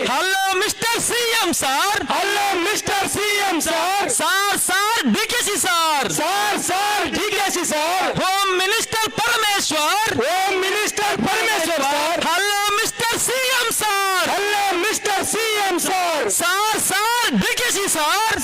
Hello mister CM sir. Hello mister CM sir. Sir DKShi sir. Sir DKShi sir. Home minister Parameshwar. Home minister Parameshwar sir. Hello mister CM sir. Hello mister CM sir. Sir DKShi sir.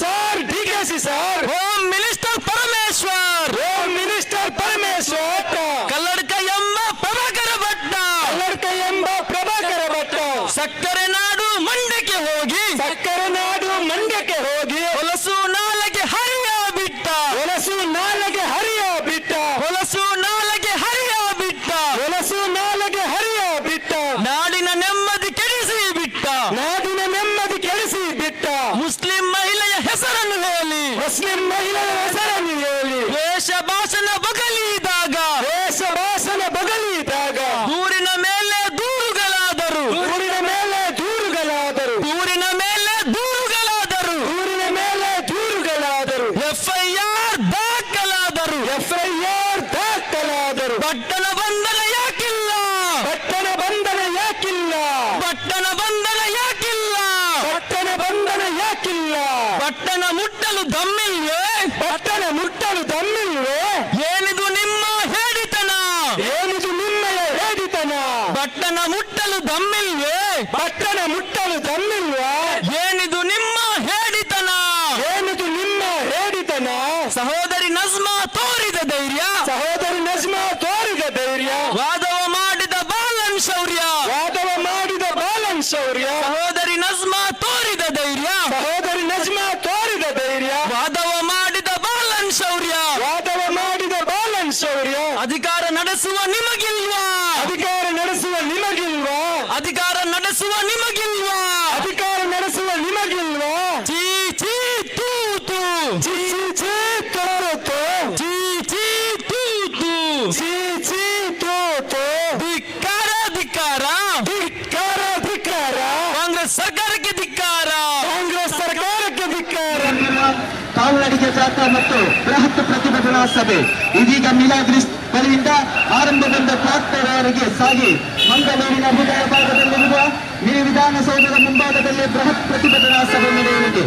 Sir DKShi sir. Home minister Parameshwar. Home minister Parameshwar. Kalladka ಎಂಬ ಪ್ರಭಾಕರ ಭಟ್ಟ. ಕಲ್ಲಡ್ಕ ಎಂಬ ಪ್ರಭಾಕರ ಭಟ್ಟ. ಸಕ್ಕರೆ ನಾಡು ಮಂಡ್ಯಕ್ಕೆ ಹೋಗಿ. ಸಕ್ಕರೆ ನಾಡು ಮಂಡ್ಯಕ್ಕೆ ಹೋಗಿ. ಹೊಲಸು ನಾಲಗೆ ಹರಿಯ ಬಿಟ್ಟ. ಹೊಲಸು ನಾಲಗೆ ಹರಿಯ ಬಿಟ್ಟ. ಹೊಲಸು ನಾಲಗೆ ಹರಿಯ ಬಿಟ್ಟ. ಹೊಲಸು ನಾಲಗೆ ಹರಿಯ ಬಿಟ್ಟ. ನಾಡಿನ ನೆಮ್ಮದಿ ಕೆಡಿಸಿ ಬಿಟ್ಟ. ನಾಡಿನ ನೆಮ್ಮದಿ ಕೆಡಿಸಿ ಬಿಟ್ಟ. ಮುಸ್ಲಿಂ ಮಹಿಳೆಯ ಹೆಸರನ್ನು ಹೇಳಿ. ಮುಸ್ಲಿಂ ಮಹಿಳೆಯ ಹೆಸರನ್ನು ಹೇಳಿ. ವೇಷ ಭಾಷಣ ಬಗಲಿದಾಗ. ವೇಷ ಭಾಷಣ ಬಗಲಿದಾಗ. ದೂರಿನ ಮೇಲೆ ದೂರುಗಳಾದರು. ಊರಿನ ಮೇಲೆ ದೂರುಗಳಾದರು. ದೂರಿನ ಮೇಲೆ ದೂರುಗಳಾದರು. ಊರಿನ ಮೇಲೆ ದೂರುಗಳಾದರು. ಎಫ್ಐಆರ್ ದಾಖಲಾದರು. ಎಫ್ಐಆರ್ ದಾಖಲಾದರು. ಪಟ್ಟಣ ಬಂಧನ ಯಾಕಿಲ್ಲ. ಪಟ್ಟಣ ಬಂಧನ ಯಾಕಿಲ್ಲ. ಪಟ್ಟಣ ಬಂಧನ ಯಾಕಿಲ್ಲ. ಪಟ್ಟಣ ಬಂಧನ ಯಾಕಿಲ್ಲ. ಪಟ್ಟಣ ಮುಟ್ಟಲು ದಮ್ಮಿಲ್ವೇ. ಪಟ್ಟಣ ಮುಟ್ಟಲು ದಮ್ಮಿಲ್ವೇ. ಏನಿದು ನಿಮ್ಮ ಹೇಡಿತನ. ಏನಿದು ನಿಮ್ಮಯ ಹೇಡಿತನ. ಪಟ್ಟಣ ಮುಟ್ಟಲು ದಮ್ಮಿಲ್ವೇ. ಪಟ್ಟಣ ಮುಟ್ಟಲು ದಮ್ಮಿಲ್ವಾ. ಏನಿದು ನಿಮ್ಮ ಹೇಡಿತನ. ಏನಿದು ನಿಮ್ಮ ಹೇಡಿತನ. ಸಹೋದರಿ ನಜ್ಮಾ ತೋರಿದ ಧೈರ್ಯ. ಸಹೋದರಿ ನಜ್ಮಾ ತೋರಿದ ಧೈರ್ಯ. ವಾದವ ಮಾಡಿದ ಬಾಲನ್ ಶೌರ್ಯ. ವಾದವ ಮಾಡಿದ ಬಾಲನ್ ಶೌರ್ಯ. ಸಹೋದರಿ ನಜ್ಮಾ ತೋರಿದ ಧೈರ್ಯ. ಸಹೋದರಿ ನಜ್ಮಾ ತೋರಿದ ಧೈರ್ಯ. ವಾದವ ಮಾಡಿದ ಬಾಲನ್ ಶೌರ್ಯ. ವಾದವ ಮಾಡಿದ ಬಾಲನ್ ಶೌರ್ಯ. ಅಧಿಕಾರ ನಡೆಸುವ ನಿಮಗಿಲ್ವಾ. ಅಧಿಕಾರ ನಡೆಸುವ ನಿಮಗಿಲ್ವಾ. ಅಧಿಕಾರ ನಡೆಸುವ ನಿಮಗಿಲ್ವಾ. ಅಧಿಕಾರ ನಡೆಸುವ ನಿಮಗಿಲ್ವಾ. ಚೀ ಚೀ ತೂ ತೂ. ಚೀ ಚೀ ತೋರುತ್ತು. ಚೀ ಚೀ ತೂ ತೂ. ಚೀ ಚೀ ತೋತು. ಧಿಕ್ಕಾರ ಧಿಕ್ಕಾರ. ಧಿಕ್ಕಾರ ಧಿಕ್ಕಾರ. ಕಾಂಗ್ರೆಸ್ ಸರ್ಕಾರಕ್ಕೆ ಧಿಕ್ಕಾರ. ಕಾಂಗ್ರೆಸ್ ಸರ್ಕಾರಕ್ಕೆ ಧಿಕ್ಕಾರ. ಕಾಲ್ನಡಿಗೆ ಜಾಥಾ ಮತ್ತು ಬೃಹತ್ ಪ್ರತಿಭಟನಾ ಸಭೆ ಇದೀಗ ಮಿಲಾಗ್ರಿಸ್ ಬಳಿಯಿಂದ ಆರಂಭಗೊಂಡ ಟ್ರಾಕ್ಟರ್ವರೆಗೆ ಸಾಗಿ ಮಂಗಳೂರಿನ ಹೃದಯ ಭಾಗದಲ್ಲಿರುವ ಮಿನಿ ವಿಧಾನಸೌಧದ ಮುಂಭಾಗದಲ್ಲಿ ಬೃಹತ್ ಪ್ರತಿಭಟನಾ ಸಭೆ ನಡೆಯಲಿದೆ.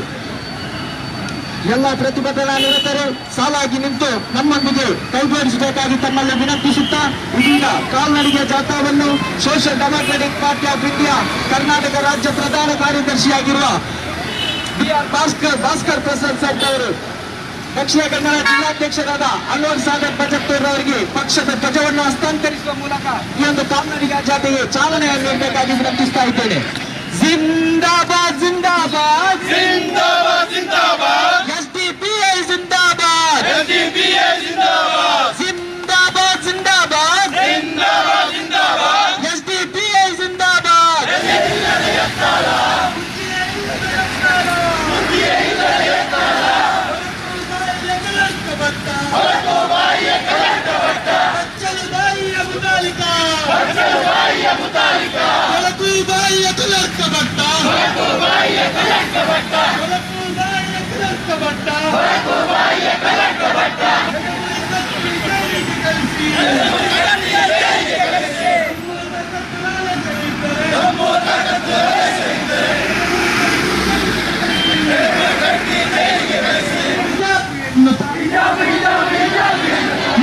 ಎಲ್ಲ ಪ್ರತಿಭಟನಾ ನಿರತರು ಸಾಲಾಗಿ ನಿಂತು ನಮ್ಮೊಂದಿಗೆ ಕೈಜೋಡಿಸಬೇಕಾಗಿ ತಮ್ಮಲ್ಲಿ ವಿನಂತಿಸುತ್ತಾ ಇದೀಗ ಕಾಲ್ನಡಿಗೆ ಜಾಥಾವನ್ನು Social Democratic Party of India Karnataka ರಾಜ್ಯ ಪ್ರಧಾನ ಕಾರ್ಯದರ್ಶಿಯಾಗಿರುವ ಭಾಸ್ಕರ್ ಪ್ರಸಾದ್ ಸೆಟ್ ಅವರು ದಕ್ಷಿಣ ಕನ್ನಡ ಜಿಲ್ಲಾಧ್ಯಕ್ಷರಾದ ಅನ್ವರ್ ಸಾಗರ್ ಬಜತ್ತೂರ್ ಅವರಿಗೆ ಪಕ್ಷದ ಧ್ವಜವನ್ನು ಹಸ್ತಾಂತರಿಸುವ ಮೂಲಕ ಈ ಒಂದು ಕಾಲ್ನಡಿಗೆ ಜಾಥೆಗೆ ಚಾಲನೆಯನ್ನು ನೀಡಬೇಕಾಗಿ ವಿನಂತಿಸ್ತಾ ಇದ್ದೇನೆ. ಜಿಂದಾಬಾದ್ ಜಿಂದಾಬಾದ್ ಜಿಂದಾಬಾದ್ ಜಿಂದಾಬಾದ್. ಎಸ್ಡಿಪಿಐ ಜಿಂದಾಬಾದ್. ಎಸ್ಡಿಪಿಐ ಜಿಂದಾಬಾದ್. ಜಿಂದಾಬಾದ್ ಜಿಂದಾಬಾದ್. ಜಿಂದಾಬಾದ್ ಜಿಂದಾಬಾದ್. ಎಸ್ಡಿಪಿಐ ಜಿಂದಾಬಾದ್.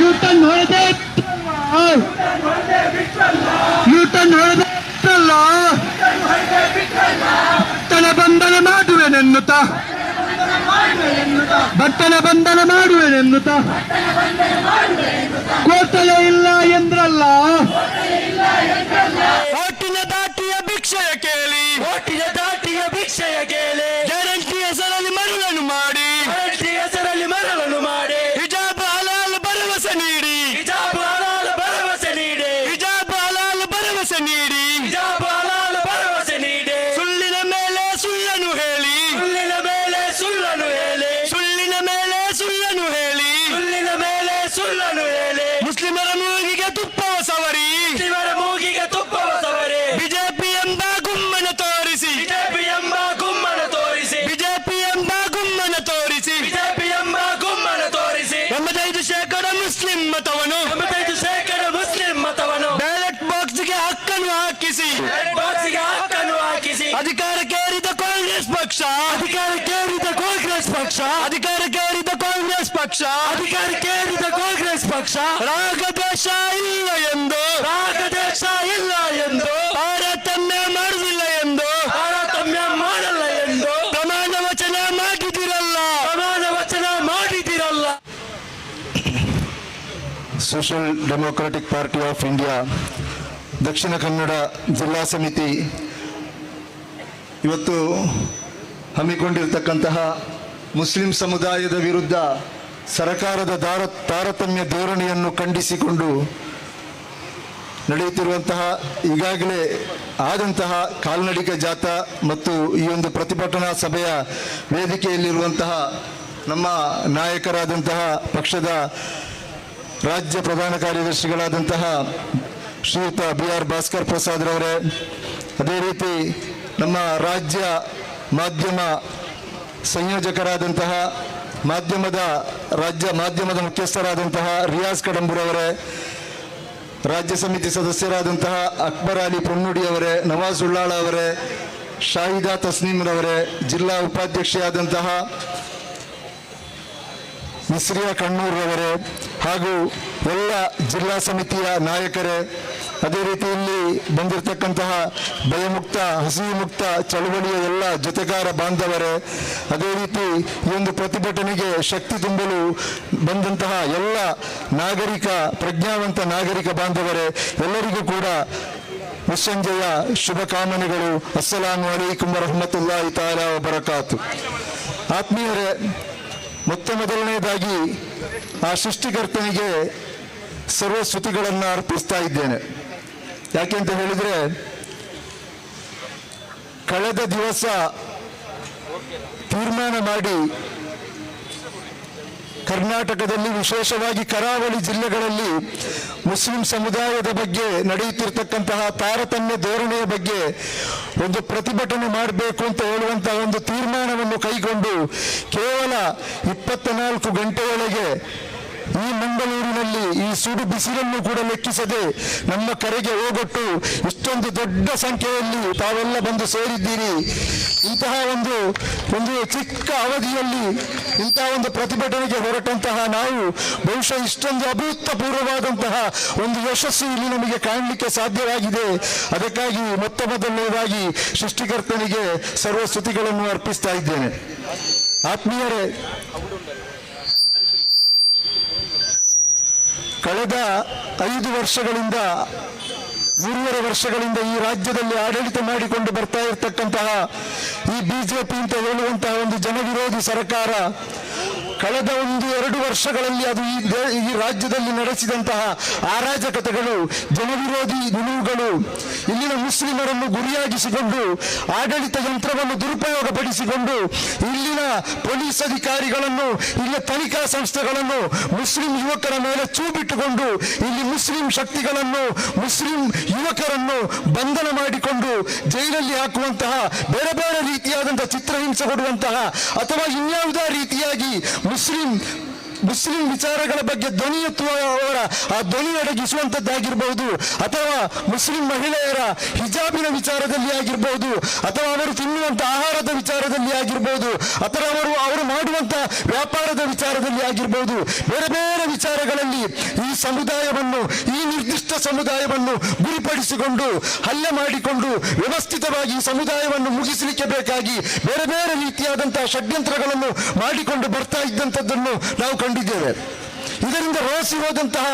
ಯೂಟನ್ ಹೊಡೆದೇ ಯೂಟನ್ ಹೊಡೆದೇ ಬಟ್ಟನ ಬಂಧನ ಮಾಡುವೆನೆನ್ನುತ್ತ ಬಟ್ಟನ ಬಂಧನ ಮಾಡುವೆನೆನ್ನುತ್ತ ಕೋಟಲೆ ಇಲ್ಲ ಎಂದ್ರಲ್ಲ. ಓಟಿನ ದಾಟಿಯ ಭಿಕ್ಷೆಯ ಕೇಳಿ. ಓಟಿನ ದಾಟಿಯ ಭಿಕ್ಷೆಯ ಕೇಳಿ. ಗ್ಯಾರಂಟಿ ಹೆಸರಲ್ಲಿ ಮರಳನ್ನು ಮಾಡಿ. ಗ್ಯಾರಂಟಿ ಹೆಸರಲ್ಲಿ ಮರಳನ್ನು ಮಾಡಿ. ಹಿಜಾಬ್ ಹಲಾಲ್ ಭರವಸೆ ನೀಡಿ. ಹಿಜಾಬ್ ಹಲಾಲ್ ಭರವಸೆ ನೀಡಿ. ಹಿಜಾಬ್ ಹಲಾಲ್ ಭರವಸೆ ನೀಡಿ. ಹಿಜಾಬ್ ಹಲಾಲ್ ಭರವಸೆ ನೀಡಿ. ಸುಳ್ಳಿನ ಮೇಲೆ ಸುಳ್ಳನ್ನು ಹೇಳಿ. ಸುಳ್ಳಿನ ಮೇಲೆ ಸುಳ್ಳನ್ನು ಹೇಳಿ. ಸುಳ್ಳಿನ ಮೇಲೆ ಸುಳ್ಳನ್ನು ಹೇಳಿ. ಸುಳ್ಳಿನ ಮೇಲೆ ಸುಳ್ಳನ್ನು ಹೇಳಿ. ಮುಸ್ಲಿಮರ ಮೂಗಿಗೆ ತುಪ್ಪವ ಸವರಿ. ಮುಸ್ಲಿಮರ ಮೂಗಿಗೆ ತುಪ್ಪವ ಸವರಿ. ಬಿಜೆಪಿ ಎಂಬ ಗುಮ್ಮನ ತೋರಿಸಿ. ಬಿಜೆಪಿ ಎಂಬ ಗುಮ್ಮನ ತೋರಿಸಿ. ಅಧಿಕಾರಕ್ಕೇರಿದ ಕಾಂಗ್ರೆಸ್ ಪಕ್ಷ ಅಧಿಕಾರಕ್ಕೇರಿದ ಕಾಂಗ್ರೆಸ್ ಪಕ್ಷ ಅಧಿಕಾರಕ್ಕೇರಿದ ಕಾಂಗ್ರೆಸ್ ಪಕ್ಷ ಅಧಿಕಾರಕ್ಕೇರಿದ ಕಾಂಗ್ರೆಸ್ ಪಕ್ಷ ರಾಗದ್ವೇಷ ಇಲ್ಲ ಎಂದು ರಾಗದೇಶ ಇಲ್ಲ ಎಂದು ತಾರತಮ್ಯ ಮಾಡುವುದಿಲ್ಲ ಎಂದು ತಾರತಮ್ಯ ಮಾಡಲ್ಲ ಎಂದು ಪ್ರಮಾಣ ವಚನ ಮಾಡಿದಿರಲ್ಲ. ಪ್ರಮಾಣ ವಚನ ಮಾಡಿದಿರಲ್ಲ. Social Democratic Party of India Dakshina Kannada ಜಿಲ್ಲಾ ಸಮಿತಿ ಇವತ್ತು ಹಮ್ಮಿಕೊಂಡಿರ್ತಕ್ಕಂತಹ ಮುಸ್ಲಿಂ ಸಮುದಾಯದ ವಿರುದ್ಧ ಸರ್ಕಾರದ ತಾರತಮ್ಯ ಧೋರಣೆಯನ್ನು ಖಂಡಿಸಿಕೊಂಡು ನಡೆಯುತ್ತಿರುವಂತಹ ಈಗಾಗಲೇ ಆದಂತಹ ಕಾಲ್ನಡಿಗೆ ಜಾಥಾ ಮತ್ತು ಈ ಒಂದು ಪ್ರತಿಭಟನಾ ಸಭೆಯ ವೇದಿಕೆಯಲ್ಲಿರುವಂತಹ ನಮ್ಮ ನಾಯಕರಾದಂತಹ ಪಕ್ಷದ ರಾಜ್ಯ ಪ್ರಧಾನ ಕಾರ್ಯದರ್ಶಿಗಳಾದಂತಹ ಶ್ರೀಯುತ BR ಭಾಸ್ಕರ್ ಪ್ರಸಾದ್ ರವರೇ, ಅದೇ ರೀತಿ ನಮ್ಮ ರಾಜ್ಯ ಮಾಧ್ಯಮ ಸಂಯೋಜಕರಾದಂತಹ ರಾಜ್ಯ ಮಾಧ್ಯಮದ ಮುಖ್ಯಸ್ಥರಾದಂತಹ ರಿಯಾಜ್ ಕಡಂಬುರವರೇ, ರಾಜ್ಯ ಸಮಿತಿ ಸದಸ್ಯರಾದಂತಹ ಅಕ್ಬರ್ ಅಲಿ ಪೊನ್ನುಡಿಯವರೇ, ನವಾಜ್ ಉಳ್ಳಾಳ ಅವರೇ, ಶಾಹಿದಾ ತಸ್ನೀಮ್ರವರೇ, ಜಿಲ್ಲಾ ಉಪಾಧ್ಯಕ್ಷೆಯಾದಂತಹ ಮಿಸ್ರಿಯಾ ಕಣ್ಣೂರ್ರವರೇ ಹಾಗೂ ಎಲ್ಲ ಜಿಲ್ಲಾ ಸಮಿತಿಯ ನಾಯಕರೇ, ಅದೇ ರೀತಿಯಲ್ಲಿ ಬಂದಿರತಕ್ಕಂತಹ ಭಯಮುಕ್ತ ಹಸಿವು ಮುಕ್ತ ಚಳವಳಿಯ ಎಲ್ಲ ಜೊತೆಗಾರ ಬಾಂಧವರೇ, ಅದೇ ರೀತಿ ಈ ಒಂದು ಪ್ರತಿಭಟನೆಗೆ ಶಕ್ತಿ ತುಂಬಲು ಬಂದಂತಹ ಎಲ್ಲ ಪ್ರಜ್ಞಾವಂತ ನಾಗರಿಕ ಬಾಂಧವರೇ, ಎಲ್ಲರಿಗೂ ಕೂಡ ಮುಸ್ಸಂಜೆಯ ಶುಭ ಕಾಮನೆಗಳು. ಅಸ್ಸಲಾಮು ಅಲೈಕುಂ ವರಹಮತುಲ್ಲಾಹಿ ತಾಲಾ ವಬರಕಾತು. ಆತ್ಮೀಯರೇ, ಮೊದಲನೇದಾಗಿ ಆ ಸೃಷ್ಟಿಕರ್ತನಿಗೆ ಸರ್ವಸ್ತುತಿಗಳನ್ನು ಅರ್ಪಿಸ್ತಾ ಇದ್ದೇನೆ. ಯಾಕೆಂತ ಹೇಳಿದರೆ, ಕಳೆದ ದಿವಸ ತೀರ್ಮಾನ ಮಾಡಿ ಕರ್ನಾಟಕದಲ್ಲಿ ವಿಶೇಷವಾಗಿ ಕರಾವಳಿ ಜಿಲ್ಲೆಗಳಲ್ಲಿ ಮುಸ್ಲಿಂ ಸಮುದಾಯದ ಬಗ್ಗೆ ನಡೆಯುತ್ತಿರ್ತಕ್ಕಂತಹ ತಾರತಮ್ಯ ಧೋರಣೆಯ ಬಗ್ಗೆ ಒಂದು ಪ್ರತಿಭಟನೆ ಮಾಡಬೇಕು ಅಂತ ಹೇಳುವಂತಹ ಒಂದು ತೀರ್ಮಾನವನ್ನು ಕೈಗೊಂಡು ಕೇವಲ 24 ಗಂಟೆಯೊಳಗೆ ಈ ಮಂಗಳೂರಿನಲ್ಲಿ ಈ ಸುಡು ಬಿಸಿಲನ್ನು ಕೂಡ ಲೆಕ್ಕಿಸದೆ ನಮ್ಮ ಕರೆಗೆ ಹೋಗೊಟ್ಟು ಇಷ್ಟೊಂದು ದೊಡ್ಡ ಸಂಖ್ಯೆಯಲ್ಲಿ ತಾವೆಲ್ಲ ಬಂದು ಸೇರಿದ್ದೀರಿ. ಇಂತಹ ಒಂದು ಚಿಕ್ಕ ಅವಧಿಯಲ್ಲಿ ಇಂತಹ ಒಂದು ಪ್ರತಿಭಟನೆಗೆ ಹೊರಟಂತಹ ನಾವು ಬಹುಶಃ ಇಷ್ಟೊಂದು ಅಭೂತಪೂರ್ವವಾದಂತಹ ಒಂದು ಯಶಸ್ಸು ಇಲ್ಲಿ ನಮಗೆ ಕಾಣಲಿಕ್ಕೆ ಸಾಧ್ಯವಾಗಿದೆ. ಅದಕ್ಕಾಗಿ ಮೊದಲನೇದಾಗಿ ಸೃಷ್ಟಿಕರ್ತನಿಗೆ ಸರ್ವಸ್ತುತಿಗಳನ್ನು ಅರ್ಪಿಸ್ತಾ ಇದ್ದೇನೆ. ಆತ್ಮೀಯರೇ, ಕಳೆದ 5 ವರ್ಷಗಳಿಂದ 3.5 ವರ್ಷಗಳಿಂದ ಈ ರಾಜ್ಯದಲ್ಲಿ ಆಡಳಿತ ಮಾಡಿಕೊಂಡು ಬರ್ತಾ ಇರತಕ್ಕಂತಹ ಈ ಬಿಜೆಪಿ ಅಂತ ಹೇಳುವಂತಹ ಒಂದು ಜನವಿರೋಧಿ ಸರ್ಕಾರ ಕಳೆದ 1-2 ವರ್ಷಗಳಲ್ಲಿ ಅದು ಈ ರಾಜ್ಯದಲ್ಲಿ ನಡೆಸಿದಂತಹ ಅರಾಜಕತೆಗಳು, ಜನವಿರೋಧಿ ನಿಲುವುಗಳು, ಇಲ್ಲಿನ ಮುಸ್ಲಿಮರನ್ನು ಗುರಿಯಾಗಿಸಿಕೊಂಡು ಆಡಳಿತ ಯಂತ್ರವನ್ನು ದುರುಪಯೋಗಪಡಿಸಿಕೊಂಡು ಇಲ್ಲಿನ ಪೊಲೀಸ್ ಅಧಿಕಾರಿಗಳನ್ನು, ಇಲ್ಲಿನ ತನಿಖಾ ಸಂಸ್ಥೆಗಳನ್ನು ಮುಸ್ಲಿಂ ಯುವಕರ ಮೇಲೆ ಚೂಬಿಟ್ಟುಕೊಂಡು ಇಲ್ಲಿ ಮುಸ್ಲಿಂ ಶಕ್ತಿಗಳನ್ನು, ಮುಸ್ಲಿಂ ಯುವಕರನ್ನು ಬಂಧನ ಮಾಡಿಕೊಂಡು ಜೈಲಲ್ಲಿ ಹಾಕುವಂತಹ, ಬೇರೆ ಬೇರೆ ರೀತಿಯಾದಂತಹ ಚಿತ್ರಹಿಂಸೆ ಕೊಡುವಂತಹ ಅಥವಾ ಇನ್ಯಾವುದೇ ರೀತಿಯಾಗಿ ಮುಸ್ಲಿಂ ವಿಚಾರಗಳ ಬಗ್ಗೆ ಧ್ವನಿ ಎತ್ತುವವರ ಆ ಧ್ವನಿ ಅಡಗಿಸುವಂಥದ್ದಾಗಿರ್ಬಹುದು, ಅಥವಾ ಮುಸ್ಲಿಂ ಮಹಿಳೆಯರ ಹಿಜಾಬಿನ ವಿಚಾರದಲ್ಲಿ ಆಗಿರ್ಬಹುದು, ಅಥವಾ ಅವರು ತಿನ್ನುವಂಥ ಆಹಾರದ ವಿಚಾರದಲ್ಲಿ ಆಗಿರ್ಬೋದು, ಅಥವಾ ಅವರು ಮಾಡುವಂಥ ವ್ಯಾಪಾರದ ವಿಚಾರದಲ್ಲಿ ಆಗಿರ್ಬೋದು, ಬೇರೆ ಬೇರೆ ವಿಚಾರಗಳಲ್ಲಿ ಈ ಸಮುದಾಯವನ್ನು, ಈ ನಿರ್ದಿಷ್ಟ ಸಮುದಾಯವನ್ನು ಗುರಿಪಡಿಸಿಕೊಂಡು ಹಲ್ಲೆ ಮಾಡಿಕೊಂಡು ವ್ಯವಸ್ಥಿತವಾಗಿ ಈ ಸಮುದಾಯವನ್ನು ಮುಗಿಸಲಿಕ್ಕೆ ಬೇಕಾಗಿ ಬೇರೆ ಬೇರೆ ರೀತಿಯಾದಂತಹ ಷಡ್ಯಂತ್ರಗಳನ್ನು ಮಾಡಿಕೊಂಡು ಬರ್ತಾ ಇದ್ದಂಥದ್ದನ್ನು ನಾವು ಕಂಡಿದ್ದೇವೆ. ಇದರಿಂದ ರೋಸಿ ಹೋದಂತಹ,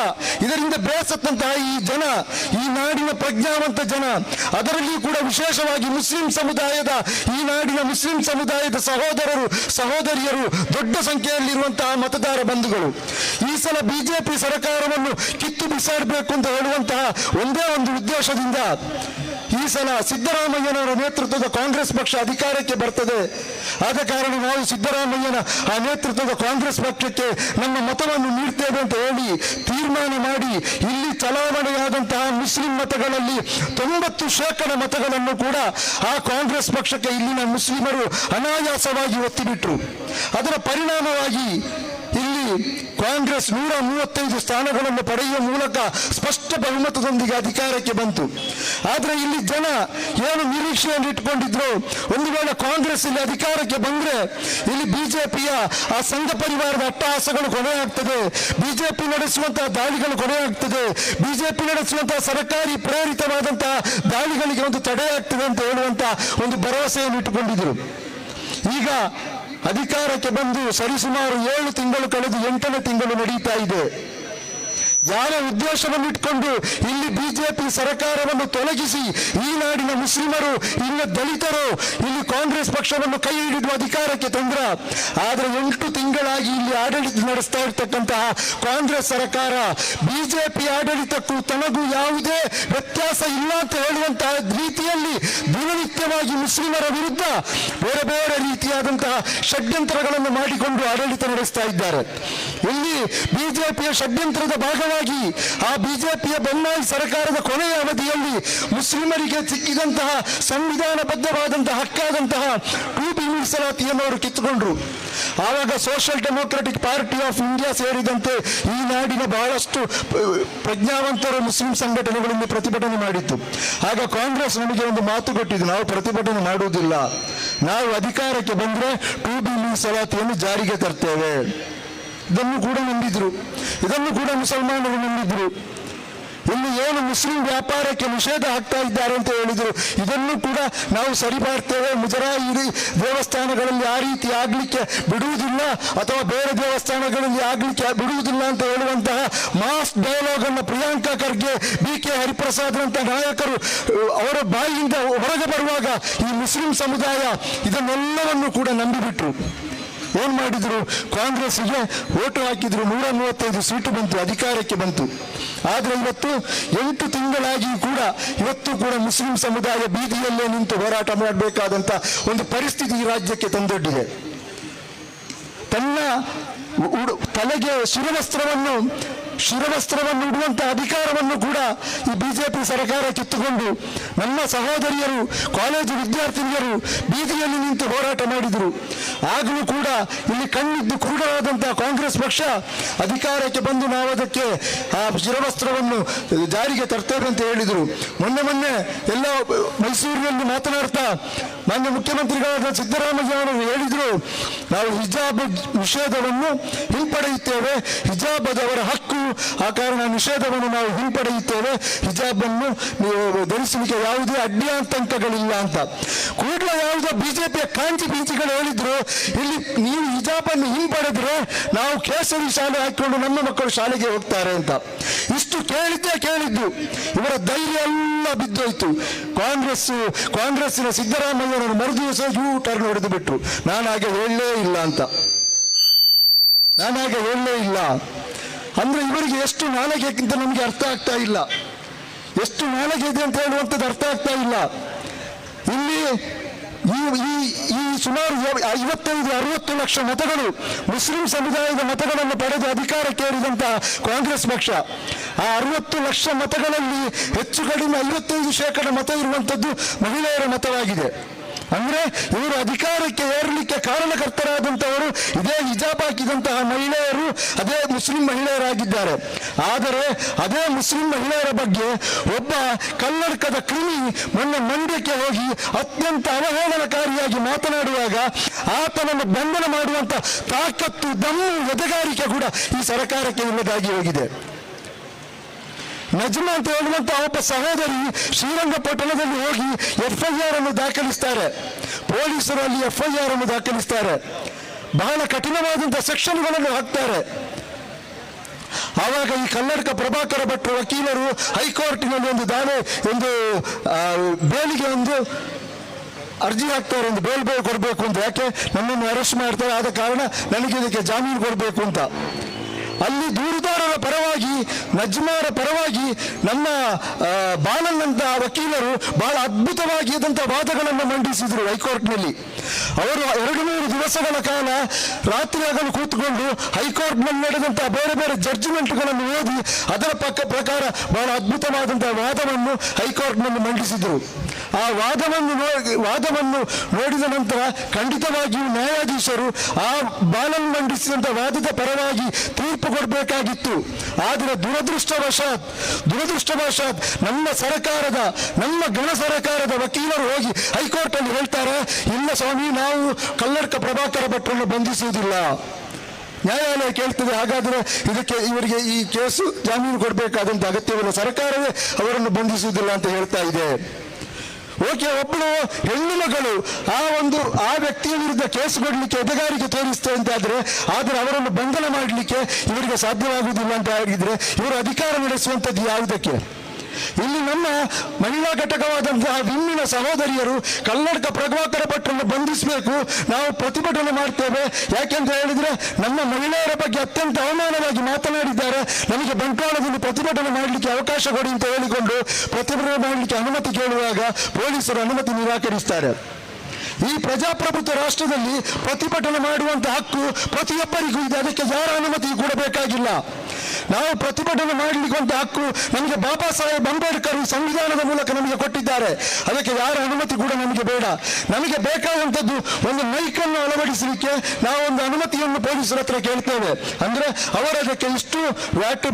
ಇದರಿಂದ ಬೇಸತ್ತಂತಹ ಈ ಜನ, ಈ ನಾಡಿನ ಪ್ರಜ್ಞಾವಂತ ಜನ, ಅದರಲ್ಲಿಯೂ ಕೂಡ ವಿಶೇಷವಾಗಿ ಮುಸ್ಲಿಂ ಸಮುದಾಯದ, ಈ ನಾಡಿನ ಮುಸ್ಲಿಂ ಸಮುದಾಯದ ಸಹೋದರರು ಸಹೋದರಿಯರು, ದೊಡ್ಡ ಸಂಖ್ಯೆಯಲ್ಲಿರುವಂತಹ ಮತದಾರ ಬಂಧುಗಳು ಈ ಸಲ ಬಿಜೆಪಿ ಸರ್ಕಾರವನ್ನು ಕಿತ್ತು ಬಿಸಾಡಬೇಕು ಅಂತ ಹೇಳುವಂತಹ ಒಂದೇ ಒಂದು ಉದ್ದೇಶದಿಂದ ಈ ಸಲ ಸಿದ್ದರಾಮಯ್ಯನವರ ನೇತೃತ್ವದ ಕಾಂಗ್ರೆಸ್ ಪಕ್ಷ ಅಧಿಕಾರಕ್ಕೆ ಬರ್ತದೆ. ಆದ ಕಾರಣ ನಾವು ಸಿದ್ದರಾಮಯ್ಯನ ಆ ನೇತೃತ್ವದ ಕಾಂಗ್ರೆಸ್ ಪಕ್ಷಕ್ಕೆ ನಮ್ಮ ಮತವನ್ನು ನೀಡ್ತೇವೆ ಅಂತ ಹೇಳಿ ತೀರ್ಮಾನ ಮಾಡಿ ಇಲ್ಲಿ ಚಲಾವಣೆಯಾದಂತಹ ಮುಸ್ಲಿಂ ಮತಗಳಲ್ಲಿ 90% ಮತಗಳನ್ನು ಕೂಡ ಆ ಕಾಂಗ್ರೆಸ್ ಪಕ್ಷಕ್ಕೆ ಇಲ್ಲಿನ ಮುಸ್ಲಿಮರು ಅನಾಯಾಸವಾಗಿ ಒತ್ತಿಬಿಟ್ರು. ಅದರ ಪರಿಣಾಮವಾಗಿ ಇಲ್ಲಿ ಕಾಂಗ್ರೆಸ್ 135 ಸ್ಥಾನಗಳನ್ನು ಪಡೆಯುವ ಮೂಲಕ ಸ್ಪಷ್ಟ ಬಹುಮತದೊಂದಿಗೆ ಅಧಿಕಾರಕ್ಕೆ ಬಂತು. ಆದರೆ ಇಲ್ಲಿ ಜನ ಏನು ನಿರೀಕ್ಷೆಯನ್ನು ಇಟ್ಟುಕೊಂಡಿದ್ರು, ಒಂದು ವೇಳೆ ಕಾಂಗ್ರೆಸ್ ಇಲ್ಲಿ ಅಧಿಕಾರಕ್ಕೆ ಬಂದ್ರೆ ಇಲ್ಲಿ ಬಿಜೆಪಿಯ ಆ ಸಂಘ ಪರಿವಾರದ ಅಟ್ಟಹಾಸಗಳು ಕೊನೆಯಾಗ್ತದೆ, ಬಿಜೆಪಿ ನಡೆಸುವಂತಹ ದಾಳಿಗಳು ಕೊನೆಯಾಗ್ತದೆ, ಬಿಜೆಪಿ ನಡೆಸುವಂತಹ ಸರ್ಕಾರಿ ಪ್ರೇರಿತವಾದಂತಹ ದಾಳಿಗಳಿಗೆ ಒಂದು ತಡೆಯಾಗ್ತದೆ ಅಂತ ಹೇಳುವಂತಹ ಒಂದು ಭರವಸೆಯನ್ನು ಇಟ್ಟುಕೊಂಡಿದ್ರು. ಈಗ ಅಧಿಕಾರಕ್ಕೆ ಬಂದು ಸರಿಸುಮಾರು 7 ತಿಂಗಳು ಕಳೆದು 8ನೇ ತಿಂಗಳು ನಡೀತಾ ಇದೆ. ಯಾವ ಉದ್ದೇಶವನ್ನು ಇಟ್ಕೊಂಡು ಇಲ್ಲಿ ಬಿಜೆಪಿ ಸರ್ಕಾರವನ್ನು ತೊಲಗಿಸಿ ಈ ನಾಡಿನ ಮುಸ್ಲಿಮರು, ಇನ್ನು ದಲಿತರು ಇಲ್ಲಿ ಕಾಂಗ್ರೆಸ್ ಪಕ್ಷವನ್ನು ಕೈ ಹಿಡಿದು ಅಧಿಕಾರಕ್ಕೆ ತಂದ್ರ. ಆದ್ರೆ 8 ತಿಂಗಳಾಗಿ ಇಲ್ಲಿ ಆಡಳಿತ ನಡೆಸ್ತಾ ಇರ್ತಕ್ಕಂತಹ ಕಾಂಗ್ರೆಸ್ ಸರ್ಕಾರ ಬಿಜೆಪಿ ಆಡಳಿತಕ್ಕೂ ತನಗೂ ಯಾವುದೇ ವ್ಯತ್ಯಾಸ ಇಲ್ಲ ಅಂತ ಹೇಳುವಂತಹ ರೀತಿಯಲ್ಲಿ ದಿನನಿತ್ಯವಾಗಿ ಮುಸ್ಲಿಮರ ವಿರುದ್ಧ ಬೇರೆ ಬೇರೆ ರೀತಿಯಾದಂತಹ ಷಡ್ಯಂತ್ರಗಳನ್ನು ಮಾಡಿಕೊಂಡು ಆಡಳಿತ ನಡೆಸ್ತಾ ಇದ್ದಾರೆ. ಇಲ್ಲಿ ಬಿಜೆಪಿಯ ಷಡ್ಯಂತ್ರದ ಭಾಗವಾಗಿ ಆ ಬಿಜೆಪಿಯ ಬೊಮ್ಮಾಯಿ ಸರ್ಕಾರದ ಕೊನೆಯ ಅವಧಿಯಲ್ಲಿ ಮುಸ್ಲಿಮರಿಗೆ ಸಿಕ್ಕಿದಂತಹ ಸಂವಿಧಾನಬದ್ಧವಾದಂತಹ ಹಕ್ಕಾದಂತಹ 2B ಮೀಸಲಾತಿಯನ್ನು ಅವರು ಕಿತ್ತುಕೊಂಡ್ರು. ಆವಾಗ social Democratic Party of India ಸೇರಿದಂತೆ ಈ ನಾಡಿನ ಬಹಳಷ್ಟು ಪ್ರಜ್ಞಾವಂತರು ಮುಸ್ಲಿಂ ಸಂಘಟನೆಗಳಿಂದ ಪ್ರತಿಭಟನೆ ಮಾಡಿತ್ತು. ಆಗ ಕಾಂಗ್ರೆಸ್ ನಮಗೆ ಒಂದು ಮಾತು ಕೊಟ್ಟಿದ್ದು, ನಾವು ಪ್ರತಿಭಟನೆ ಮಾಡುವುದಿಲ್ಲ, ನಾವು ಅಧಿಕಾರಕ್ಕೆ ಬಂದ್ರೆ 2B ಮೀಸಲಾತಿಯನ್ನು ಜಾರಿಗೆ ತರ್ತೇವೆ. ಇದನ್ನು ಕೂಡ ನಂಬಿದ್ರು, ಇದನ್ನು ಕೂಡ ಮುಸಲ್ಮಾನರು ನಂಬಿದ್ರು. ಇಲ್ಲಿ ಏನು ಮುಸ್ಲಿಂ ವ್ಯಾಪಾರಕ್ಕೆ ನಿಷೇಧ ಹಾಕ್ತಾ ಇದ್ದಾರೆ ಅಂತ ಹೇಳಿದ್ರು, ಇದನ್ನು ಕೂಡ ನಾವು ಸರಿಮಾಡ್ತೇವೆ, ಮುಜರಾಯಿ ದೇವಸ್ಥಾನಗಳಲ್ಲಿ ಆ ರೀತಿ ಆಗ್ಲಿಕ್ಕೆ ಬಿಡುವುದಿಲ್ಲ ಅಥವಾ ಬೇರೆ ದೇವಸ್ಥಾನಗಳಲ್ಲಿ ಆಗ್ಲಿಕ್ಕೆ ಬಿಡುವುದಿಲ್ಲ ಅಂತ ಹೇಳುವಂತಹ ಮಾಸ್ ಡೈಲಾಗ್ ಅನ್ನು ಪ್ರಿಯಾಂಕಾ ಖರ್ಗೆ, BK ಹರಿಪ್ರಸಾದ್ ಅಂತ ನಾಯಕರು ಅವರ ಬಾಯಿಯಿಂದ ಹೊರಗೆ ಬರುವಾಗ ಈ ಮುಸ್ಲಿಂ ಸಮುದಾಯ ಇದನ್ನೆಲ್ಲವನ್ನು ಕೂಡ ನಂಬಿಬಿಟ್ರು. ಏನ್ ಮಾಡಿದ್ರು, ಕಾಂಗ್ರೆಸ್ಗೆ ಓಟು ಹಾಕಿದ್ರು, 135 ಸೀಟು ಬಂತು, ಅಧಿಕಾರಕ್ಕೆ ಬಂತು. ಆದ್ರೆ ಇವತ್ತು 8 ತಿಂಗಳಾಗಿ ಕೂಡ ಇವತ್ತು ಕೂಡ ಮುಸ್ಲಿಂ ಸಮುದಾಯ ಬೀದಿಯಲ್ಲೇ ನಿಂತು ಹೋರಾಟ ಮಾಡಬೇಕಾದಂತ ಒಂದು ಪರಿಸ್ಥಿತಿ ಈ ರಾಜ್ಯಕ್ಕೆ ತಂದೊಡ್ಡಿದೆ. ತನ್ನ ತಲೆಗೆ ಶಿರವಸ್ತ್ರವನ್ನು ಉಡುವಂತಹ ಅಧಿಕಾರವನ್ನು ಕೂಡ ಈ ಬಿಜೆಪಿ ಸರ್ಕಾರ ಕಿತ್ತುಕೊಂಡು ನನ್ನ ಸಹೋದರಿಯರು, ಕಾಲೇಜು ವಿದ್ಯಾರ್ಥಿನಿಯರು ಬೀದಿಯಲ್ಲಿ ನಿಂತು ಹೋರಾಟ ಮಾಡಿದರು. ಆಗಲೂ ಕೂಡ ಇಲ್ಲಿ ಕಣ್ಣಿದ್ದು ಕುರುಡರಾದಂತಹ ಕಾಂಗ್ರೆಸ್ ಪಕ್ಷ ಅಧಿಕಾರಕ್ಕೆ ಬಂದು ನಾವು ಅದಕ್ಕೆ ಆ ಶಿರವಸ್ತ್ರವನ್ನು ಜಾರಿಗೆ ತರ್ತೇವೆ ಅಂತ ಹೇಳಿದರು. ಮೊನ್ನೆ ಎಲ್ಲ ಮೈಸೂರಿನಲ್ಲಿ ಮಾತನಾಡ್ತಾ ಮಾನ್ಯ ಮುಖ್ಯಮಂತ್ರಿಗಳಾದ ಸಿದ್ದರಾಮಯ್ಯ ಅವರು ಹೇಳಿದರು, ನಾವು ಹಿಜಾಬ್ ನಿಷೇಧವನ್ನು ಹಿಂಪಡೆಯುತ್ತೇವೆ, ಹಿಜಾಬ್ ಅದವರ ಹಕ್ಕು, ಆ ಕಾರಣ ನಿಷೇಧವನ್ನು ನಾವು ಹಿಂಪಡೆಯುತ್ತೇವೆ, ಹಿಜಾಬ್ ಅನ್ನು ಧರಿಸಲಿಕ್ಕೆ ಯಾವುದೇ ಅಡ್ಡಿಯಾತಂಕಗಳಿಲ್ಲ ಅಂತ. ಕೂಡಲೇ ಯಾವುದೋ ಬಿಜೆಪಿಯ ಕಾಂಚಿ ಪಿಂಚಿಗಳು ಹೇಳಿದ್ರು, ಇಲ್ಲಿ ನೀವು ಹಿಜಾಬ್ ಅನ್ನು ಹಿಂಪಡೆದ್ರೆ ನಾವು ಕೇಸರಿ ಶಾಲೆ ಹಾಕಿಕೊಂಡು ನಮ್ಮ ಮಕ್ಕಳು ಶಾಲೆಗೆ ಹೋಗ್ತಾರೆ ಅಂತ. ಇಷ್ಟು ಕೇಳಿದ್ದು ಇವರ ಧೈರ್ಯ ಎಲ್ಲ ಬಿದ್ದೋಯ್ತು. ಕಾಂಗ್ರೆಸ್ಸಿನ ಸಿದ್ದರಾಮಯ್ಯನವರು ಮರುದಿವಸ ಟರ್ನ್ ಹೊಡೆದು ಬಿಟ್ರು. ನಾನು ಹಾಗೆ ಹೇಳಲೇ ಇಲ್ಲ ಅಂದ್ರೆ ಇವರಿಗೆ ಎಷ್ಟು ನಾಲಿಗೆ ಅಂತ ನಮಗೆ ಅರ್ಥ ಆಗ್ತಾ ಇಲ್ಲ, ಎಷ್ಟು ನಾಲಿಗೆ ಇದೆ ಅಂತ ಹೇಳುವಂಥದ್ದು ಅರ್ಥ ಆಗ್ತಾ ಇಲ್ಲ. ಇಲ್ಲಿ ಈ ಸುಮಾರು 55-60 ಲಕ್ಷ ಮತಗಳು ಮುಸ್ಲಿಂ ಸಮುದಾಯದ ಮತಗಳನ್ನು ಪಡೆದು ಅಧಿಕಾರಕ್ಕೆ ಏರಿದಂತಹ ಕಾಂಗ್ರೆಸ್ ಪಕ್ಷ, ಆ 60 ಲಕ್ಷ ಮತಗಳಲ್ಲಿ ಹೆಚ್ಚು ಕಡಿಮೆ 55% ಮತ ಇರುವಂಥದ್ದು ಮಹಿಳೆಯರ ಮತವಾಗಿದೆ. ಅಂದ್ರೆ ಇವರು ಅಧಿಕಾರಕ್ಕೆ ಏರಲಿಕ್ಕೆ ಕಾರಣಕರ್ತರಾದಂಥವರು ಇದೇ ಹಿಜಾಬ್ ಹಾಕಿದಂತಹ ಮಹಿಳೆಯರು, ಅದೇ ಮುಸ್ಲಿಂ ಮಹಿಳೆಯರಾಗಿದ್ದಾರೆ. ಆದರೆ ಅದೇ ಮುಸ್ಲಿಂ ಮಹಿಳೆಯರ ಬಗ್ಗೆ ಒಬ್ಬ ಕನ್ನಡಕದ ಕ್ರಿಮಿ ಮೊನ್ನೆ ಮಂಡ್ಯಕ್ಕೆ ಹೋಗಿ ಅತ್ಯಂತ ಅವಹೇಳನಕಾರಿಯಾಗಿ ಮಾತನಾಡುವಾಗ ಆತನನ್ನು ಬಂಧನ ಮಾಡುವಂತ ತಾಕತ್ತು, ದಮ್ಮು, ಎದೆಗಾರಿಕೆ ಕೂಡ ಈ ಸರ್ಕಾರಕ್ಕೆ ಇಲ್ಲದಾಗಿ ಹೋಗಿದೆ. ನಜ್ಮಾ ಅಂತ ಹೇಳುವಂತ ಒಬ್ಬ ಸಹೋದರಿ ಶ್ರೀರಂಗಪಟ್ಟಣದಲ್ಲಿ ಹೋಗಿ FIR ಅನ್ನು ದಾಖಲಿಸ್ತಾರೆ, ಪೊಲೀಸರು ಅಲ್ಲಿ FIR ಅನ್ನು ದಾಖಲಿಸ್ತಾರೆ, ಬಹಳ ಕಠಿಣವಾದಂತಹ ಸೆಕ್ಷನ್ಗಳನ್ನು ಹಾಕ್ತಾರೆ. ಆವಾಗ ಈ ಕನ್ನಡಕ ಪ್ರಭಾಕರ ಭಟ್ರು ವಕೀಲರು ಹೈಕೋರ್ಟಿನಲ್ಲಿ ಒಂದು ಬೇಲಿಗೆ ಒಂದು ಅರ್ಜಿ ಹಾಕ್ತಾರೆ, ಒಂದು ಬೇಲ್ ಕೊಡಬೇಕು ಅಂತ. ಯಾಕೆ ನನ್ನನ್ನು ಅರೆಸ್ಟ್ ಮಾಡ್ತಾರೆ, ಆದ ಕಾರಣ ನನಗೆ ಇದಕ್ಕೆ ಜಾಮೀನು ಕೊಡಬೇಕು ಅಂತ. ಅಲ್ಲಿ ದೂರುದಾರರ ಪರವಾಗಿ, ನಜ್ಮಾರ ಪರವಾಗಿ ನಮ್ಮ ಬಾಲನ್ನಂತ ವಕೀಲರು ಬಹಳ ಅದ್ಭುತವಾಗಿದ್ದಂತಹ ವಾದಗಳನ್ನು ಮಂಡಿಸಿದರು ಹೈಕೋರ್ಟ್ನಲ್ಲಿ. ಅವರು 2-3 ದಿವಸಗಳ ಕಾಲ ರಾತ್ರಿ ಹಗಲು ಕೂತ್ಕೊಂಡು ಹೈಕೋರ್ಟ್ನಲ್ಲಿ ನಡೆದಂತಹ ಬೇರೆ ಬೇರೆ ಜಡ್ಜ್ಮೆಂಟ್ಗಳನ್ನು ಓದಿ ಅದರ ಪ್ರಕಾರ ಬಹಳ ಅದ್ಭುತವಾದಂತಹ ವಾದವನ್ನು ಹೈಕೋರ್ಟ್ನಲ್ಲಿ ಮಂಡಿಸಿದರು. ಆ ವಾದವನ್ನು ನೋಡಿದ ನಂತರ ಖಂಡಿತವಾಗಿಯೂ ನ್ಯಾಯಾಧೀಶರು ಆ ಬಾಲನ್ ಮಂಡಿಸಿದಂಥ ವಾದದ ಪರವಾಗಿ ತೀರ್ಪು ಕೊಡಬೇಕಾಗಿತ್ತು. ಆದರೆ ದುರದೃಷ್ಟವಶಾತ್ ನಮ್ಮ ಗಣ ಸರ್ಕಾರದ ವಕೀಲರು ಹೋಗಿ ಹೈಕೋರ್ಟ್ ಅಲ್ಲಿ ಹೇಳ್ತಾರೆ, ಇಲ್ಲ ಸ್ವಾಮಿ, ನಾವು ಕಲ್ಲಡ್ಕ ಪ್ರಭಾಕರ ಭಟ್ರನ್ನು ಬಂಧಿಸುವುದಿಲ್ಲ. ನ್ಯಾಯಾಲಯ ಕೇಳ್ತದೆ, ಹಾಗಾದರೆ ಇವರಿಗೆ ಈ ಕೇಸು ಜಾಮೀನು ಕೊಡಬೇಕಾದಂಥ ಅಗತ್ಯವಿಲ್ಲ, ಸರ್ಕಾರವೇ ಅವರನ್ನು ಬಂಧಿಸುವುದಿಲ್ಲ ಅಂತ ಹೇಳ್ತಾ ಇದೆ. ಓಕೆ, ಒಬ್ಬಳು ಹೆಣ್ಣು ಮಗಳು ಆ ವ್ಯಕ್ತಿಯ ವಿರುದ್ಧ ಕೇಸು ಕೊಡಲಿಕ್ಕೆ ಎದೆಗಾರಿಕೆ ತೋರಿಸ್ತೇವೆ ಅಂತಾದ್ರೆ, ಆದರೆ ಅವರನ್ನು ಬಂಧನ ಮಾಡಲಿಕ್ಕೆ ಇವರಿಗೆ ಸಾಧ್ಯವಾಗುವುದಿಲ್ಲ ಅಂತ ಆಗಿದ್ರೆ ಇವರು ಅಧಿಕಾರ ನಡೆಸುವಂಥದ್ದು ಯಾವುದಕ್ಕೆ? ಇಲ್ಲಿ ನಮ್ಮ ಮಹಿಳಾ ಘಟಕವಾದಂತಹ ವಿಮ್ಮಿನ ಸಹೋದರಿಯರು ಕಲ್ಲಡ್ಕ ಪ್ರಭಾಕರ ಭಟ್ರನ್ನು ಬಂಧಿಸಬೇಕು, ನಾವು ಪ್ರತಿಭಟನೆ ಮಾಡ್ತೇವೆ. ಯಾಕೆಂತ ಹೇಳಿದ್ರೆ ನಮ್ಮ ಮಹಿಳೆಯರ ಬಗ್ಗೆ ಅತ್ಯಂತ ಅವಮಾನವಾಗಿ ಮಾತನಾಡಿದ್ದಾರೆ, ನಮಗೆ ಬಂಟ್ವಾಳದಲ್ಲಿ ಪ್ರತಿಭಟನೆ ಮಾಡಲಿಕ್ಕೆ ಅವಕಾಶ ಕೊಡಿ ಅಂತ ಹೇಳಿಕೊಂಡು ಪ್ರತಿಭಟನೆ ಮಾಡಲಿಕ್ಕೆ ಅನುಮತಿ ಕೇಳುವಾಗ ಪೊಲೀಸರು ಅನುಮತಿ ನಿರಾಕರಿಸ್ತಾರೆ. ಈ ಪ್ರಜಾಪ್ರಭುತ್ವ ರಾಷ್ಟ್ರದಲ್ಲಿ ಪ್ರತಿಭಟನೆ ಮಾಡುವಂತ ಹಕ್ಕು ಪ್ರತಿಯೊಬ್ಬರಿಗೂ ಇದೆ, ಅದಕ್ಕೆ ಯಾರ ಅನುಮತಿ ಕೂಡ ಬೇಕಾಗಿಲ್ಲ. ನಾವು ಪ್ರತಿಭಟನೆ ಮಾಡಲಿಕ್ಕಂತ ಹಕ್ಕು ನಮಗೆ ಬಾಬಾ ಸಾಹೇಬ್ ಅಂಬೇಡ್ಕರ್ ಸಂವಿಧಾನದ ಮೂಲಕ ನಮಗೆ ಕೊಟ್ಟಿದ್ದಾರೆ, ಅದಕ್ಕೆ ಯಾರ ಅನುಮತಿ ಕೂಡ ನಮಗೆ ಬೇಡ. ನಮಗೆ ಬೇಕಾದಂಥದ್ದು ಒಂದು ಮೈಕನ್ನು ಅಳವಡಿಸಲಿಕ್ಕೆ ನಾವು ಒಂದು ಅನುಮತಿಯನ್ನು ಪೊಲೀಸರ ಹತ್ರ ಕೇಳ್ತೇವೆ, ಅಂದ್ರೆ ಅವರದಕ್ಕೆ ಇಷ್ಟು ವ್ಯಾಟ್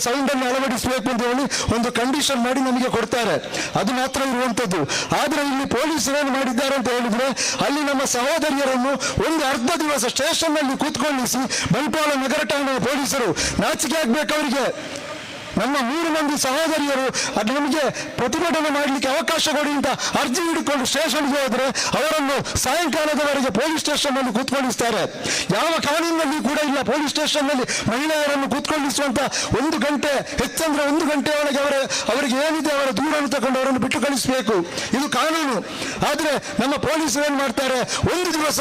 ಸೌಂಡ್ ಅನ್ನು ಅಳವಡಿಸಬೇಕು ಅಂತ ಹೇಳಿ ಒಂದು ಕಂಡೀಷನ್ ಮಾಡಿ ನಮಗೆ ಕೊಡ್ತಾರೆ, ಅದು ಮಾತ್ರ ಇರುವಂಥದ್ದು. ಆದರೆ ಇಲ್ಲಿ ಪೊಲೀಸರು ಏನು ಮಾಡಿದ್ದಾರೆ ಅಂತ ಹೇಳಿದ್ರೆ, ಅಲ್ಲಿ ನಮ್ಮ ಸಹೋದರಿಯರನ್ನು ಒಂದು ಅರ್ಧ ದಿವಸ ಸ್ಟೇಷನ್ ನಲ್ಲಿ ಕೂತ್ಕೊಳ್ಳಿಸಿ ಬಂಟ್ವಾಳ ನಗರ ಠಾಣೆಯ ಪೊಲೀಸರು ನಾಚಿಕೆ ಆಗ್ಬೇಕು ಅವರಿಗೆ. ನಮ್ಮ 3 ಮಂದಿ ಸಹೋದರಿಯರು ನಮಗೆ ಪ್ರತಿಭಟನೆ ಮಾಡಲಿಕ್ಕೆ ಅವಕಾಶ ಕೊಡಿ ಅಂತ ಅರ್ಜಿ ಹಿಡಿಕೊಂಡು ಸ್ಟೇಷನ್ಗೆ ಹೋದರೆ ಅವರನ್ನು ಸಾಯಂಕಾಲದವರೆಗೆ ಪೊಲೀಸ್ ಸ್ಟೇಷನ್ ನಲ್ಲಿ ಕೂತ್ಕೊಳ್ಳಿಸ್ತಾರೆ. ಯಾವ ಕಾನೂನಿನಲ್ಲಿ ಕೂಡ ಇಲ್ಲ ಪೊಲೀಸ್ ಸ್ಟೇಷನ್ ನಲ್ಲಿ ಮಹಿಳೆಯರನ್ನು ಕೂತ್ಕೊಳ್ಳಿಸುವಂತ 1 ಗಂಟೆ, ಹೆಚ್ಚಂದ್ರೆ 1 ಗಂಟೆ ಒಳಗೆ ಅವರಿಗೆ ಏನಿದೆ ಅವರ ದೂರನ್ನು ತಗೊಂಡು ಅವರನ್ನು ಬಿಟ್ಟು ಕಳಿಸಬೇಕು, ಇದು ಕಾನೂನು. ಆದ್ರೆ ನಮ್ಮ ಪೊಲೀಸರು ಏನ್ ಮಾಡ್ತಾರೆ, ಒಂದು ದಿವಸ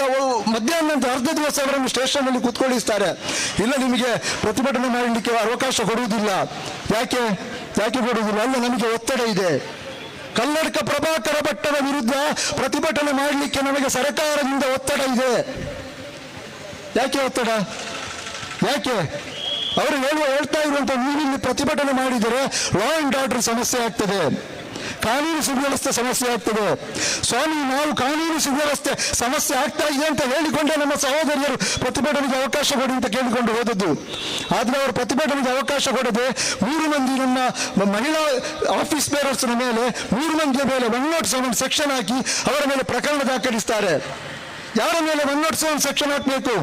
ಮಧ್ಯಾಹ್ನ ನಂತರ ಅರ್ಧ ದಿವಸ ಅವರನ್ನು ಸ್ಟೇಷನ್ ನಲ್ಲಿ ಕೂತ್ಕೊಳ್ಳಿಸ್ತಾರೆ. ಇಲ್ಲ, ನಿಮಗೆ ಪ್ರತಿಭಟನೆ ಮಾಡಲಿಕ್ಕೆ ಅವಕಾಶ ಕೊಡುವುದಿಲ್ಲ. ಯಾಕೆ ಕೊಡುವುದಿಲ್ಲ? ಅಲ್ಲ, ನಮಗೆ ಒತ್ತಡ ಇದೆ. ಕಲ್ಲಡ್ಕ ಪ್ರಭಾಕರ ಭಟ್ಟರ ವಿರುದ್ಧ ಪ್ರತಿಭಟನೆ ಮಾಡಲಿಕ್ಕೆ ನಮಗೆ ಸರ್ಕಾರದಿಂದ ಒತ್ತಡ ಇದೆ. ಯಾಕೆ ಒತ್ತಡ? ಯಾಕೆ ಅವರು ಹೇಳ್ತಾ ಇರುವಂತ, ನೀವಿಲ್ಲಿ ಪ್ರತಿಭಟನೆ ಮಾಡಿದರೆ ಲಾ ಅಂಡ್ ಆರ್ಡರ್ ಸಮಸ್ಯೆ ಆಗ್ತದೆ, ಕಾನೂನು ಸುವ್ಯವಸ್ಥೆ ಸಮಸ್ಯೆ ಆಗ್ತದೆ. ಸ್ವಾಮಿ, ನಾವು ಕಾನೂನು ಸುವ್ಯವಸ್ಥೆ ಸಮಸ್ಯೆ ಆಗ್ತಾ ಇದೆ ಅಂತ ಹೇಳಿಕೊಂಡೇ ನಮ್ಮ ಸಹೋದರಿಯರು ಪ್ರತಿಭಟನೆಗೆ ಅವಕಾಶ ಕೊಡಿ ಅಂತ ಕೇಳಿಕೊಂಡು ಹೋದದ್ದು. ಆದ್ರೆ ಅವರು ಪ್ರತಿಭಟನೆಗೆ ಅವಕಾಶ ಕೊಡದೆ 3 ಮಂದಿ ನಮ್ಮ ಮಹಿಳಾ ಆಫೀಸ್ ಬೇರರ್ಸ್ನ ಮೇಲೆ 3 ಮಂದಿಯ ಮೇಲೆ 107 ಸೆಕ್ಷನ್ ಹಾಕಿ ಅವರ ಮೇಲೆ ಪ್ರಕರಣ ದಾಖಲಿಸ್ತಾರೆ. ಯಾರ ಮೇಲೆ 107 ಸೆಕ್ಷನ್ ಹಾಕಬೇಕು?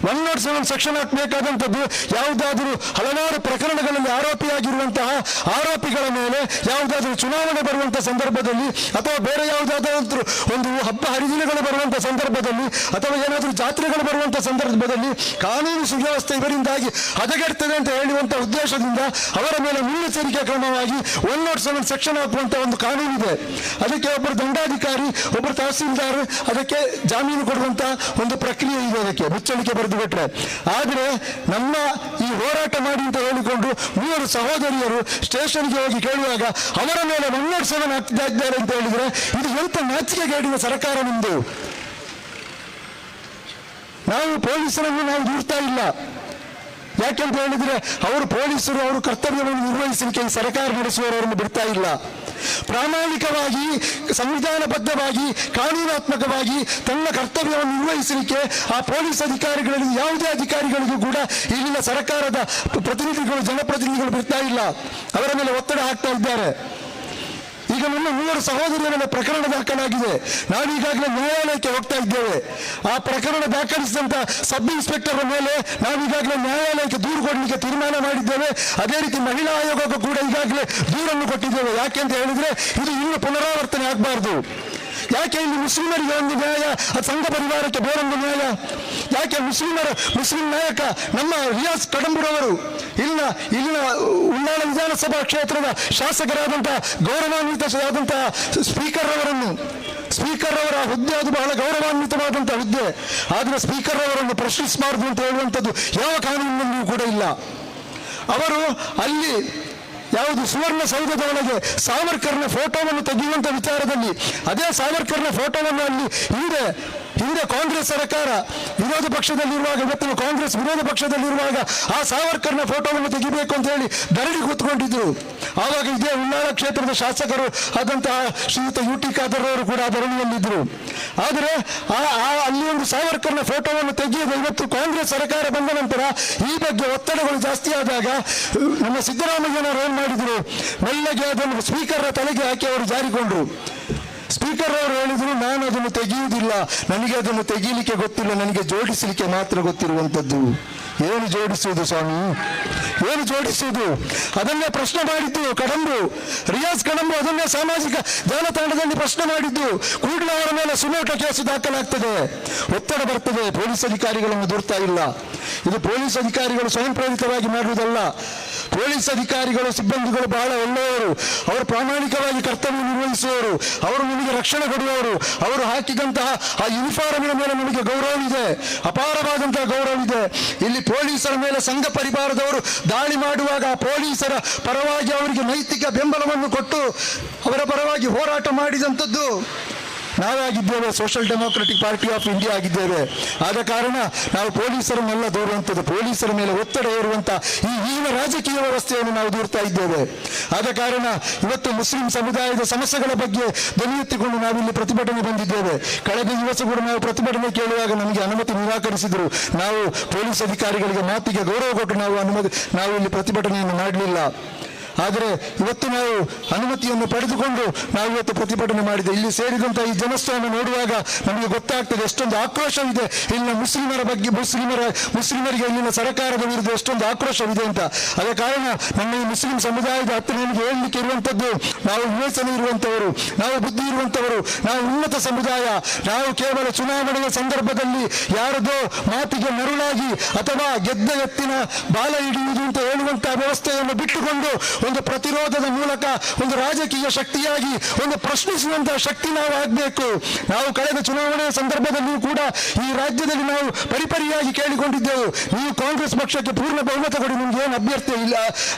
107 ಸೆಕ್ಷನ್ ಹಾಕಬೇಕಾದಂಥದ್ದು ಯಾವುದಾದರೂ ಹಲವಾರು ಪ್ರಕರಣಗಳಲ್ಲಿ ಆರೋಪಿಯಾಗಿರುವಂತಹ ಆರೋಪಿಗಳ ಮೇಲೆ, ಯಾವುದಾದ್ರೂ ಚುನಾವಣೆ ಬರುವಂತಹ ಸಂದರ್ಭದಲ್ಲಿ, ಅಥವಾ ಬೇರೆ ಯಾವುದಾದ್ರೂ ಒಂದು ಹಬ್ಬ ಹರಿದಿನಗಳು ಬರುವಂತಹ ಸಂದರ್ಭದಲ್ಲಿ, ಅಥವಾ ಏನಾದರೂ ಜಾತ್ರೆಗಳು ಬರುವಂತಹ ಸಂದರ್ಭದಲ್ಲಿ ಕಾನೂನು ಸುವ್ಯವಸ್ಥೆ ಇವರಿಂದಾಗಿ ಹದಗೆಡ್ತದೆ ಅಂತ ಹೇಳುವಂತ ಉದ್ದೇಶದಿಂದ ಅವರ ಮೇಲೆ ಮುನ್ನೆಚ್ಚರಿಕೆ ಕ್ರಮವಾಗಿ 107 ಸೆಕ್ಷನ್ ಹಾಕುವಂತ ಒಂದು ಕಾನೂನಿದೆ. ಅದಕ್ಕೆ ಒಬ್ಬರು ದಂಡಾಧಿಕಾರಿ, ಒಬ್ಬರು ತಹಸೀಲ್ದಾರ್ ಅದಕ್ಕೆ ಜಾಮೀನು ಕೊಡುವಂತ ಒಂದು ಪ್ರಕ್ರಿಯೆ ಇದೆ, ಅದಕ್ಕೆ ಮುಚ್ಚಳಿಕೆ ಬರೆದು ಬಿಟ್ರೆ. ಆದ್ರೆ ನಮ್ಮ ಈ ಹೋರಾಟ ಮಾಡಿ ಅಂತ ಹೇಳಿಕೊಂಡು 3 ಸಹೋದರಿಯರು ಸ್ಟೇಷನ್ಗೆ ಹೋಗಿ ಕೇಳುವಾಗ ಅವರ ಮೇಲೆ 107 ಹಾಕ್ತಿದ್ದಾರೆ ಅಂತ ಹೇಳಿದ್ರೆ, ಇದು ಎಂತ ನಾಚಿಕೆಗೇಡಿನ ಸರ್ಕಾರ ನಿಮ್ದು? ನಾವು ಪೊಲೀಸರನ್ನು ನಾವು ದೂರ್ತಾ ಇಲ್ಲ. ಯಾಕೆಂತ ಹೇಳಿದ್ರೆ ಪೊಲೀಸರು ಅವರು ಕರ್ತವ್ಯವನ್ನು ನಿರ್ವಹಿಸಲಿಕ್ಕೆ ಈ ಸರ್ಕಾರ ನಡೆಸುವವರನ್ನು ಬಿಡ್ತಾ ಇಲ್ಲ. ಪ್ರಾಮಾಣಿಕವಾಗಿ, ಸಂವಿಧಾನಬದ್ಧವಾಗಿ, ಕಾನೂನಾತ್ಮಕವಾಗಿ ತನ್ನ ಕರ್ತವ್ಯವನ್ನು ನಿರ್ವಹಿಸಲಿಕ್ಕೆ ಆ ಪೊಲೀಸ್ ಅಧಿಕಾರಿಗಳಲ್ಲಿ ಯಾವುದೇ ಅಧಿಕಾರಿಗಳಿಗೂ ಕೂಡ ಇಲ್ಲಿನ ಸರ್ಕಾರದ ಪ್ರತಿನಿಧಿಗಳು, ಜನಪ್ರತಿನಿಧಿಗಳು ಬಿಡ್ತಾ ಇಲ್ಲ, ಅವರ ಮೇಲೆ ಒತ್ತಡ ಹಾಕ್ತಾ ಇದ್ದಾರೆ. ಈಗ ನಮ್ಮ 3 ಸಹೋದರಿಯರ ಮೇಲೆ ಪ್ರಕರಣ ದಾಖಲಾಗಿದೆ. ನಾವೀಗಾಗಲೇ ನ್ಯಾಯಾಲಯಕ್ಕೆ ಹೋಗ್ತಾ ಇದ್ದೇವೆ. ಆ ಪ್ರಕರಣ ದಾಖಲಿಸಿದಂತ ಸಬ್ ಇನ್ಸ್ಪೆಕ್ಟರ್ ಮೇಲೆ ನಾವೀಗಾಗಲೇ ನ್ಯಾಯಾಲಯಕ್ಕೆ ದೂರು ಕೊಡಲಿಕ್ಕೆ ತೀರ್ಮಾನ ಮಾಡಿದ್ದೇವೆ. ಅದೇ ರೀತಿ ಮಹಿಳಾ ಆಯೋಗಕ್ಕೂ ಕೂಡ ಈಗಾಗಲೇ ದೂರನ್ನು ಕೊಟ್ಟಿದ್ದೇವೆ. ಯಾಕೆ ಅಂತ ಹೇಳಿದ್ರೆ, ಇದು ಇನ್ನು ಪುನರಾವರ್ತನೆ ಆಗಬಾರ್ದು. ಯಾಕೆ ಇಲ್ಲಿ ಮುಸ್ಲಿಮರಿಗೆ ಒಂದು ನ್ಯಾಯ, ಸಂಘ ಪರಿವಾರಕ್ಕೆ ಬೇರೊಂದು ನ್ಯಾಯ? ಯಾಕೆ ಮುಸ್ಲಿಂ ನಾಯಕ ನಮ್ಮ ರಿಯಾಜ್ ಕಡಂಬೂರವರು ಇಲ್ಲಿನ ಉಳ್ಳಾಳ ವಿಧಾನಸಭಾ ಕ್ಷೇತ್ರದ ಶಾಸಕರಾದಂತಹ ಗೌರವಾನ್ವಿತರಾದಂತಹ ಸ್ಪೀಕರ್ ಅವರ ಹುದ್ದೆ, ಅದು ಬಹಳ ಗೌರವಾನ್ವಿತವಾದಂತಹ ಹುದ್ದೆ. ಆದ್ರೆ ಸ್ಪೀಕರ್ ಅವರನ್ನು ಪ್ರಶ್ನಿಸಬಾರದು ಅಂತ ಹೇಳುವಂಥದ್ದು ಯಾವ ಕಾನೂನಿನಲ್ಲಿಯೂ ಕೂಡ ಇಲ್ಲ. ಅವರು ಅಲ್ಲಿ ಯಾವುದು ಸುವರ್ಣಸೌಧದ ಒಳಗೆ ಸಾವರ್ಕರ್ನ ಫೋಟೋವನ್ನು ತೆಗೆಯುವಂತ ವಿಚಾರದಲ್ಲಿ, ಅದೇ ಸಾವರ್ಕರ್ನ ಫೋಟೋವನ್ನು ಅಲ್ಲಿ ಹಿಂದೆ ಹಿಂದೆ ಕಾಂಗ್ರೆಸ್ ಸರ್ಕಾರ ವಿರೋಧ ಪಕ್ಷದಲ್ಲಿರುವಾಗ, ಇವತ್ತಿನ ಕಾಂಗ್ರೆಸ್ ವಿರೋಧ ಪಕ್ಷದಲ್ಲಿರುವಾಗ ಆ ಸಾವರ್ಕರ್ನ ಫೋಟೋವನ್ನು ತೆಗಿಬೇಕು ಅಂತ ಹೇಳಿ ಧರಣಿ ಕೂತ್ಕೊಂಡಿದ್ರು. ಆವಾಗ ಇದೇ ಉಳ್ಳಾಳ ಕ್ಷೇತ್ರದ ಶಾಸಕರು ಆದಂತಹ ಶ್ರೀಯುತ ಯು ಟಿ ಖಾದರ್ ಅವರು ಕೂಡ ಆ ಧರಣಿಯಲ್ಲಿದ್ದರು. ಆದರೆ ಅಲ್ಲಿ ಒಂದು ಸಾವರ್ಕರ್ನ ಫೋಟೋವನ್ನು ತೆಗೆಯದೆ ಇವತ್ತು ಕಾಂಗ್ರೆಸ್ ಸರ್ಕಾರ ಬಂದ ನಂತರ ಈ ಬಗ್ಗೆ ಒತ್ತಡಗಳು ಜಾಸ್ತಿ ಆದಾಗ ನಮ್ಮ ಸಿದ್ದರಾಮಯ್ಯನವರು ಏನು ಮಾಡಿದ್ರು, ಮೆಲ್ಲಗೆ ಅದನ್ನು ಸ್ಪೀಕರ್ ತಲೆಗೆ ಹಾಕಿ ಅವರು ಜಾರಿಕೊಂಡ್ರು. ಸ್ಪೀಕರ್ ಅವರು ಹೇಳಿದ್ರು, ನಾನು ಅದನ್ನು ತೆಗೆಯುವುದಿಲ್ಲ, ನನಗೆ ಅದನ್ನು ತೆಗೀಲಿಕ್ಕೆ ಗೊತ್ತಿಲ್ಲ, ನನಗೆ ಜೋಡಿಸಲಿಕ್ಕೆ ಮಾತ್ರ ಗೊತ್ತಿರುವಂಥದ್ದು. ಏನು ಜೋಡಿಸುವುದು ಸ್ವಾಮಿ, ಏನು ಜೋಡಿಸುವುದು? ಅದನ್ನೇ ಪ್ರಶ್ನೆ ಮಾಡಿದ್ದು ಕಡಂಬು, ರಿಯಾಜ್ ಕಡಂಬು ಅದನ್ನೇ ಸಾಮಾಜಿಕ ಜಾಲತಾಣದಲ್ಲಿ ಪ್ರಶ್ನೆ ಮಾಡಿದ್ದು. ಕೂಡಲೇ ಅವರ ಮೇಲೆ ಸುಮೋಟೋ ಕೇಸು ದಾಖಲಾಗ್ತದೆ, ಒತ್ತಡ ಬರ್ತದೆ. ಪೊಲೀಸ್ ಅಧಿಕಾರಿಗಳನ್ನು ದೂರ್ತಾ ಇಲ್ಲ. ಇದು ಪೊಲೀಸ್ ಅಧಿಕಾರಿಗಳು ಸ್ವಯಂ ಪ್ರೇರಿತವಾಗಿ ಮಾಡುವುದಲ್ಲ. ಪೊಲೀಸ್ ಅಧಿಕಾರಿಗಳು, ಸಿಬ್ಬಂದಿಗಳು ಬಹಳ ಒಳ್ಳೆಯವರು, ಅವರು ಪ್ರಾಮಾಣಿಕವಾಗಿ ಕರ್ತವ್ಯ ನಿರ್ವಹಿಸುವವರು, ಅವರು ನಮಗೆ ರಕ್ಷಣೆ ಕೊಡುವವರು. ಅವರು ಹಾಕಿದಂತಹ ಆ ಯೂನಿಫಾರ್ಮಿನ ಮೇಲೆ ನಮಗೆ ಗೌರವವಿದೆ, ಅಪಾರವಾದಂತಹ ಗೌರವವಿದೆ. ಇಲ್ಲಿ ಪೊಲೀಸರ ಮೇಲೆ ಸಂಘ ಪರಿವಾರದವರು ದಾಳಿ ಮಾಡುವಾಗ ಆ ಪೊಲೀಸರ ಪರವಾಗಿ ಅವರಿಗೆ ನೈತಿಕ ಬೆಂಬಲವನ್ನು ಕೊಟ್ಟು ಅವರ ಪರವಾಗಿ ಹೋರಾಟ ಮಾಡಿದಂಥದ್ದು ನಾವಾಗಿದ್ದೇವೆ. Social Democratic Party of India ಆಗಿದ್ದೇವೆ. ಆದ ಕಾರಣ ನಾವು ಪೊಲೀಸರನ್ನೆಲ್ಲ ದೂರುವಂಥದ್ದು, ಪೊಲೀಸರ ಮೇಲೆ ಒತ್ತಡ ಹೇರುವಂಥ ಈ ಹೀನ ರಾಜಕೀಯ ವ್ಯವಸ್ಥೆಯನ್ನು ನಾವು ದೂರ್ತಾ ಇದ್ದೇವೆ. ಆದ ಕಾರಣ ಇವತ್ತು ಮುಸ್ಲಿಂ ಸಮುದಾಯದ ಸಮಸ್ಯೆಗಳ ಬಗ್ಗೆ ಧ್ವನಿ ಎತ್ತಿಕೊಂಡು ನಾವಿಲ್ಲಿ ಪ್ರತಿಭಟನೆ ಬಂದಿದ್ದೇವೆ. ಕಳೆದ ದಿವಸ ಕೂಡ ನಾವು ಪ್ರತಿಭಟನೆ ಕೇಳುವಾಗ ನಮಗೆ ಅನುಮತಿ ನಿರಾಕರಿಸಿದರು. ನಾವು ಪೊಲೀಸ್ ಅಧಿಕಾರಿಗಳಿಗೆ ಮಾತಿಗೆ ಗೌರವ ಕೊಟ್ಟು ನಾವು ಇಲ್ಲಿ ಪ್ರತಿಭಟನೆಯನ್ನು ಮಾಡಲಿಲ್ಲ. ಆದರೆ ಇವತ್ತು ನಾವು ಅನುಮತಿಯನ್ನು ಪಡೆದುಕೊಂಡು ನಾವು ಇವತ್ತು ಪ್ರತಿಭಟನೆ ಮಾಡಿದೆ. ಇಲ್ಲಿ ಸೇರಿದಂಥ ಈ ಜನಸ್ತವನ್ನು ನೋಡುವಾಗ ನಮಗೆ ಗೊತ್ತಾಗ್ತದೆ ಎಷ್ಟೊಂದು ಆಕ್ರೋಶವಿದೆ ಇಲ್ಲಿನ ಮುಸ್ಲಿಮರ ಬಗ್ಗೆ, ಮುಸ್ಲಿಮರಿಗೆ ಇಲ್ಲಿನ ಸರ್ಕಾರದ ವಿರುದ್ಧ ಎಷ್ಟೊಂದು ಆಕ್ರೋಶವಿದೆ ಅಂತ. ಆದ ಕಾರಣ ನಮ್ಮ ಈ ಮುಸ್ಲಿಂ ಸಮುದಾಯದ ಹತ್ತಿರ ನಮಗೆ ಹೇಳಲಿಕ್ಕೆ ಇರುವಂಥದ್ದು, ನಾವು ವಿವೇಚನೆ ಇರುವಂಥವರು, ನಾವು ಬುದ್ಧಿ ಇರುವಂಥವರು, ನಾವು ಉನ್ನತ ಸಮುದಾಯ. ನಾವು ಕೇವಲ ಚುನಾವಣೆಯ ಸಂದರ್ಭದಲ್ಲಿ ಯಾರದೋ ಮಾತಿಗೆ ಮರುಳಾಗಿ ಅಥವಾ ಗೆದ್ದ ಎತ್ತಿನ ಬಾಲ ಹಿಡಿಯುವುದು ಅಂತ ಹೇಳುವಂತಹ ವ್ಯವಸ್ಥೆಯನ್ನು ಬಿಟ್ಟುಕೊಂಡು ಒಂದು ಪ್ರತಿರೋಧದ ಮೂಲಕ ಒಂದು ರಾಜಕೀಯ ಶಕ್ತಿಯಾಗಿ ಒಂದು ಪ್ರಶ್ನಿಸುವಂತಹ ಶಕ್ತಿ ನಾವು ಆಗಬೇಕು. ನಾವು ಕಳೆದ ಚುನಾವಣೆಯ ಸಂದರ್ಭದಲ್ಲಿಯೂ ಕೂಡ ಈ ರಾಜ್ಯದಲ್ಲಿ ನಾವು ಪರಿಪರಿಯಾಗಿ ಕೇಳಿಕೊಂಡಿದ್ದೆವು, ನೀವು ಕಾಂಗ್ರೆಸ್ ಪಕ್ಷಕ್ಕೆ ಪೂರ್ಣ ಬಹುಮತ ಕೊಡಿ, ನಿಮ್ಗೆ ಏನು ಅಭ್ಯರ್ಥಿ ಇಲ್ಲ,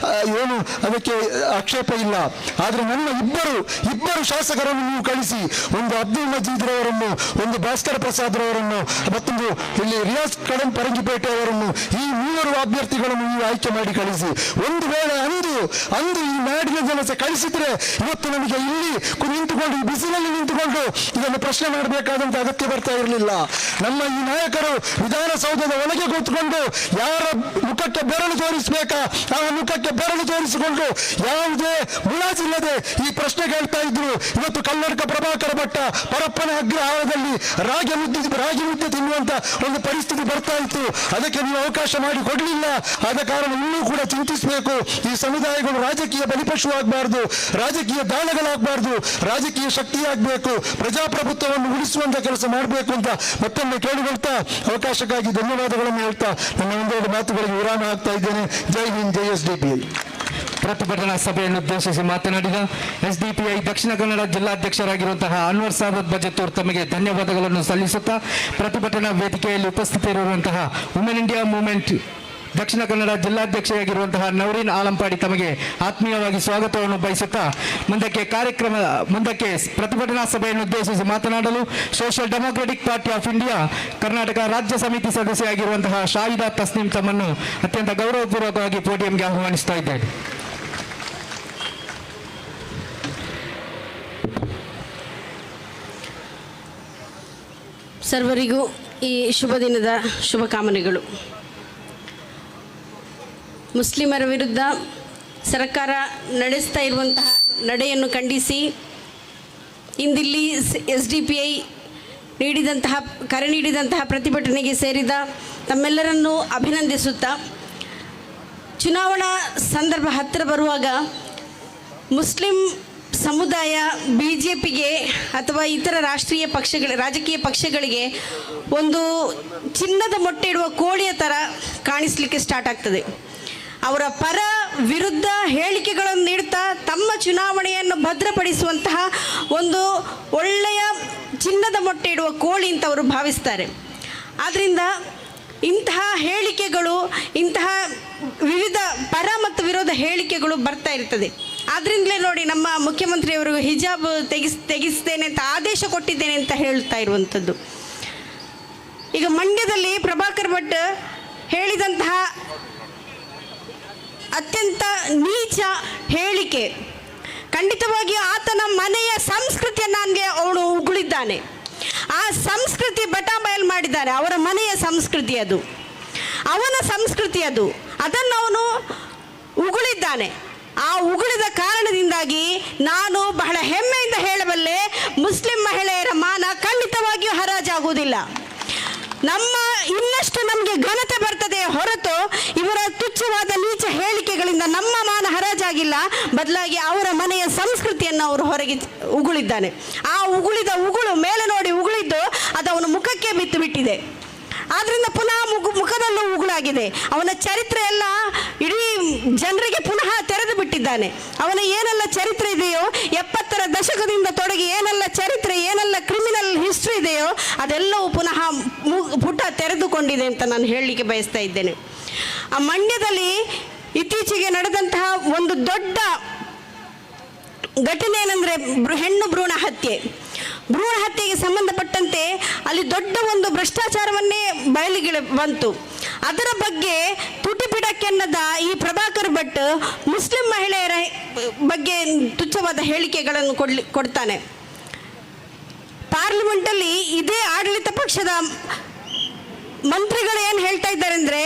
ಏನು ಅದಕ್ಕೆ ಆಕ್ಷೇಪ ಇಲ್ಲ. ಆದರೆ ನನ್ನ ಇಬ್ಬರು ಶಾಸಕರನ್ನು ನೀವು ಕಳಿಸಿ, ಒಂದು ಅಬ್ದುಲ್ ಮಜೀದ್ ರವರನ್ನು, ಒಂದು ಭಾಸ್ಕರ ಪ್ರಸಾದ್ ರವರನ್ನು, ಮತ್ತೊಂದು ಇಲ್ಲಿ ರಿಯಾಜ್ ಕಡಂ ಪರಂಗಿಪೇಟೆ ಅವರನ್ನು, ಈ 3 ಅಭ್ಯರ್ಥಿಗಳನ್ನು ನೀವು ಆಯ್ಕೆ ಮಾಡಿ ಕಳಿಸಿ. ಒಂದು ವೇಳೆ ಅಂದು ಈ ನಾಡಿನ ಜನತೆ ಕಳಿಸಿದ್ರೆ ಇವತ್ತು ನಮಗೆ ಇಲ್ಲಿ ನಿಂತುಕೊಂಡು ಈ ಬಿಸಿಲಲ್ಲಿ ನಿಂತುಕೊಂಡು ಇದನ್ನು ಪ್ರಶ್ನೆ ಮಾಡಬೇಕಾದಂತ ಅಗತ್ಯ ಬರ್ತಾ ಇರಲಿಲ್ಲ. ನಮ್ಮ ಈ ನಾಯಕರು ವಿಧಾನಸೌಧದ ಒಳಗೆ ಕೂತ್ಕೊಂಡು ಯಾರ ಮುಖಕ್ಕೆ ಬೆರಳು ತೋರಿಸಬೇಕಾ ಆ ಮುಖಕ್ಕೆ ಬೆರಳು ತೋರಿಸಿಕೊಂಡು ಯಾವುದೇ ಮುಲಾಜಿಲ್ಲದೆ ಈ ಪ್ರಶ್ನೆ ಕೇಳ್ತಾ ಇದ್ರು. ಇವತ್ತು ಕನ್ನಡಕ ಪ್ರಭಾಕರ ಭಟ್ಟ ಪರಪ್ಪನ ಅಗ್ರಹಾರದಲ್ಲಿ ರಾಗಿ ಮುದ್ದೆ ತಿನ್ನುವಂತ ಒಂದು ಪರಿಸ್ಥಿತಿ ಬರ್ತಾ ಇತ್ತು. ಅದಕ್ಕೆ ನೀವು ಅವಕಾಶ ಮಾಡಿ ಕೊಡಲಿಲ್ಲ. ಆದ ಕಾರಣ ಇನ್ನೂ ಕೂಡ ಚಿಂತಿಸಬೇಕು. ಈ ಸಮುದಾಯಗಳು ರಾಜಕೀಯ ಬಲಿಪಶು ಆಗಬಾರ್ದು, ರಾಜಕೀಯ ದಾಳಗಳಾಗಬಾರ್ದು, ರಾಜಕೀಯ ಶಕ್ತಿಯಾಗಬೇಕು, ಪ್ರಜಾಪ್ರಭುತ್ವವನ್ನು ಉಳಿಸುವಂತ ಕೆಲಸ ಮಾಡಬೇಕು ಅಂತ ಮತ್ತೊಮ್ಮೆ ಕೇಳಿಕೊಳ್ತಾ ಅವಕಾಶಕ್ಕಾಗಿ ಧನ್ಯವಾದಗಳನ್ನು ಹೇಳ್ತಾ ನನ್ನ ಒಂದೆರಡು ಮಾತುಗಳಿಗೆ ವಿರಾಮ ಹಾಕ್ತಾ ಇದ್ದೇನೆ. ಜೈ ಹಿಂದ್, ಜೈ SDPI. ಪ್ರತಿಭಟನಾ ಸಭೆಯನ್ನು ಉದ್ದೇಶಿಸಿ ಮಾತನಾಡಿದ SDPI ದಕ್ಷಿಣ ಕನ್ನಡ ಜಿಲ್ಲಾಧ್ಯಕ್ಷರಾಗಿರುವಂತಹ ಅನ್ವರ್ ಸಾಬತ್ ಬಜತ್ತೂರ್ ತಮಗೆ ಧನ್ಯವಾದಗಳನ್ನು ಸಲ್ಲಿಸುತ್ತಾ, ಪ್ರತಿಭಟನಾ ವೇದಿಕೆಯಲ್ಲಿ ಉಪಸ್ಥಿತರಿರುವಂತಹ women India movement Dakshina Kannada ಜಿಲ್ಲಾಧ್ಯಕ್ಷರಾಗಿರುವಂತಹ ನವರೀನ್ ಆಲಂಪಾಡಿ ತಮಗೆ ಆತ್ಮೀಯವಾಗಿ ಸ್ವಾಗತವನ್ನು ಬಯಸುತ್ತಾ ಮುಂದಕ್ಕೆ ಪ್ರತಿಭಟನಾ ಸಭೆಯನ್ನು ಉದ್ದೇಶಿಸಿ ಮಾತನಾಡಲು social Democratic Party of India Karnataka ರಾಜ್ಯ ಸಮಿತಿ ಸದಸ್ಯರಾಗಿರುವಂತಹ ಶಾಹಿದಾ ತಸ್ನೀಂ ತಮ್ಮನ್ನು ಅತ್ಯಂತ ಗೌರವಪೂರ್ವಕವಾಗಿ ಪೋಡಿಯಂಗೆ ಆಹ್ವಾನಿಸ್ತಾ ಇದ್ದೇನೆ. ಸರ್ವರಿಗೂ ಈ ಶುಭ ದಿನದ ಶುಭಕಾಮನೆಗಳು. ಮುಸ್ಲಿಮರ ವಿರುದ್ಧ ಸರ್ಕಾರ ನಡೆಸ್ತಾ ಇರುವಂತಹ ನಡೆಯನ್ನು ಖಂಡಿಸಿ ಇಂದಿಲ್ಲಿ SDPI ಕರೆ ನೀಡಿದಂತಹ ಪ್ರತಿಭಟನೆಗೆ ಸೇರಿದ ತಮ್ಮೆಲ್ಲರನ್ನೂ ಅಭಿನಂದಿಸುತ್ತಾ, ಚುನಾವಣಾ ಸಂದರ್ಭ ಹತ್ತಿರ ಬರುವಾಗ ಮುಸ್ಲಿಂ ಸಮುದಾಯ BJPಗೆ ಅಥವಾ ಇತರ ರಾಜಕೀಯ ಪಕ್ಷಗಳಿಗೆ ಒಂದು ಚಿನ್ನದ ಮೊಟ್ಟೆ ಇಡುವ ಕೋಳಿಯ ಥರ ಕಾಣಿಸಲಿಕ್ಕೆ ಸ್ಟಾರ್ಟ್ ಆಗ್ತದೆ. ಅವರ ಪರ ವಿರುದ್ಧ ಹೇಳಿಕೆಗಳನ್ನು ನೀಡ್ತಾ ತಮ್ಮ ಚುನಾವಣೆಯನ್ನು ಭದ್ರಪಡಿಸುವಂತಹ ಒಂದು ಒಳ್ಳೆಯ ಚಿನ್ನದ ಮೊಟ್ಟೆ ಇಡುವ ಕೋಳಿ ಅಂತ ಅವರು ಭಾವಿಸ್ತಾರೆ. ಆದ್ದರಿಂದ ಇಂತಹ ಹೇಳಿಕೆಗಳು, ಇಂತಹ ವಿವಿಧ ಪರ ಮತ್ತು ವಿರೋಧ ಹೇಳಿಕೆಗಳು ಬರ್ತಾ ಇರ್ತದೆ. ಆದ್ದರಿಂದಲೇ ನೋಡಿ, ನಮ್ಮ ಮುಖ್ಯಮಂತ್ರಿಯವರು ಹಿಜಾಬ್ ತೆಗಿಸ್ತೇನೆ ಅಂತ ಆದೇಶ ಕೊಟ್ಟಿದ್ದೇನೆ ಅಂತ ಹೇಳ್ತಾ ಇರುವಂಥದ್ದು. ಈಗ ಮಂಡ್ಯದಲ್ಲಿ ಪ್ರಭಾಕರ್ ಭಟ್ ಹೇಳಿದಂತಹ ಅತ್ಯಂತ ನೀಚ ಹೇಳಿಕೆ, ಖಂಡಿತವಾಗಿಯೂ ಆತನ ಮನೆಯ ಸಂಸ್ಕೃತಿಯನ್ನು ನನಗೆ ಅವನು ಉಗುಳಿದ್ದಾನೆ. ಆ ಸಂಸ್ಕೃತಿ ಬಟಾಬಯಲು ಮಾಡಿದ್ದಾರೆ. ಅವರ ಮನೆಯ ಸಂಸ್ಕೃತಿ ಅದು, ಅವನ ಸಂಸ್ಕೃತಿ ಅದು, ಅದನ್ನು ಅವನು ಉಗುಳಿದ್ದಾನೆ. ಆ ಉಗುಳಿದ ಕಾರಣದಿಂದಾಗಿ ನಾನು ಬಹಳ ಹೆಮ್ಮೆಯಿಂದ ಹೇಳಬಲ್ಲೆ, ಮುಸ್ಲಿಂ ಮಹಿಳೆಯರ ಮಾನ ಖಂಡಿತವಾಗಿಯೂ ಹರಾಜಾಗುವುದಿಲ್ಲ. ಇನ್ನಷ್ಟು ನಮಗೆ ಘನತೆ ಬರ್ತದೆ ಹೊರತು ಇವರ ತುಚ್ಛವಾದ ನೀಚ ಹೇಳಿಕೆಗಳಿಂದ ನಮ್ಮ ಮಾನ ಹರಾಜಾಗಿಲ್ಲ. ಬದಲಾಗಿ ಅವರ ಮನೆಯ ಸಂಸ್ಕೃತಿಯನ್ನು ಅವರು ಹೊರಗೆ ಉಗುಳಿದ್ದಾನೆ. ಆ ಉಗುಳಿದ ಉಗುಳು ಮೇಲೆ ನೋಡಿ ಉಗುಳಿದ್ದು ಅದು ಅವನ ಮುಖಕ್ಕೆ ಬಿತ್ತು ಬಿಟ್ಟಿದೆ. ಆದ್ರಿಂದ ಪುನಃ ಮುಖದಲ್ಲೂ ಉಗುಳಾಗಿದೆ. ಅವನ ಚರಿತ್ರೆ ಎಲ್ಲ ಇಡೀ ಜನರಿಗೆ ಪುನಃ ತೆರೆದು ಬಿಟ್ಟಿದ್ದಾನೆ. ಅವನ ಏನೆಲ್ಲ ಚರಿತ್ರೆ ಇದೆಯೋ, 70ರ ದಶಕದಿಂದ ತೊಡಗಿ ಏನೆಲ್ಲ ಚರಿತ್ರೆ, ಏನೆಲ್ಲ ಕ್ರಿಮಿನಲ್ ಹಿಸ್ಟ್ರಿ ಇದೆಯೋ ಅದೆಲ್ಲವೂ ಪುನಃ ಪುಟ ತೆರೆದುಕೊಂಡಿದೆ ಅಂತ ನಾನು ಹೇಳಲಿಕ್ಕೆ ಬಯಸ್ತಾ ಇದ್ದೇನೆ. ಆ ಮಂಡ್ಯದಲ್ಲಿ ಇತ್ತೀಚೆಗೆ ನಡೆದಂತಹ ಒಂದು ದೊಡ್ಡ ಘಟನೆ ಏನಂದರೆ ಹೆಣ್ಣು ಭ್ರೂಣ ಹತ್ಯೆಗೆ ಸಂಬಂಧಪಟ್ಟಂತೆ ಅಲ್ಲಿ ದೊಡ್ಡ ಒಂದು ಭ್ರಷ್ಟಾಚಾರವನ್ನೇ ಬಯಲಿಗೆ ಬಂತು. ಅದರ ಬಗ್ಗೆ ತುಟಿ ಬಿಡಕ್ಕೆನ್ನದ ಈ ಪ್ರಭಾಕರ್ ಭಟ್ ಮುಸ್ಲಿಂ ಮಹಿಳೆಯರ ಬಗ್ಗೆ ತುಚ್ಛವಾದ ಹೇಳಿಕೆಗಳನ್ನು ಕೊಡ್ತಾನೆ. ಪಾರ್ಲಿಮೆಂಟಲ್ಲಿ ಇದೇ ಆಡಳಿತ ಪಕ್ಷದ ಮಂತ್ರಿಗಳು ಏನು ಹೇಳ್ತಾ ಇದ್ದಾರೆ ಅಂದರೆ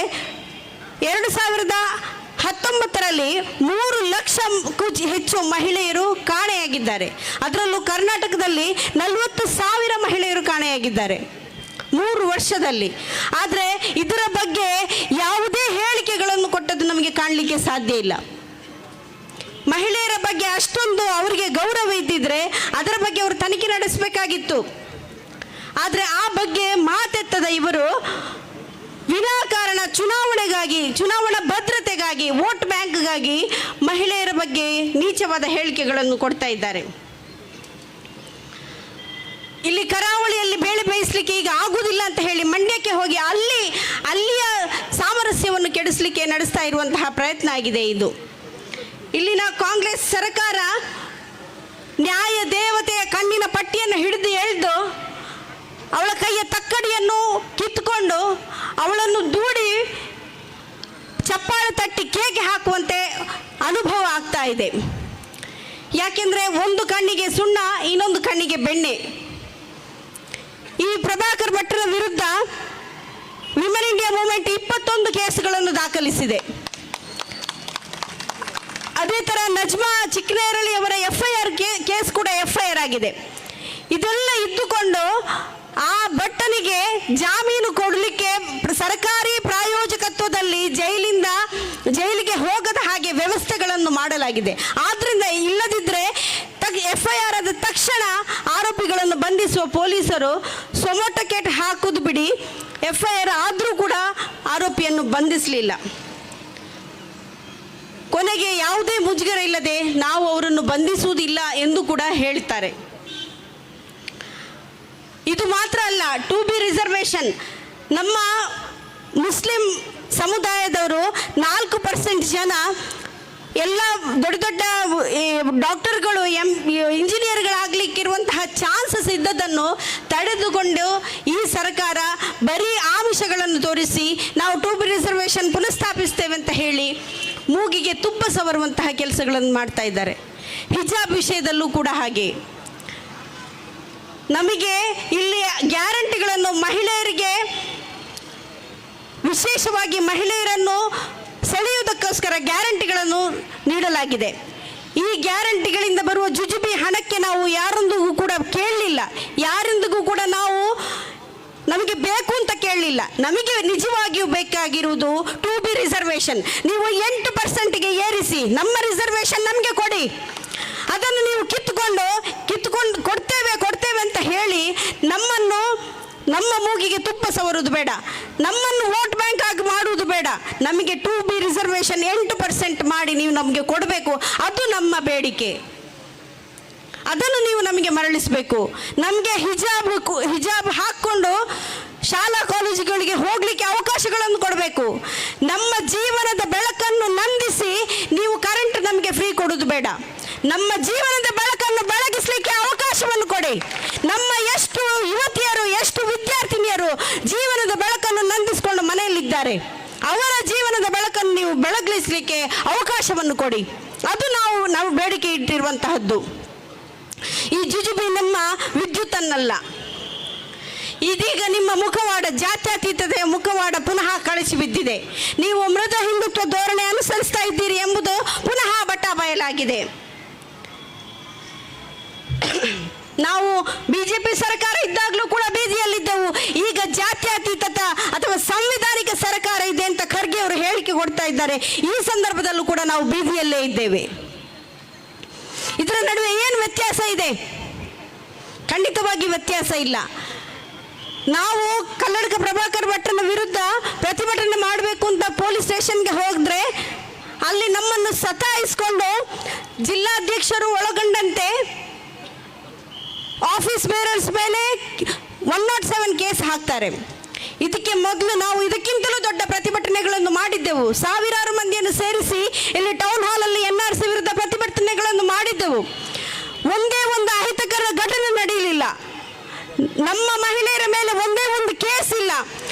2019ರಲ್ಲಿ 3 ಲಕ್ಷಕ್ಕೂ ಹೆಚ್ಚು ಮಹಿಳೆಯರು ಕಾಣೆಯಾಗಿದ್ದಾರೆ. ಅದರಲ್ಲೂ ಕರ್ನಾಟಕದಲ್ಲಿ 40,000 ಮಹಿಳೆಯರು ಕಾಣೆಯಾಗಿದ್ದಾರೆ 3 ವರ್ಷದಲ್ಲಿ. ಆದರೆ ಇದರ ಬಗ್ಗೆ ಯಾವುದೇ ಹೇಳಿಕೆಗಳನ್ನು ಕೊಟ್ಟದ್ದು ನಮಗೆ ಕಾಣಲಿಕ್ಕೆ ಸಾಧ್ಯ ಇಲ್ಲ. ಮಹಿಳೆಯರ ಬಗ್ಗೆ ಅಷ್ಟೊಂದು ಅವರಿಗೆ ಗೌರವ ಇದ್ದಿದ್ರೆ ಅದರ ಬಗ್ಗೆ ಅವರು ತನಿಖೆ ನಡೆಸಬೇಕಾಗಿತ್ತು. ಆದರೆ ಆ ಬಗ್ಗೆ ಮಾತೆತ್ತದ ಇವರು ವಿನಾಕಾರಣ ಚುನಾವಣಾ ಭದ್ರತೆಗಾಗಿ, ವೋಟ್ ಬ್ಯಾಂಕ್ಗಾಗಿ ಮಹಿಳೆಯರ ಬಗ್ಗೆ ನೀಚವಾದ ಹೇಳಿಕೆಗಳನ್ನು ಕೊಡ್ತಾ ಇದ್ದಾರೆ. ಇಲ್ಲಿ ಕರಾವಳಿಯಲ್ಲಿ ಬೇಳೆ ಬೇಯಿಸಲಿಕ್ಕೆ ಈಗ ಆಗುವುದಿಲ್ಲ ಅಂತ ಹೇಳಿ ಮಂಡ್ಯಕ್ಕೆ ಹೋಗಿ ಅಲ್ಲಿಯ ಸಾಮರಸ್ಯವನ್ನು ಕೆಡಿಸಲಿಕ್ಕೆ ನಡೆಸ್ತಾ ಇರುವಂತಹ ಪ್ರಯತ್ನ ಆಗಿದೆ ಇದು. ಇಲ್ಲಿನ ಕಾಂಗ್ರೆಸ್ ಸರ್ಕಾರ ನ್ಯಾಯ ದೇವತೆಯ ಕಣ್ಣಿನ ಪಟ್ಟಿಯನ್ನು ಹಿಡಿದು ಎಳೆದು ಅವಳ ಕೈಯ ತಕ್ಕಡಿಯನ್ನು ಕಿತ್ತುಕೊಂಡು ಅವಳನ್ನು ದೂಡಿ ಚಪ್ಪಾಳೆ ತಟ್ಟಿ ಕೇಕೆ ಹಾಕುವಂತೆ ಅನುಭವ ಆಗ್ತಾ ಇದೆ. ಯಾಕೆಂದರೆ ಒಂದು ಕಣ್ಣಿಗೆ ಸುಣ್ಣ, ಇನ್ನೊಂದು ಕಣ್ಣಿಗೆ ಬೆಣ್ಣೆ. ಈ ಪ್ರಭಾಕರ್ ಭಟ್ರ ವಿರುದ್ಧ ವಿಮೆನ್ ಇಂಡಿಯಾ ಮೂವ್ಮೆಂಟ್ 21 ಕೇಸುಗಳನ್ನು ದಾಖಲಿಸಿದೆ. ಅದೇ ಥರ ನಜ್ಮಾ ಚಿಕ್ಕನೇರಳಿ ಅವರ FIR ಕೇಸ್ ಕೂಡ FIR ಆಗಿದೆ. ಇದೆಲ್ಲ ಇದ್ದುಕೊಂಡು ಆ ಭಟ್ಟನಿಗೆ ಜಾಮೀನು ಕೊಡಲಿಕ್ಕೆ ಸರ್ಕಾರಿ ಪ್ರಾಯೋಜಕತ್ವದಲ್ಲಿ ಜೈಲಿಗೆ ಹೋಗದ ಹಾಗೆ ವ್ಯವಸ್ಥೆಗಳನ್ನು ಮಾಡಲಾಗಿದೆ. ಆದ್ದರಿಂದ ಇಲ್ಲದಿದ್ದರೆ FIR ಆದ ತಕ್ಷಣ ಆರೋಪಿಗಳನ್ನು ಬಂಧಿಸುವ ಪೊಲೀಸರು ಸೊಮೋಟಕ್ಕೆ ಹಾಕುದು ಬಿಡಿ, FIR ಆದರೂ ಕೂಡ ಆರೋಪಿಯನ್ನು ಬಂಧಿಸಲಿಲ್ಲ. ಕೊನೆಗೆ ಯಾವುದೇ ಮುಜುಗರ ಇಲ್ಲದೆ ನಾವು ಅವರನ್ನು ಬಂಧಿಸುವುದಿಲ್ಲ ಎಂದು ಕೂಡ ಹೇಳ್ತಾರೆ. ಇದು ಮಾತ್ರ ಅಲ್ಲ, 2B ರಿಸರ್ವೇಷನ್ ನಮ್ಮ ಮುಸ್ಲಿಂ ಸಮುದಾಯದವರು 4% ಜನ ಎಲ್ಲ ದೊಡ್ಡ ದೊಡ್ಡ ಡಾಕ್ಟರ್ಗಳು ಇಂಜಿನಿಯರ್ಗಳಾಗಲಿಕ್ಕಿರುವಂತಹ ಚಾನ್ಸಸ್ ಇದ್ದದನ್ನು ತಡೆದುಕೊಂಡು ಈ ಸರ್ಕಾರ ಬರೀ ಆಮಿಷಗಳನ್ನು ತೋರಿಸಿ ನಾವು 2B ರಿಸರ್ವೇಷನ್ ಪುನಃಸ್ಥಾಪಿಸ್ತೇವೆ ಅಂತ ಹೇಳಿ ಮೂಗಿಗೆ ತುಪ್ಪ ಸವರುವಂತಹ ಕೆಲಸಗಳನ್ನು ಮಾಡ್ತಾ ಇದ್ದಾರೆ. ಹಿಜಾಬ್ ವಿಷಯದಲ್ಲೂ ಕೂಡ ಹಾಗೆ. ನಮಗೆ ಇಲ್ಲಿ ಗ್ಯಾರಂಟಿಗಳನ್ನು ಮಹಿಳೆಯರಿಗೆ, ವಿಶೇಷವಾಗಿ ಮಹಿಳೆಯರನ್ನು ಸೆಳೆಯುವುದಕ್ಕೋಸ್ಕರ ಗ್ಯಾರಂಟಿಗಳನ್ನು ನೀಡಲಾಗಿದೆ. ಈ ಗ್ಯಾರಂಟಿಗಳಿಂದ ಬರುವ ಜುಜುಬಿ ಹಣಕ್ಕೆ ನಾವು ಯಾರೊಂದಿಗೂ ಕೂಡ ಕೇಳಲಿಲ್ಲ, ಯಾರಿಂದಿಗೂ ಕೂಡ ನಾವು ನಮಗೆ ಬೇಕು ಅಂತ ಕೇಳಲಿಲ್ಲ. ನಮಗೆ ನಿಜವಾಗಿಯೂ ಬೇಕಾಗಿರುವುದು 2B ರಿಸರ್ವೇಷನ್. ನೀವು 8%ಗೆ ಏರಿಸಿ ನಮ್ಮ ರಿಸರ್ವೇಷನ್ ನಮಗೆ ಕೊಡಿ. ಅದನ್ನು ನೀವು ಕಿತ್ತುಕೊಂಡು ಕೊಡ್ತೇವೆ ಅಂತ ಹೇಳಿ ನಮ್ಮ ಮೂಗಿಗೆ ತುಪ್ಪ ಸವರುವುದು ಬೇಡ, ನಮ್ಮನ್ನು ವೋಟ್ ಬ್ಯಾಂಕ್ ಆಗಿ ಮಾಡುವುದು ಬೇಡ. ನಮಗೆ 2B ರಿಸರ್ವೇಷನ್ 8% ಮಾಡಿ ನೀವು ನಮಗೆ ಕೊಡಬೇಕು. ಅದು ನಮ್ಮ ಬೇಡಿಕೆ. ಅದನ್ನು ನೀವು ನಮಗೆ ಮರಳಿಸಬೇಕು. ನಮಗೆ ಹಿಜಾಬ್ ಹಾಕ್ಕೊಂಡು ಶಾಲಾ ಕಾಲೇಜುಗಳಿಗೆ ಹೋಗಲಿಕ್ಕೆ ಅವಕಾಶಗಳನ್ನು ಕೊಡಬೇಕು. ನಮ್ಮ ಜೀವನದ ಬೆಳಕನ್ನು ನಂದಿಸಿ ನೀವು ಕರೆಂಟ್ ನಮಗೆ ಫ್ರೀ ಕೊಡೋದು ಬೇಡ. ನಮ್ಮ ಜೀವನದ ಬೆಳಕನ್ನು ಬೆಳಗಿಸಲಿಕ್ಕೆ ಅವಕಾಶವನ್ನು ಕೊಡಿ. ನಮ್ಮ ಎಷ್ಟು ಯುವತಿಯರು, ಎಷ್ಟು ವಿದ್ಯಾರ್ಥಿನಿಯರು ಜೀವನ ಇದ್ದಾರೆ. ಅವರ ಜೀವನದ ಬೆಳಕನ್ನು ನೀವು ಬೆಳಗಿಸಲಿಕ್ಕೆ ಅವಕಾಶವನ್ನು ಕೊಡಿ. ಅದು ನಾವು ಬೇಡಿಕೆ ಇಟ್ಟಿರುವಂತಹದ್ದು. ಈ ಜುಜುಬಿ ನಮ್ಮ ವಿದ್ಯುತ್ತನ್ನಲ್ಲ. ಇದೀಗ ನಿಮ್ಮ ಮುಖವಾಡ ಜಾತ್ಯತೀತತೆಯ ಮುಖವಾಡ ಪುನಃ ಕಳಿಸಿ ಬಿದ್ದಿದೆ. ನೀವು ಮೃದ ಹಿಂದುತ್ವ ಧೋರಣೆ ಅನುಸರಿಸ್ತಾ ಇದ್ದೀರಿ ಎಂಬುದು ಪುನಃ ಬಟ್ಟ ಬಯಲಾಗಿದೆ. ನಾವು ಬಿಜೆಪಿ ಸರ್ಕಾರ ಇದ್ದಾಗಲೂ ಕೂಡ ಬೀದಿಯಲ್ಲಿದ್ದೆವು. ಈಗ ಜಾತ್ಯತೀತ ಅಥವಾ ಸಂವಿಧಾನಿಕ ಸರ್ಕಾರ ಇದೆ ಅಂತ ಖರ್ಗೆ ಅವರು ಹೇಳಿಕೆ ಕೊಡ್ತಾ ಇದ್ದಾರೆ. ಈ ಸಂದರ್ಭದಲ್ಲೂ ಕೂಡ ನಾವು ಬೀದಿಯಲ್ಲೇ ಇದ್ದೇವೆ. ಇದರ ನಡುವೆ ಏನು ವ್ಯತ್ಯಾಸ ಇದೆ? ಖಂಡಿತವಾಗಿ ವ್ಯತ್ಯಾಸ ಇಲ್ಲ. ನಾವು ಕಲ್ಲಡ್ಕ ಪ್ರಭಾಕರ್ ಭಟ್ಟನ ವಿರುದ್ಧ ಪ್ರತಿಭಟನೆ ಮಾಡಬೇಕು ಅಂತ ಪೊಲೀಸ್ ಸ್ಟೇಷನ್ಗೆ ಹೋಗಿದ್ರೆ ಅಲ್ಲಿ ನಮ್ಮನ್ನು ಸತಾಯಿಸಿಕೊಂಡು ಜಿಲ್ಲಾಧ್ಯಕ್ಷರು ಒಳಗೊಂಡಂತೆ ಆಫೀಸ್ ಬೇರರ್ಸ್ ಮೇಲೆ 107 ಕೇಸ್ ಹಾಕ್ತಾರೆ. ಇದಕ್ಕೆ ಮೊದಲು ನಾವು ಇದಕ್ಕಿಂತಲೂ ದೊಡ್ಡ ಪ್ರತಿಭಟನೆಗಳನ್ನು ಮಾಡಿದ್ದೆವು. ಸಾವಿರಾರು ಮಂದಿಯನ್ನು ಸೇರಿಸಿ ಇಲ್ಲಿ ಟೌನ್ ಹಾಲಲ್ಲಿ NRC ವಿರುದ್ಧ ಪ್ರತಿಭಟನೆಗಳನ್ನು ಮಾಡಿದ್ದೆವು. ಒಂದೇ ಒಂದು ಅಹಿತಕರ ಘಟನೆ ನಡೆಯಲಿಲ್ಲ. ನಮ್ಮ ಮಹಿಳೆಯರ ಮೇಲೆ ಒಂದೇ ಒಂದು ಕೇಸ್ ಇಲ್ಲ.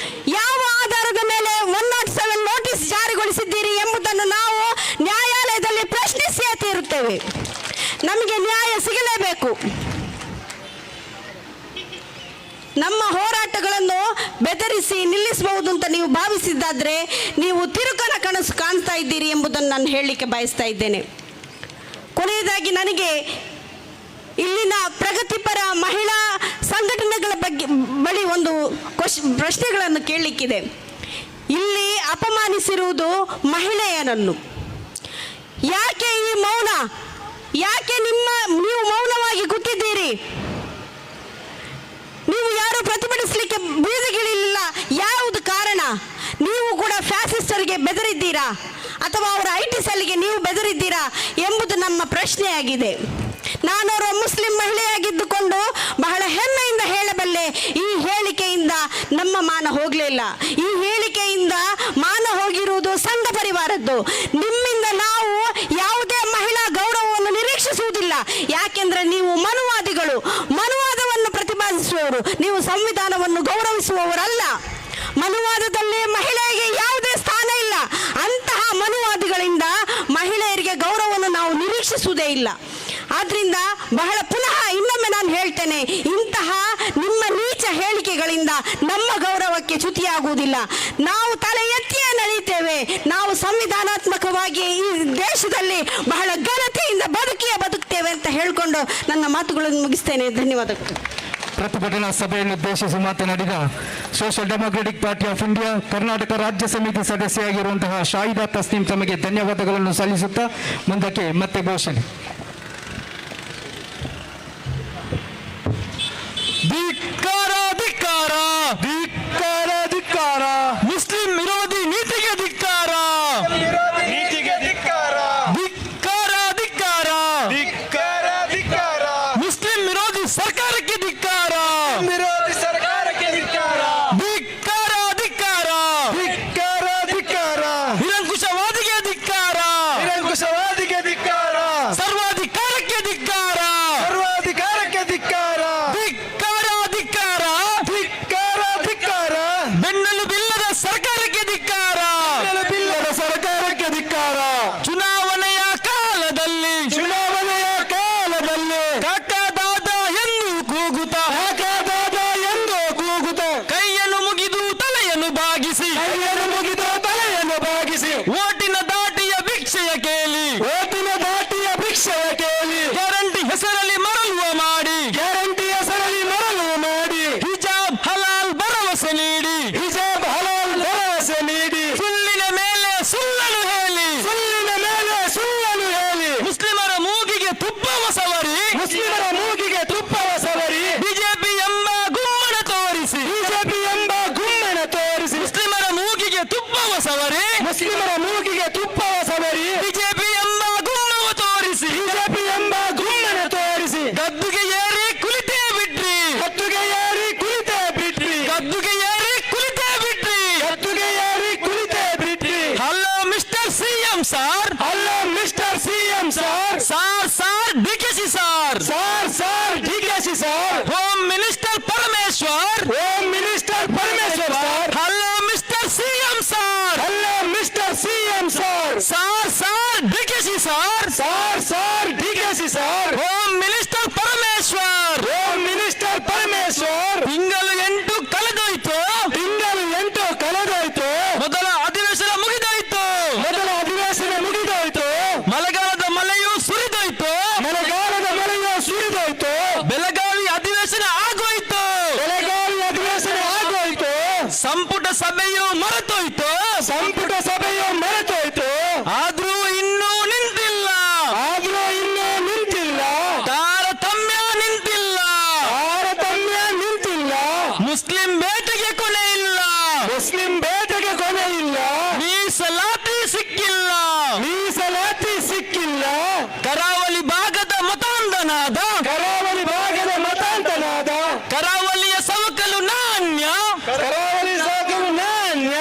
ಯಾವ ಆಧಾರದ ಮೇಲೆ 107 ನೋಟಿಸ್ ಜಾರಿಗೊಳಿಸಿದ್ದೀರಿ ಎಂಬುದನ್ನು ನಾವು ನ್ಯಾಯಾಲಯದಲ್ಲಿ ಪ್ರಶ್ನಿಸಿಯೇ ತೀರುತ್ತೇವೆ. ನಮಗೆ ನ್ಯಾಯ ಸಿಗಲೇಬೇಕು. ನಮ್ಮ ಹೋರಾಟಗಳನ್ನು ಬೆದರಿಸಿ ನಿಲ್ಲಿಸಬಹುದು ಅಂತ ನೀವು ಭಾವಿಸಿದ್ದಾದ್ರೆ ನೀವು ತಿರುಕನ ಕನಸು ಕಾಣ್ತಾ ಇದ್ದೀರಿ ಎಂಬುದನ್ನು ನಾನು ಹೇಳಲಿಕ್ಕೆ ಬಯಸ್ತಾ ಇದ್ದೇನೆ. ಕೊನೆಯದಾಗಿ ನನಗೆ ಇಲ್ಲಿನ ಪ್ರಗತಿಪರ ಮಹಿಳಾ ಸಂಘಟನೆಗಳ ಬಳಿ ಒಂದು ಪ್ರಶ್ನೆಗಳನ್ನು ಕೇಳಲಿಕ್ಕಿದೆ. ಇಲ್ಲಿ ಅಪಮಾನಿಸಿರುವುದು ಮಹಿಳೆಯರನ್ನು. ಯಾಕೆ ಈ ಮೌನ? ಯಾಕೆ ನೀವು ಮೌನವಾಗಿ ಕೂತಿದ್ದೀರಿ? ನೀವು ಯಾರು ಪ್ರತಿಭಟಿಸಲಿಕ್ಕೆ ಬೀದಿಗಿಳಿಲಿಲ್ಲ. ಯಾವುದು ಕಾರಣ? ನೀವು ಕೂಡ ಫ್ಯಾಸಿಸ್ಟರಿಗೆ ಬೆದರಿದ್ದೀರಾ ಅಥವಾ ಅವರ IT ಸೆಲ್ಗೆ ನೀವು ಬೆದರಿದ್ದೀರಾ ಎಂಬುದು ನಮ್ಮ ಪ್ರಶ್ನೆಯಾಗಿದೆ. ನಾನೋರ್ವ ಮುಸ್ಲಿಂ ಮಹಿಳೆಯಾಗಿದ್ದುಕೊಂಡು ಬಹಳ ಹೆಮ್ಮೆಯಿಂದ ಹೇಳಬಲ್ಲೆ, ಈ ಹೇಳಿಕೆಯಿಂದ ನಮ್ಮ ಮಾನ ಹೋಗಲಿಲ್ಲ. ಈ ಹೇಳಿಕೆಯಿಂದ ಮಾನ ಹೋಗಿರುವುದು ಸಂಘ ಪರಿವಾರದ್ದು. ನಿಮ್ಮಿಂದ ನಾವು ಯಾವುದೇ ಮಹಿಳಾ ಗೌರವವನ್ನು ನಿರೀಕ್ಷಿಸುವುದಿಲ್ಲ. ಯಾಕೆಂದ್ರೆ ನೀವು ಮನುವಾದಿಗಳು, ಮನುವಾದವನ್ನು ಪ್ರತಿಪಾದಿಸುವವರು. ನೀವು ಸಂವಿಧಾನವನ್ನು ಗೌರವಿಸುವವರಲ್ಲ. ಮನುವಾದದಲ್ಲಿ ಮಹಿಳೆಗೆ ಯಾವುದೇ ಸ್ಥಾನ ಇಲ್ಲ. ಅಂತಹ ಮನುವಾದಿಗಳಿಂದ ಮಹಿಳೆಯರಿಗೆ ಗೌರವವನ್ನು ನಾವು ನಿರೀಕ್ಷಿಸುವುದೇ ಇಲ್ಲ. ಆದ್ರಿಂದ ಪುನಃ ಇನ್ನೊಮ್ಮೆ ನಾನು ಹೇಳ್ತೇನೆ, ಇಂತಹ ನಿಮ್ಮ ನೀಚ ಹೇಳಿಕೆಗಳಿಂದ ನಮ್ಮ ಗೌರವಕ್ಕೆ ಚ್ಯುತಿಯಾಗುವುದಿಲ್ಲ. ನಾವು ತಲೆ ಎತ್ತಿಯೇ ನಡೀತೇವೆ. ನಾವು ಸಂವಿಧಾನಾತ್ಮಕವಾಗಿ ಈ ದೇಶದಲ್ಲಿ ಬಹಳ ಘನತೆಯಿಂದ ಬದುಕ್ತೇವೆ ಅಂತ ಹೇಳಿಕೊಂಡು ನನ್ನ ಮಾತುಗಳನ್ನು ಮುಗಿಸ್ತೇನೆ. ಧನ್ಯವಾದಗಳು. ಪ್ರತಿಭಟನಾ ಸಭೆಯನ್ನು ಉದ್ದೇಶಿಸಿ ಮಾತನಾಡಿದ social Democratic Party of India Karnataka ರಾಜ್ಯ ಸಮಿತಿ ಸದಸ್ಯೆಯಾಗಿರುವಂತಹ ಶಾಹಿದಾ ತಸ್ನೀಂ ತಮಗೆ ಧನ್ಯವಾದಗಳನ್ನು ಸಲ್ಲಿಸುತ್ತಾ ಮುಂದಕ್ಕೆ ಮತ್ತೆ ಘೋಷಣೆ. ಧಿಕ್ಕಾರ ಧಿಕ್ಕಾರ ಧಿಕ್ಕಾರ ಧಿಕ್ಕಾರ ಮುಸ್ಲಿಂ ವಿರೋಧಿ ನೀತಿಗೆ ಧಿಕ್ಕಾರ ನೀತಿಗೆ ಧಿಕ್ಕಾರ ಧಿಕ್ಕಾರ ಧಿಕ್ಕಾರ ಧಿಕ್ಕಾರ ಧಿಕ್ಕಾರ ಮುಸ್ಲಿಂ ವಿರೋಧಿ ಸರ್ಕಾರಕ್ಕೆ ಧಿಕ್ಕಾರ ವಿರೋಧಿ ಸರ್ಕಾರಕ್ಕೆ ಧಿಕ್ಕಾರ ಧಿಕ್ಕಾರ ಧಿಕ್ಕಾರ ಧಿಕ್ಕಾರ ಧಿಕ್ಕಾರ ನಿರಂಕುಶವಾದಿಗೆ ಧಿಕ್ಕಾರ ನಿರಂಕುಶವಾದಿಗೆ ಧಿಕ್ಕಾರ ಸರ್ವಾಧಿಕಾರಕ್ಕೆ ಧಿಕ್ಕಾರ ಸರ್ವಾಧಿಕಾರಕ್ಕೆ ಧಿಕ್ಕಾರ ಧಿಕ್ಕಾರ ಧಿಕ್ಕಾರ ಧಿಕ್ಕಾರ ಧಿಕ್ಕಾರ ಬೆನ್ನೆಲು ಬಿಲ್ಲದ ಸರ್ಕಾರಕ್ಕೆ ಧಿಕ್ಕಾರ ಬಿಲ್ಲದ ಸರ್ಕಾರಕ್ಕೆ ಧಿಕ್ಕಾರ ಚುನಾವಣೆಯ ಕಾಲದಲ್ಲಿ ಚುನಾವಣೆಯ ಕಾಲದಲ್ಲಿ ಕಾಕದಾದ ಎಂದು ಕೂಗುತ್ತ ಹಾಕದಾದ ಎಂದು ಕೂಗುತ್ತ ಕೈಯನ್ನು ಮುಗಿದು ತಲೆಯನ್ನು ಬಾಗಿಸಿ ಕೈಯನ್ನು ಮುಗಿದು ತಲೆಯನ್ನು ಬಾಗಿಸಿ ಓಟಿನ ದಾಟಿಯ ಭಿಕ್ಷೆಯ ಕೇಳಿ ಓಟಿನ ದಾಟಿಯ ಭಿಕ್ಷೆಯ ಕೇಳಿ ಗ್ಯಾರಂಟಿ ಹೆಸರಲ್ಲಿ ಮರಳುವ ಮಾಡಿ ಗ್ಯಾರಂಟಿ ಹೆಸರಲ್ಲಿ ಮರಳು ಮಾಡಿ ಹಿಜಾಬ್ ಹಲಾಲ್ ಭರವಸೆ ನೀಡಿ ಹಿಜಾಬ್ ಹಲಾಲ್ ಭರವಸೆ ನೀಡಿ ಸುಳ್ಳಿನ ಮೇಲೆ ಸುಳ್ಳನ್ನು ಹೇಳಿ ಸುಳ್ಳಿನ ಮೇಲೆ ಸುಳ್ಳನ್ನು ಹೇಳಿ ಮುಸ್ಲಿಮರ ಮೂಗಿಗೆ ತುಪ್ಪವ ಸವರಿ ಮುಸ್ಲಿಮರ ಮೂಗಿಗೆ ತುಪ್ಪವ ಸವರಿ ಬಿಜೆಪಿ ಎಂಬ ಗುಮ್ಮನ ತೋರಿಸಿ ಬಿಜೆಪಿ ಎಂಬ ಗುಮ್ಮನ ತೋರಿಸಿ ಮುಸ್ಲಿಮರ ಮೂಗಿಗೆ ತುಪ್ಪವ ಸವರಿ ಮುಸ್ಲಿಮರ ಮೂಗಿಗೆ ತುಪ್ಪವ ಸವರಿ ಬಿಜೆಪಿ ಎಂಬ ಗುಮ್ಮವ ತೋರಿಸಿ ಬಿಜೆಪಿ ಎಂಬ ಗುಮ್ಮನ ತೋರಿಸಿ ಗದ್ದುಗೆ ಏರಿ ಕುಳಿತೇ ಬಿಟ್ರಿ ಗದ್ದುಗೆ ಏರಿ ಕುಳಿತೇ ಬಿಟ್ರಿ ಗದ್ದುಗೆ ಏರಿ ಕುಳಿತೇ ಬಿಟ್ರಿ ಗದ್ದುಗೆ ಏರಿ ಕುಳಿತೇ ಬಿಟ್ರಿ ಹಲೋ ಮಿಸ್ಟರ್ CM ಸಾರ್ ಅಲ್ಲ mister CM sir sir DKC sir sir DKC sir home minister Parameshwar home minister Parameshwar sir hello mister CM sir sir DKC sir, home minister Parameshwar, home minister Parameshwar, ತಿಂಗಳು 8 ಕಳೆದೋಯ್ತು, ತಿಂಗಳು 8 ಕಳೆದೋಯ್ತು, ಮೊದಲ ಅಧಿವೇಶನ ಮುಗಿದೋಯ್ತು, ಮೊದಲ ಅಧಿವೇಶನ ಮುಗಿದೋಯ್ತು, ಮಳೆಗಾಲದ ಮಳೆಯೂ ಸುರಿದೋಯ್ತು, ಮಳೆಗಾಲದ ಮಳೆಯು ಸುರಿದೋಯ್ತು, ಬೆಳಗಾವಿ ಅಧಿವೇಶನ ಆಗೋಯ್ತು, ಬೆಳಗಾವಿ ಅಧಿವೇಶನ ಆಗೋಯ್ತು, ಸಂಪುಟ ಸಭೆಯು ಮರೆತೋಯ್ತು, ಸಂಪುಟ ಸಭೆಯು ಮರೆತೋಯ್ತು, ಆದ್ರೂ ಇನ್ನೂ ನಿಂತಿಲ್ಲ, ಆದ್ರೂ ಇನ್ನೂ ನಿಂತಿಲ್ಲ, ತಾರತಮ್ಯ ನಿಂತಿಲ್ಲ, ತಾರತಮ್ಯ ನಿಂತಿಲ್ಲ, ಮುಸ್ಲಿಂ ಬೇಟೆಗೆ ಕೊನೆ ಇಲ್ಲ, ಮುಸ್ಲಿಂ ಬೇಟೆಗೆ ಕೊನೆ ಇಲ್ಲ, ಮೀಸಲಾತಿ ಸಿಕ್ಕಿಲ್ಲ, ಮೀಸಲಾತಿ ಸಿಕ್ಕಿಲ್ಲ, ಕರಾವಳಿ ಭಾಗದ ಮತಾಂಧನಾದ, ಕರಾವಳಿ ಭಾಗದ ಮತಾಂತನಾದ, ಕರಾವಳಿಯ ಸವಕಲು ನಾಣ್ಯ, ಕರಾವಳಿ ಸಾಗರು ನಾಣ್ಯ,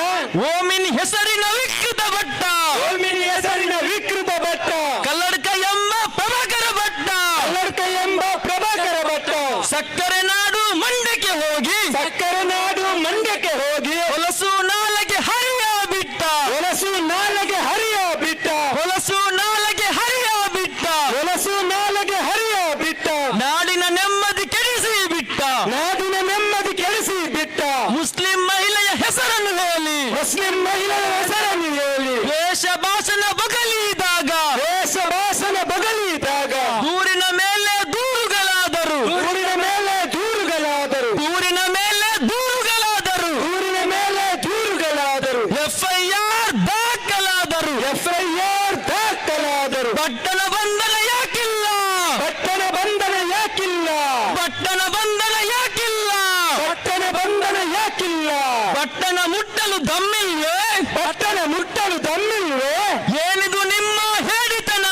ಓಮಿನ್ ಹೆಸರಿನ ವಿಕೃತ ಭಟ್ಟ, ಓಲ್ಮಿನಿ ಹೆಸರಿನ ವಿಕೃತ ಭಟ್ಟ, ಕಲ್ಲಡ್ಕ ಎಂಬ ಪ್ರಭಾಕರ ಭಟ್ಟ, ಕಲ್ಲಡ್ಕ ಎಂಬ ಪ್ರಭಾಕರ ಭಟ್ಟ, ಸಕ್ಕರೆ ನಾಡು ಮಂಡ್ಯಕ್ಕೆ ಹೋಗಿ ಸಕ್ಕರೆ ನಾಡು ಮಂಡ್ಯಕ್ಕೆ ಹೋಗಿ ಹೊಲಸು ನಾಲಗೆ ಹರಿಯ ಬಿಟ್ಟ, ಹೊಲಸು ನಾಲೆಗೆ ಹರಿಯ ಬಿಟ್ಟ, ಹೊಲಸು ನಾಲಗೆ ಹರಿಯ ಬಿಟ್ಟ, ಹೊಲಸು ನಾಲೆಗೆ ಹರಿಯ ಬಿಟ್ಟ, ನಾಡಿನ ನೆಮ್ಮದಿ ಕೆಡಿಸಿ ಬಿಟ್ಟ, ನಾಡಿನ ನೆಮ್ಮದಿ ಕೆಡಿಸಿ ಬಿಟ್ಟ, ಮುಸ್ಲಿಂ ಮಹಿಳೆಯ ಹೆಸರನ್ನು ಹೇಳಿ ಮುಸ್ಲಿಂ ಮಹಿಳೆಯ ಹೆಸರನ್ನು ಹೇಳಿ ವೇಷ ಭಾಷಣ ಬಗಲಿದಾಗ ದೇಶ ಭಾಷಣ ಬಗಲಿದಾಗ ದೂರಿನ ಮೇಲೆ ದೂರುಗಳಾದರು, ಊರಿನ ಮೇಲೆ ದೂರುಗಳಾದರು, ದೂರಿನ ಮೇಲೆ ದೂರುಗಳಾದರು, ಊರಿನ ಮೇಲೆ ದೂರುಗಳಾದರು, ಎಫ್ಐಆರ್ ದಾಖಲಾದರು, FIR ದಾಖಲಾದರು, ಪಟ್ಟಣ ಬಂಧನ ಯಾಕಿಲ್ಲ, ಪಟ್ಟಣ ಬಂಧನ ಯಾಕಿಲ್ಲ, ಪಟ್ಟಣ ಬಂಧನ ಯಾಕಿಲ್ಲ, ಪಟ್ಟಣ ಬಂಧನ ಯಾಕಿಲ್ಲ, ಪಟ್ಟಣ ಮುಟ್ಟಲು ದಮ್ಮಿಲ್ವೇ, ಪಟ್ಟಣ ಮುಟ್ಟಲು ದಮ್ಮಿಲ್ವೇ, ಏನಿದು ನಿಮ್ಮ ಹೇಡಿತನ,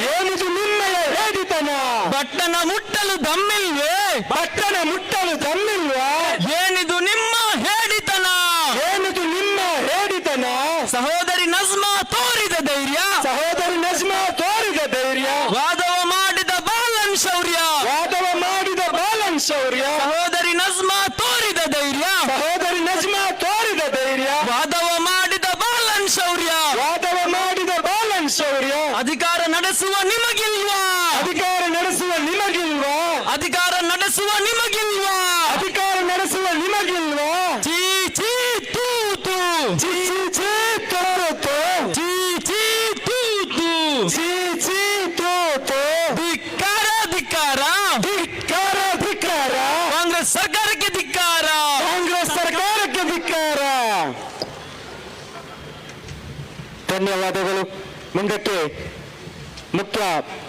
ಏನಿದು ನಿಮ್ಮಯ ಹೇಡಿತನ, ಪಟ್ಟಣ ಮುಟ್ಟಲು ದಮ್ಮಿಲ್ವೇ, ಪಟ್ಟಣ ಮುಟ್ಟಲು ದಮ್ಮಿಲ್ವಾ, ಏನಿದು ನಿಮ್ಮ ಹೇಡಿತನ, ಏನಿದು ನಿಮ್ಮ ಹೇಡಿತನ, ಸಹೋದರಿ ನಜ್ಮಾ ತೋರಿದ ಧೈರ್ಯ, ಸಹೋದರಿ ನಜ್ಮಾ ತೋರಿದ ಧೈರ್ಯ, ವಾದವ ಮಾಡಿದ ಬಾಲನ್ ಶೌರ್ಯ, ವಾದವ ಮಾಡಿದ ಬಾಲನ್ ಶೌರ್ಯ, ಸಹೋದರಿ ನಜ್ಮಾ ತೋರಿದ ಧೈರ್ಯ, ಸಹೋದರಿ ನಜ್ಮಾ ತೋರಿದ ಧೈರ್ಯ, ವಾದವ ಮಾಡಿದ ಬಾಲನ್ ಶೌರ್ಯ, ವಾದವ ಮಾಡಿದ ಬಾಲನ್ ಶೌರ್ಯ, ಅಧಿಕಾರ ನಡೆಸುವ ನಿಮಗಿಲ್ವಾ, ಅಧಿಕಾರ ನಡೆಸುವ ನಿಮಗಿಲ್ವಾ, ಅಧಿಕಾರ ನಡೆಸುವ ನಿಮಗಿಲ್ವಾ, ಅಧಿಕಾರ ನಡೆಸುವ ನಿಮಗಿಲ್ವಾ, ಚೀ ಚೀ ತೂ ತೂ, ಚೀ ಚೀ ತೋರುತ್ತು, ಚೀ ಚೀ ತೂ ತೂ, ಚೀ ಚೀ ತೋತು, ಧಿಕ್ಕಾರ ಧಿಕ್ಕಾರ, ಧಿಕ್ಕಾರ ಧಿಕ್ಕಾರ, ಕಾಂಗ್ರೆಸ್ ಸರ್ಕಾರಕ್ಕೆ ಧಿಕ್ಕಾರ, ಕಾಂಗ್ರೆಸ್ ಸರ್ಕಾರಕ್ಕೆ ಧಿಕ್ಕಾರ. ಧನ್ಯವಾದಗಳು. ಮುಂದಕ್ಕೆ ಮುಖ್ಯ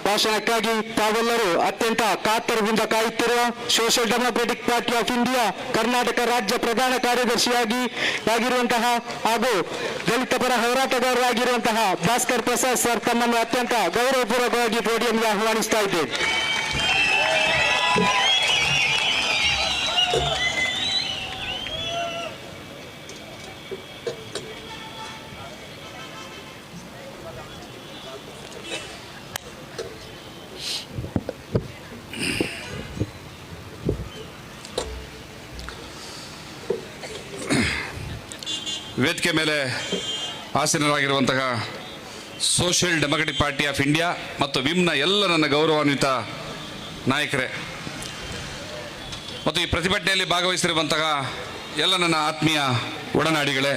ಭಾಷಣಕ್ಕಾಗಿ ತಾವೆಲ್ಲರೂ ಅತ್ಯಂತ ಕಾತರದಿಂದ ಕಾಯುತ್ತಿರುವ social Democratic Party of India Karnataka ರಾಜ್ಯ ಪ್ರಧಾನ ಕಾರ್ಯದರ್ಶಿಯಾಗಿರುವಂತಹ ಹಾಗೂ ದಲಿತ ಪರ ಹೋರಾಟಗಾರರಾಗಿರುವಂತಹ ಭಾಸ್ಕರ್ ಪ್ರಸಾದ್ ಸರ್ ತಮ್ಮನ್ನು ಅತ್ಯಂತ ಗೌರವಪೂರ್ವಕವಾಗಿ ಪೋಡಿಯಂಗೆ ಆಹ್ವಾನಿಸ್ತಾ ಇದ್ದೇವೆ. ವೇದಿಕೆ ಮೇಲೆ ಆಸೀನರಾಗಿರುವಂತಹ Social Democratic Party of India ಮತ್ತು ವಿಮ್ನ ಎಲ್ಲ ನನ್ನ ಗೌರವಾನ್ವಿತ ನಾಯಕರೇ ಮತ್ತು ಈ ಪ್ರತಿಭಟನೆಯಲ್ಲಿ ಭಾಗವಹಿಸಿರುವಂತಹ ಎಲ್ಲ ನನ್ನ ಆತ್ಮೀಯ ಒಡನಾಡಿಗಳೇ,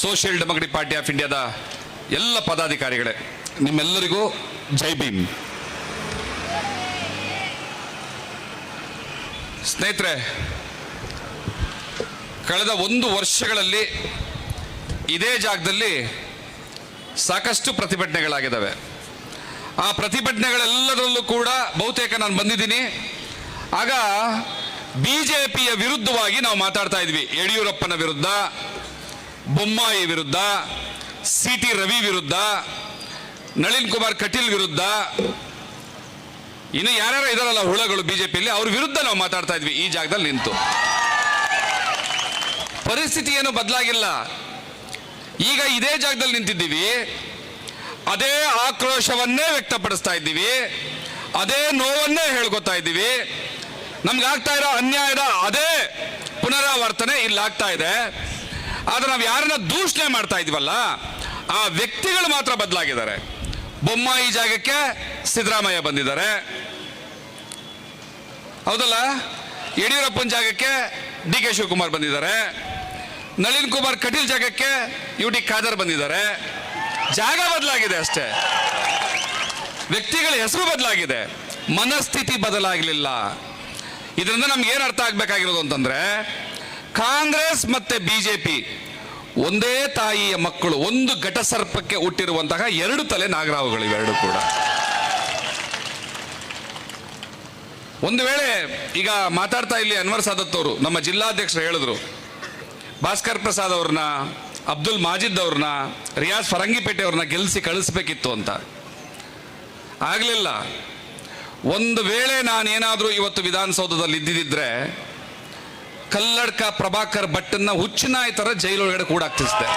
ಸೋಷಿಯಲ್ ಡೆಮೊಕ್ರೆಟಿಕ್ ಪಾರ್ಟಿ ಆಫ್ ಇಂಡಿಯಾದ ಎಲ್ಲ ಪದಾಧಿಕಾರಿಗಳೇ, ನಿಮ್ಮೆಲ್ಲರಿಗೂ ಜೈ ಭೀಮ್. ಸ್ನೇಹಿತರೆ, ಕಳೆದ 1 ವರ್ಷಗಳಲ್ಲಿ ಇದೇ ಜಾಗದಲ್ಲಿ ಸಾಕಷ್ಟು ಪ್ರತಿಭಟನೆಗಳಾಗಿದ್ದಾವೆ. ಆ ಪ್ರತಿಭಟನೆಗಳೆಲ್ಲದರಲ್ಲೂ ಕೂಡ ಬಹುತೇಕ ನಾನು ಬಂದಿದ್ದೀನಿ. ಆಗ BJPಯ ವಿರುದ್ಧವಾಗಿ ನಾವು ಮಾತಾಡ್ತಾ ಇದ್ವಿ. ಯಡಿಯೂರಪ್ಪನ ವಿರುದ್ಧ, ಬೊಮ್ಮಾಯಿ ವಿರುದ್ಧ, CT ರವಿ ವಿರುದ್ಧ, ನಳಿನ್ ಕುಮಾರ್ ಕಟೀಲ್ ವಿರುದ್ಧ, ಇನ್ನು ಯಾರ್ಯಾರು ಇದಾರಲ್ಲ ಹುಳಗಳು BJPಯಲ್ಲಿ, ಅವ್ರ ವಿರುದ್ಧ ನಾವು ಮಾತಾಡ್ತಾ ಇದ್ವಿ ಈ ಜಾಗದಲ್ಲಿ ನಿಂತು. ಪರಿಸ್ಥಿತಿ ಏನು ಬದಲಾಗಿಲ್ಲ. ಈಗ ಇದೇ ಜಾಗದಲ್ಲಿ ನಿಂತಿದ್ದೀವಿ, ಅದೇ ಆಕ್ರೋಶವನ್ನೇ ವ್ಯಕ್ತಪಡಿಸ್ತಾ ಇದ್ದೀವಿ, ಅದೇ ನೋವನ್ನೇ ಹೇಳ್ಕೊತಾ ಇದ್ದೀವಿ. ನಮ್ಗಾಗ್ತಾ ಇರೋ ಅನ್ಯಾಯದ ಅದೇ ಪುನರಾವರ್ತನೆ ಇಲ್ಲಾಗ್ತಾ ಇದೆ. ಆದ್ರೆ ನಾವು ಯಾರನ್ನ ದೂಷಣೆ ಮಾಡ್ತಾ ಇದೀವಲ್ಲ, ಆ ವ್ಯಕ್ತಿಗಳು ಮಾತ್ರ ಬದಲಾಗಿದ್ದಾರೆ. ಬೊಮ್ಮಾಯಿ ಜಾಗಕ್ಕೆ ಸಿದ್ದರಾಮಯ್ಯ ಬಂದಿದ್ದಾರೆ, ಹೌದಲ್ಲ? ಯಡಿಯೂರಪ್ಪನ ಜಾಗಕ್ಕೆ ಡಿ ಕೆ ಶಿವಕುಮಾರ್ ಬಂದಿದ್ದಾರೆ, ನಳಿನ್ ಕುಮಾರ್ ಕಟೀಲ್ ಜಾಗಕ್ಕೆ UT ಖಾದರ್ ಬಂದಿದ್ದಾರೆ. ಜಾಗ ಬದಲಾಗಿದೆ ಅಷ್ಟೇ, ವ್ಯಕ್ತಿಗಳ ಹೆಸರು ಬದಲಾಗಿದೆ, ಮನಸ್ಥಿತಿ ಬದಲಾಗಲಿಲ್ಲ. ಇದರಿಂದ ನಮ್ಗೆ ಏನು ಅರ್ಥ ಆಗ್ಬೇಕಾಗಿರೋದು ಅಂತಂದ್ರೆ, ಕಾಂಗ್ರೆಸ್ ಮತ್ತೆ ಬಿಜೆಪಿ ಒಂದೇ ತಾಯಿಯ ಮಕ್ಕಳು, ಒಂದು ಘಟಸರ್ಪಕ್ಕೆ ಹುಟ್ಟಿರುವಂತಹ ಎರಡು ತಲೆ ನಾಗರಾವುಗಳು ಇವೆರಡು ಕೂಡ. ಒಂದು ವೇಳೆ ಈಗ ಮಾತಾಡ್ತಾ ಇಲ್ಲಿ ಅನ್ವರ್ ಸಾದತ್ ಅವರು, ನಮ್ಮ ಜಿಲ್ಲಾಧ್ಯಕ್ಷರು ಹೇಳಿದ್ರು, ಭಾಸ್ಕರ್ ಪ್ರಸಾದ್ ಅವ್ರನ್ನ, ಅಬ್ದುಲ್ ಮಾಜಿದ್ ಅವ್ರನ್ನ, ರಿಯಾಜ್ ಫರಂಗಿಪೇಟೆ ಅವ್ರನ್ನ ಗೆಲ್ಲಿಸಿ ಕಳಿಸ್ಬೇಕಿತ್ತು ಅಂತ. ಆಗಲಿಲ್ಲ. ಒಂದು ವೇಳೆ ನಾನೇನಾದರೂ ಇವತ್ತು ವಿಧಾನಸೌಧದಲ್ಲಿ ಇದ್ದಿದ್ರೆ ಕಲ್ಲಡ್ಕ ಪ್ರಭಾಕರ್ ಭಟ್ಟನ್ನ ಹುಚ್ಚನಾಯಿ ತರ ಜೈಲೊಳಗಡೆ ಕೂಡ ಹಾಕ್ತಿಸ್ದೆ.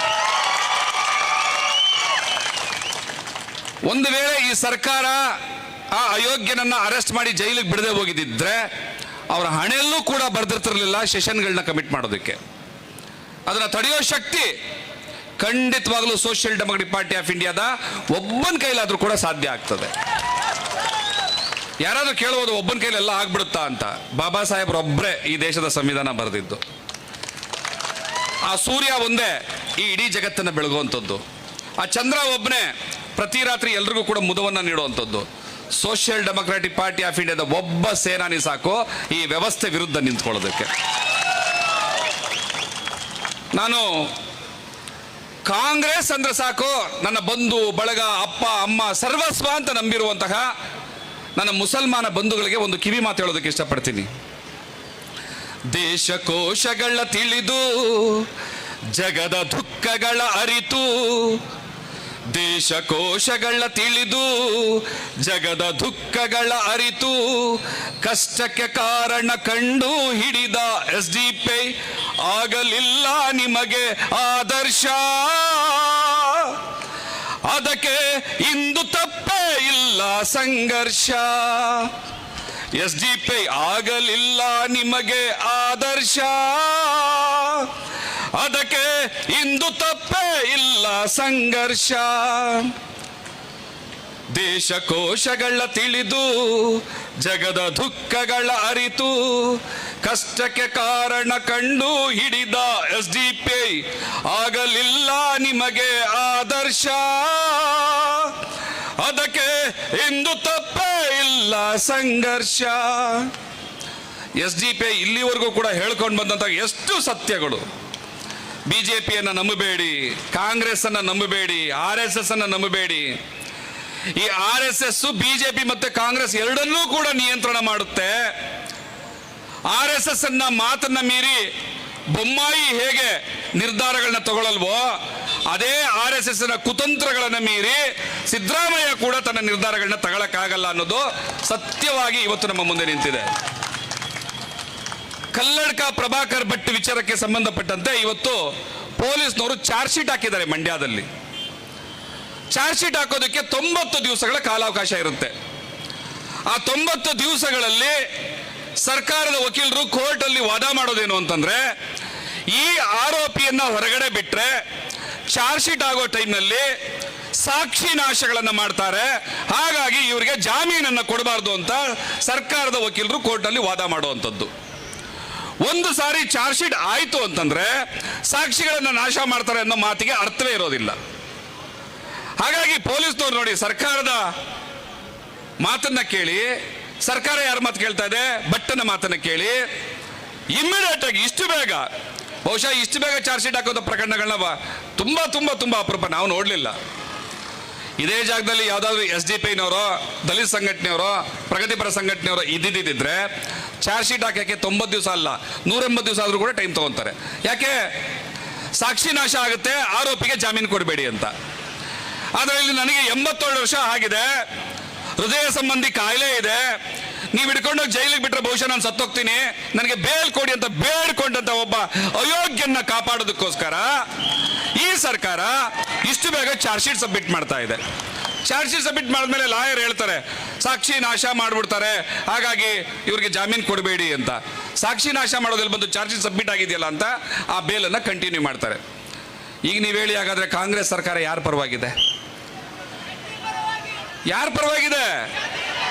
ಒಂದು ವೇಳೆ ಈ ಸರ್ಕಾರ ಆ ಅಯೋಗ್ಯನನ್ನ ಅರೆಸ್ಟ್ ಮಾಡಿ ಜೈಲಿಗೆ ಬಿಡದೆ ಹೋಗಿದ್ದಿದ್ರೆ ಅವರ ಹಣೆಯಲ್ಲೂ ಕೂಡ ಬರ್ದಿರ್ತಿರ್ಲಿಲ್ಲ ಸೆಷನ್ಗಳನ್ನ ಕಮಿಟ್ ಮಾಡೋದಕ್ಕೆ. ಅದನ್ನ ತಡೆಯೋ ಶಕ್ತಿ ಖಂಡಿತವಾಗಲೂ ಸೋಷಿಯಲ್ ಡೆಮೊಕ್ರೆಟಿಕ್ ಪಾರ್ಟಿ ಆಫ್ ಇಂಡಿಯಾದ ಒಬ್ಬನ ಕೈಲಾದ್ರೂ ಕೂಡ ಸಾಧ್ಯ ಆಗ್ತದೆ. ಯಾರಾದ್ರೂ ಕೇಳಬಹುದು ಒಬ್ಬನ ಕೈಲಿ ಎಲ್ಲ ಆಗ್ಬಿಡುತ್ತಾ ಅಂತ. ಬಾಬಾ ಸಾಹೇಬ್ರೊಬ್ಬರೇ ಈ ದೇಶದ ಸಂವಿಧಾನ ಬರೆದಿದ್ದು. ಆ ಸೂರ್ಯ ಒಂದೇ ಈ ಇಡೀ ಜಗತ್ತನ್ನು ಬೆಳಗುವಂಥದ್ದು. ಆ ಚಂದ್ರ ಒಬ್ಬನೇ ಪ್ರತಿ ರಾತ್ರಿ ಎಲ್ರಿಗೂ ಕೂಡ ಮುದವನ್ನು ನೀಡುವಂಥದ್ದು. ಸೋಷಿಯಲ್ ಡೆಮೊಕ್ರಾಟಿಕ್ ಪಾರ್ಟಿ ಆಫ್ ಇಂಡಿಯಾದ ಒಬ್ಬ ಸೇನಾನಿ ಸಾಕು ಈ ವ್ಯವಸ್ಥೆ ವಿರುದ್ಧ ನಿಂತ್ಕೊಳ್ಳೋದಕ್ಕೆ. ನಾನು ಕಾಂಗ್ರೆಸ್ ಅಂದ್ರೆ ಸಾಕು ನನ್ನ ಬಂಧು ಬಳಗ, ಅಪ್ಪ ಅಮ್ಮ, ಸರ್ವಸ್ವ ಅಂತ ನಂಬಿರುವಂತಹ ನನ್ನ ಮುಸಲ್ಮಾನ ಬಂಧುಗಳಿಗೆ ಒಂದು ಕಿವಿ ಮಾತು ಹೇಳೋದಕ್ಕೆ ಇಷ್ಟಪಡ್ತೀನಿ. ದೇಶ ಕೋಶಗಳ ತಿಳಿದು ಜಗದ ದುಃಖಗಳ ಅರಿತು, ದೇಶ ಕೋಶಗಳ ತಿಳಿದು ಜಗದ ದುಃಖಗಳ ಅರಿತು, ಕಷ್ಟಕ್ಕೆ ಕಾರಣ ಕಂಡು ಹಿಡಿದ SDP ಆಗಲಿಲ್ಲ ನಿಮಗೆ ಆದರ್ಶ, ಅದಕ್ಕೆ ಇಂದು ತಪ್ಪೇ ಇಲ್ಲ ಸಂಘರ್ಷ. SDP ಆಗಲಿಲ್ಲ ನಿಮಗೆ ಆದರ್ಶ, ಅದಕ್ಕೆ ಇಂದು ತಪ್ಪೇ ಇಲ್ಲ ಸಂಘರ್ಷ. ದೇಶ ಕೋಶಗಳ ತಿಳಿದು ಜಗದ ದುಃಖಗಳ ಅರಿತು, ಕಷ್ಟಕ್ಕೆ ಕಾರಣ ಕಂಡು ಹಿಡಿದ SDP ಆಗಲಿಲ್ಲ ನಿಮಗೆ ಆದರ್ಶ, ಅದಕ್ಕೆ ಇಂದು ತಪ್ಪೇ ಇಲ್ಲ ಸಂಘರ್ಷ. SDP ಇಲ್ಲಿವರೆಗೂ ಕೂಡ ಹೇಳ್ಕೊಂಡು ಬಂದಂತ ಎಷ್ಟು ಸತ್ಯಗಳು. ಬಿಜೆಪಿಯನ್ನು ನಂಬಬೇಡಿ, ಕಾಂಗ್ರೆಸ್ ಅನ್ನ ನಂಬಬೇಡಿ, RSS ಅನ್ನ ನಂಬಬೇಡಿ. ಈ RSS ಬಿಜೆಪಿ ಮತ್ತೆ ಕಾಂಗ್ರೆಸ್ ಎರಡನ್ನೂ ಕೂಡ ನಿಯಂತ್ರಣ ಮಾಡುತ್ತೆ. RSS ಅನ್ನ ಮಾತನ್ನ ಮೀರಿ ಬೊಮ್ಮಾಯಿ ಹೇಗೆ ನಿರ್ಧಾರಗಳನ್ನ ತಗೊಳ್ಳಲ್ವೋ, ಅದೇ RSS ನ ಕುತಂತ್ರಗಳನ್ನ ಮೀರಿ ಸಿದ್ದರಾಮಯ್ಯ ಕೂಡ ತನ್ನ ನಿರ್ಧಾರಗಳನ್ನ ತಗೊಳಕ್ಕಾಗಲ್ಲ ಅನ್ನೋದು ಸತ್ಯವಾಗಿ ಇವತ್ತು ನಮ್ಮ ಮುಂದೆ ನಿಂತಿದೆ. ಕಲ್ಲಡ್ಕ ಪ್ರಭಾಕರ್ ಭಟ್ ವಿಚಾರಕ್ಕೆ ಸಂಬಂಧಪಟ್ಟಂತೆ ಇವತ್ತು ಪೊಲೀಸ್ನವರು ಚಾರ್ಜ್ ಶೀಟ್ ಹಾಕಿದ್ದಾರೆ ಮಂಡ್ಯದಲ್ಲಿ. ಚಾರ್ಜ್ ಶೀಟ್ ಹಾಕೋದಕ್ಕೆ 90 ದಿವಸಗಳ ಕಾಲಾವಕಾಶ ಇರುತ್ತೆ. ಆ 90 ದಿವಸಗಳಲ್ಲಿ ಸರ್ಕಾರದ ವಕೀಲರು ಕೋರ್ಟ್ ಅಲ್ಲಿ ವಾದ ಮಾಡೋದೇನು ಅಂತಂದ್ರೆ, ಈ ಆರೋಪಿಯನ್ನ ಹೊರಗಡೆ ಬಿಟ್ರೆ ಚಾರ್ಜ್ ಶೀಟ್ ಆಗೋ ಟೈಮ್ನಲ್ಲಿ ಸಾಕ್ಷಿ ನಾಶಗಳನ್ನ ಮಾಡ್ತಾರೆ, ಹಾಗಾಗಿ ಇವರಿಗೆ ಜಾಮೀನನ್ನ ಕೊಡಬಾರ್ದು ಅಂತ ಸರ್ಕಾರದ ವಕೀಲರು ಕೋರ್ಟ್ ಅಲ್ಲಿ ವಾದ ಮಾಡುವಂಥದ್ದು. ಒಂದು ಸಾರಿ ಚಾರ್ಜ್ ಶೀಟ್ ಆಯ್ತು ಅಂತಂದ್ರೆ ಸಾಕ್ಷಿಗಳನ್ನ ನಾಶ ಮಾಡ್ತಾರೆ ಅನ್ನೋ ಮಾತಿಗೆ ಅರ್ಥವೇ ಇರೋದಿಲ್ಲ. ಹಾಗಾಗಿ ಪೊಲೀಸ್ನವ್ರು ನೋಡಿ, ಸರ್ಕಾರದ ಮಾತನ್ನ ಕೇಳಿ, ಸರ್ಕಾರ ಯಾರ ಮಾತು ಕೇಳ್ತಾ ಇದೆ, ಭಟ್ಟನ ಮಾತನ್ನ ಕೇಳಿ ಇಮ್ಮಿಡಿಯೇಟ್ ಆಗಿ ಇಷ್ಟು ಬೇಗ, ಬಹುಶಃ ಇಷ್ಟು ಬೇಗ ಚಾರ್ಜ್ ಶೀಟ್ ಹಾಕೋದ ಪ್ರಕರಣಗಳನ್ನ ತುಂಬಾ ತುಂಬಾ ತುಂಬಾ ಅಪರೂಪ ನಾವು ನೋಡ್ಲಿಲ್ಲ. ಇದೇ ಜಾಗದಲ್ಲಿ ಯಾವ್ದಾದ್ರು SDP-ನವರು, ದಲಿತ ಸಂಘಟನೆಯವರು, ಪ್ರಗತಿಪರ ಸಂಘಟನೆಯವರು ಇದ್ದಿದ್ದಿದ್ರೆ ಚಾರ್ಜ್ ಶೀಟ್ ಹಾಕಕ್ಕೆ 90 ದಿವಸ ಅಲ್ಲ 180 ದಿವಸ ಆದ್ರೂ ಕೂಡ ಟೈಮ್ ತಗೊಂತಾರೆ. ಯಾಕೆ? ಸಾಕ್ಷಿ ನಾಶ ಆಗುತ್ತೆ, ಆರೋಪಿಗೆ ಜಾಮೀನು ಕೊಡಬೇಡಿ ಅಂತ. ಆದರೆ ಇಲ್ಲಿ ನನಗೆ 87 ವರ್ಷ ಆಗಿದೆ, ಹೃದಯ ಸಂಬಂಧಿ ಕಾಯಿಲೆ ಇದೆ, ನೀವು ಹಿಡ್ಕೊಂಡೋಗಿ ಜೈಲಿಗೆ ಬಿಟ್ರೆ ಬಹುಶಃ ನಾನು ಸತ್ತೋಗ್ತೀನಿ, ನನಗೆ ಬೇಲ್ ಕೊಡಿ ಅಂತ ಬೇಡ್ಕೊಂಡಂತ ಒಬ್ಬ ಅಯೋಗ್ಯನ ಕಾಪಾಡೋದಕ್ಕೋಸ್ಕರ ಈ ಸರ್ಕಾರ ಇಷ್ಟು ಬೇಗ ಚಾರ್ಜ್ ಶೀಟ್ ಸಬ್ಮಿಟ್ ಮಾಡ್ತಾ ಇದೆ. ಚಾರ್ಜ್ ಶೀಟ್ ಸಬ್ಮಿಟ್ ಮಾಡಿದ್ಮೇಲೆ ಲಾಯರ್ ಹೇಳ್ತಾರೆ ಸಾಕ್ಷಿ ನಾಶ ಮಾಡ್ಬಿಡ್ತಾರೆ, ಹಾಗಾಗಿ ಇವ್ರಿಗೆ ಜಾಮೀನು ಕೊಡಬೇಡಿ ಅಂತ. ಸಾಕ್ಷಿ ನಾಶ ಮಾಡೋದ್ರಲ್ಲಿ ಬಂದು ಚಾರ್ಜ್ ಶೀಟ್ ಸಬ್ಮಿಟ್ ಆಗಿದೆಯಲ್ಲ ಅಂತ ಆ ಬೇಲನ್ನು ಕಂಟಿನ್ಯೂ ಮಾಡ್ತಾರೆ. ಈಗ ನೀವು ಹೇಳಿ, ಹಾಗಾದ್ರೆ ಕಾಂಗ್ರೆಸ್ ಸರ್ಕಾರ ಯಾರ ಪರವಾಗಿದೆ? ಯಾರ ಪರವಾಗಿದೆ?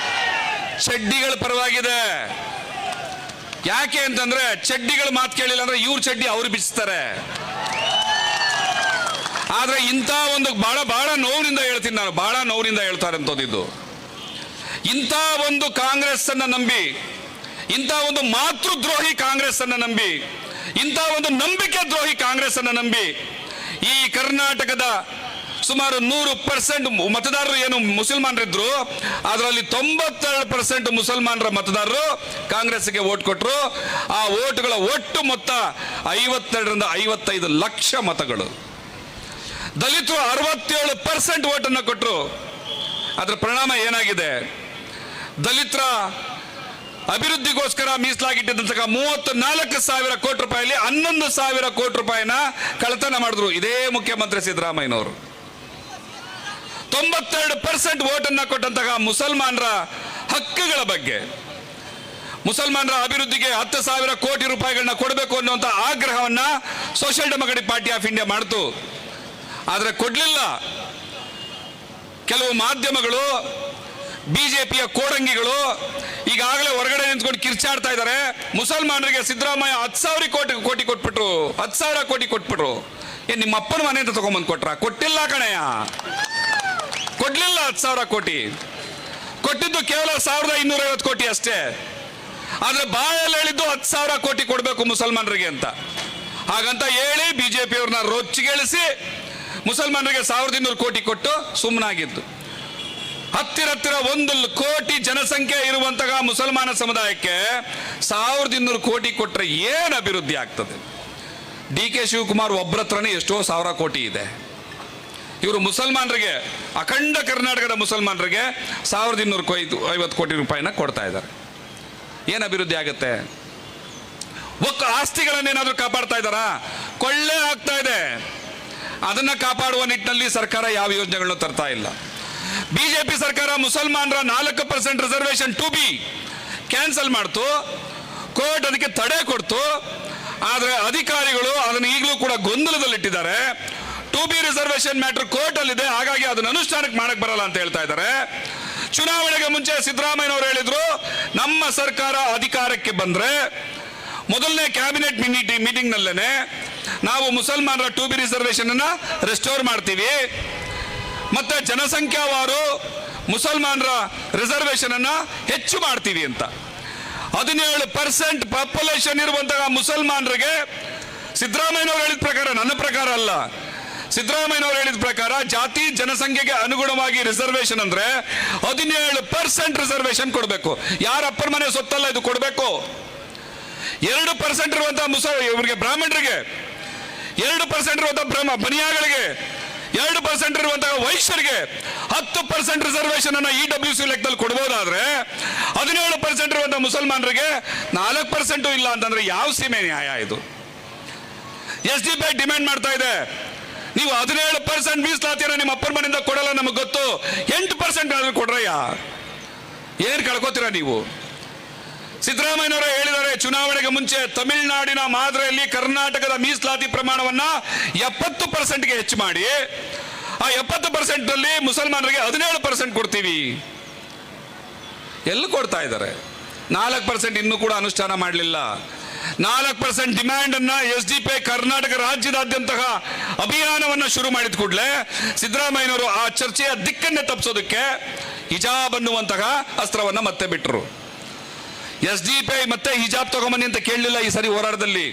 ಚಡ್ಡಿಗಳ ಪರವಾಗಿದೆ. ಯಾಕೆ ಅಂತಂದ್ರೆ ಚಡ್ಡಿಗಳ ಮಾತು ಕೇಳಿಲ್ಲ ಅಂದ್ರೆ ಇವ್ರ ಚಡ್ಡಿ ಅವ್ರು ಬಿಚ್ತಾರೆ. ಆದ್ರೆ ಇಂಥ ಒಂದು ಬಹಳ ನೋವಿನಿಂದ ಹೇಳ್ತೀನಿ ನಾನು, ಬಹಳ ನೋವಿನಿಂದ ಹೇಳ್ತಾರೆ ಅಂತದ್ದು. ಇಂಥ ಒಂದು ಕಾಂಗ್ರೆಸ್ ಅನ್ನ ನಂಬಿ, ಇಂಥ ಒಂದು ಮಾತೃದ್ರೋಹಿ ಕಾಂಗ್ರೆಸ್ ಅನ್ನ ನಂಬಿ, ಇಂಥ ಒಂದು ನಂಬಿಕೆ ದ್ರೋಹಿ ಕಾಂಗ್ರೆಸ್ ಅನ್ನ ನಂಬಿ ಈ ಕರ್ನಾಟಕದ ಸುಮಾರು 100% ಮತದಾರರು ಏನು ಮುಸಲ್ಮಾನರಿದ್ರು, ಅದರಲ್ಲಿ 92% ಮುಸಲ್ಮಾನರ ಮತದಾರರು ಕಾಂಗ್ರೆಸ್ಗೆ ವೋಟ್ ಕೊಟ್ಟರು. ಆ ವೋಟ್ಗಳ ಒಟ್ಟು ಮೊತ್ತ 52ರಿಂದ 55 ಲಕ್ಷ ಮತಗಳು. ದಲಿತರು 67% ವೋಟನ್ನು ಕೊಟ್ಟರು. ಅದರ ಪರಿಣಾಮ ಏನಾಗಿದೆ? ದಲಿತರ ಅಭಿವೃದ್ಧಿಗೋಸ್ಕರ ಮೀಸಲಾಗಿಟ್ಟಿದ್ದಂತಹ 34,000 ಕೋಟಿ ರೂಪಾಯಿಯಲ್ಲಿ 11,000 ಕೋಟಿ ರೂಪಾಯಿನ ಕಳ್ಳತನ ಮಾಡಿದ್ರು ಇದೇ ಮುಖ್ಯಮಂತ್ರಿ ಸಿದ್ದರಾಮಯ್ಯನವರು. 92% ವೋಟನ್ನು ಕೊಟ್ಟಂತಹ ಮುಸಲ್ಮಾನರ ಹಕ್ಕುಗಳ ಬಗ್ಗೆ, ಮುಸಲ್ಮಾನರ ಅಭಿವೃದ್ಧಿಗೆ 10,000 ಕೋಟಿ ರೂಪಾಯಿಗಳನ್ನ ಕೊಡಬೇಕು ಅನ್ನುವಂಥ ಆಗ್ರಹವನ್ನ Social Democratic Party of India ಮಾಡಿತು. ಆದರೆ ಕೊಡ್ಲಿಲ್ಲ. ಕೆಲವು ಮಾಧ್ಯಮಗಳು, ಬಿಜೆಪಿಯ ಕೋಡಂಗಿಗಳು ಈಗಾಗಲೇ ಹೊರಗಡೆ ನಿಂತ್ಕೊಂಡು ಕಿರ್ಚಾಡ್ತಾ ಇದ್ದಾರೆ. ಮುಸಲ್ಮಾನರಿಗೆ ಸಿದ್ದರಾಮಯ್ಯ 10,000 ಕೋಟಿ ಕೊಟ್ಬಿಟ್ರು, 10,000 ಕೋಟಿ ಕೊಟ್ಬಿಟ್ರು. ಏನ್ ನಿಮ್ಮ ಅಪ್ಪನ ಮನೆ ಅಂತ ತಗೊಂಡ್ಬಂದು ಕೊಟ್ರ? ಕೊಟ್ಟಿಲ್ಲ ಕಣಯ್ಯ, ಕೊಡ್ಲಿಲ್ಲ. 10,000 ಕೋಟಿ ಕೊಟ್ಟಿದ್ದು ಕೇವಲ 1,250 ಕೋಟಿ ಅಷ್ಟೇ. ಆದ್ರೆ ಬಾಯಲ್ಲಿ ಹೇಳಿದ್ದು 10,000 ಕೋಟಿ ಕೊಡಬೇಕು ಮುಸಲ್ಮಾನರಿಗೆ ಅಂತ. ಹಾಗಂತ ಹೇಳಿ ಬಿಜೆಪಿಯವ್ರನ್ನ ರೊಚ್ಚಿಗೆಳಿಸಿ ಮುಸಲ್ಮಾನರಿಗೆ 1,200 ಕೋಟಿ ಕೊಟ್ಟು ಸುಮ್ಮನಾಗಿದ್ದು. ಹತ್ತಿರ 1 ಕೋಟಿ ಜನಸಂಖ್ಯೆ ಇರುವಂತಹ ಮುಸಲ್ಮಾನ ಸಮುದಾಯಕ್ಕೆ 1,200 ಕೋಟಿ ಕೊಟ್ಟರೆ ಏನು ಅಭಿವೃದ್ಧಿ ಆಗ್ತದೆ? ಡಿ.ಕೆ. ಶಿವಕುಮಾರ್ ಒಬ್ಬರ ಹತ್ರನೇ ಎಷ್ಟೋ 1,000 ಕೋಟಿ ಇದೆ. ಇವರು ಮುಸಲ್ಮಾನರಿಗೆ, ಅಖಂಡ ಕರ್ನಾಟಕದ ಮುಸಲ್ಮಾನರಿಗೆ 1,250 ಕೋಟಿ ರೂಪಾಯಿನ ಕೊಡ್ತಾ ಇದ್ದಾರೆ. ಏನು ಅಭಿವೃದ್ಧಿ ಆಗುತ್ತೆ? ಆಸ್ತಿಗಳನ್ನೇನಾದ್ರೂ ಕಾಪಾಡ್ತಾ ಇದ್ದಾರಾ? ಕೊಳ್ಳೆ ಆಗ್ತಾ ಇದೆ. ಅದನ್ನ ಕಾಪಾಡುವ ನಿಟ್ಟಿನಲ್ಲಿ ಸರ್ಕಾರ ಯಾವ ಯೋಜನೆಗಳನ್ನು ತರ್ತಾ ಇಲ್ಲ. ಬಿಜೆಪಿ ಸರ್ಕಾರ ಮುಸಲ್ಮಾನರ 4% ರಿಸರ್ವೇಶನ್ 2B ಕ್ಯಾನ್ಸಲ್ ಮಾಡ್ತು. ಕೋರ್ಟ್ ಅದಕ್ಕೆ ತಡೆ ಕೊಡ್ತು. ಆದ್ರೆ ಅಧಿಕಾರಿಗಳು ಅದನ್ನು ಈಗಲೂ ಕೂಡ ಗೊಂದಲದಲ್ಲಿಟ್ಟಿದ್ದಾರೆ. 2B ರಿಸರ್ವೇಶನ್ ಮ್ಯಾಟರ್ ಕೋರ್ಟ್ ಅಲ್ಲಿದೆ, ಹಾಗಾಗಿ ಅದನ್ನು ಅನುಷ್ಠಾನಕ್ಕೆ ಮಾಡಕ್ ಬರಲ್ಲ ಅಂತ ಹೇಳ್ತಾ ಇದ್ದಾರೆ. ಚುನಾವಣೆಗೆ ಮುಂಚೆ ಸಿದ್ದರಾಮಯ್ಯನವರು ಹೇಳಿದ್ರು, ನಮ್ಮ ಸರ್ಕಾರ ಅಧಿಕಾರಕ್ಕೆ ಬಂದ್ರೆ ಮೊದಲನೇ ಕ್ಯಾಬಿನೆಟ್ ಮೀಟಿಂಗ್ ನಲ್ಲೇನೆ ನಾವು ಮುಸಲ್ಮಾನರ 2B ರಿಸರ್ವೇಶನ್ ಅನ್ನ ರೆಸ್ಟೋರ್ ಮಾಡ್ತೀವಿ, ಮತ್ತೆ ಜನಸಂಖ್ಯಾವಾರು ಮುಸಲ್ಮಾನರ ರಿಸರ್ವೇಶನ್ ಅನ್ನ ಹೆಚ್ಚು ಮಾಡ್ತೀವಿ ಅಂತ. 17% ಪಾಪ್ಯುಲೇಷನ್ ಇರುವಂತಹ ಮುಸಲ್ಮಾನರಿಗೆ ಸಿದ್ದರಾಮಯ್ಯನವರು ಹೇಳಿದ ಪ್ರಕಾರ, ನನ್ನ ಪ್ರಕಾರ ಅಲ್ಲ, ಸಿದ್ದರಾಮಯ್ಯನವರು ಹೇಳಿದ ಪ್ರಕಾರ ಜಾತಿ ಜನಸಂಖ್ಯೆಗೆ ಅನುಗುಣವಾಗಿ ರಿಸರ್ವೇಶನ್ ಅಂದ್ರೆ 17% ರಿಸರ್ವೇಶನ್ ಕೊಡಬೇಕು. ಯಾರ ಅಪ್ಪರ ಮನೆ ಸೊತ್ತಲ್ಲ ಇದು ಕೊಡಬೇಕು. 2% ಇರುವಂತಹ ಇವರಿಗೆ ಬ್ರಾಹ್ಮಣರಿಗೆ, 2% ಇರುವಂತಹ ಬನಿಯಾಗಳಿಗೆ, 2% ಇರುವಂತಹ ವೈಶ್ಯರಿಗೆ 10% ರಿಸರ್ವೇಶನ್ ಅನ್ನ EWC ಲೆಕ್ಕದಲ್ಲಿ ಕೊಡಬಹುದಾದ್ರೆ 17% ಇರುವಂತಹ ಮುಸಲ್ಮಾನರಿಗೆ 4% ಇಲ್ಲ ಅಂತಂದ್ರೆ ಯಾವ ಸೀಮೆ ನ್ಯಾಯ ಇದು? SDP ಡಿಮ್ಯಾಂಡ್ ಮಾಡ್ತಾ ಇದೆ, ನೀವು 17% ಮೀಸಲಾತಿಯನ್ನ ನಿಮ್ಮ ಅಪ್ಪರ ಮನೆಯಿಂದ ಕೊಡಲ್ಲ, ನಮಗೆ ಗೊತ್ತು, 8% ಆದ್ರೂ ಕೊಡ್ರಯ್ಯ. ಏನ್ ಕಳ್ಕೋತೀರಾ ನೀವು? ಸಿದ್ದರಾಮಯ್ಯನವರು ಹೇಳಿದ್ದಾರೆ ಚುನಾವಣೆಗೆ ಮುಂಚೆ ತಮಿಳುನಾಡಿನ ಮಾದರಿಯಲ್ಲಿ ಕರ್ನಾಟಕದ ಮೀಸಲಾತಿ ಪ್ರಮಾಣವನ್ನ 70%ಗೆ ಹೆಚ್ಚು ಮಾಡಿ ಆ 70% ಅಲ್ಲಿ ಮುಸಲ್ಮಾನರಿಗೆ 17% ಕೊಡ್ತೀವಿ. ಎಲ್ಲಿ ಕೊಡ್ತಾ ಇದ್ದಾರೆ? 4% ಇನ್ನೂ ಕೂಡ ಅನುಷ್ಠಾನ ಮಾಡಲಿಲ್ಲ. 4% ಡಿಮ್ಯಾಂಡ್ ಅನ್ನ SDP ಕರ್ನಾಟಕ ರಾಜ್ಯದಾದ್ಯಂತ ಅಭಿಯಾನವನ್ನ ಶುರು ಮಾಡಿದ ಕೂಡಲೇ ಸಿದ್ದರಾಮಯ್ಯನವರು ಆ ಚರ್ಚೆಯ ದಿಕ್ಕನ್ನೇ ತಪ್ಪಿಸೋದಕ್ಕೆ ಹಿಜಾಬ್ ಅನ್ನುವಂತಹ ಅಸ್ತ್ರವನ್ನ ಮತ್ತೆ ಬಿಟ್ಟರು. SDP ಮತ್ತೆ ಹಿಜಾಬ್ ತಗೊಂಬನ್ನಿ ಅಂತ ಕೇಳಲಿಲ್ಲ ಈ ಸರಿ ಹೋರಾಟದಲ್ಲಿ.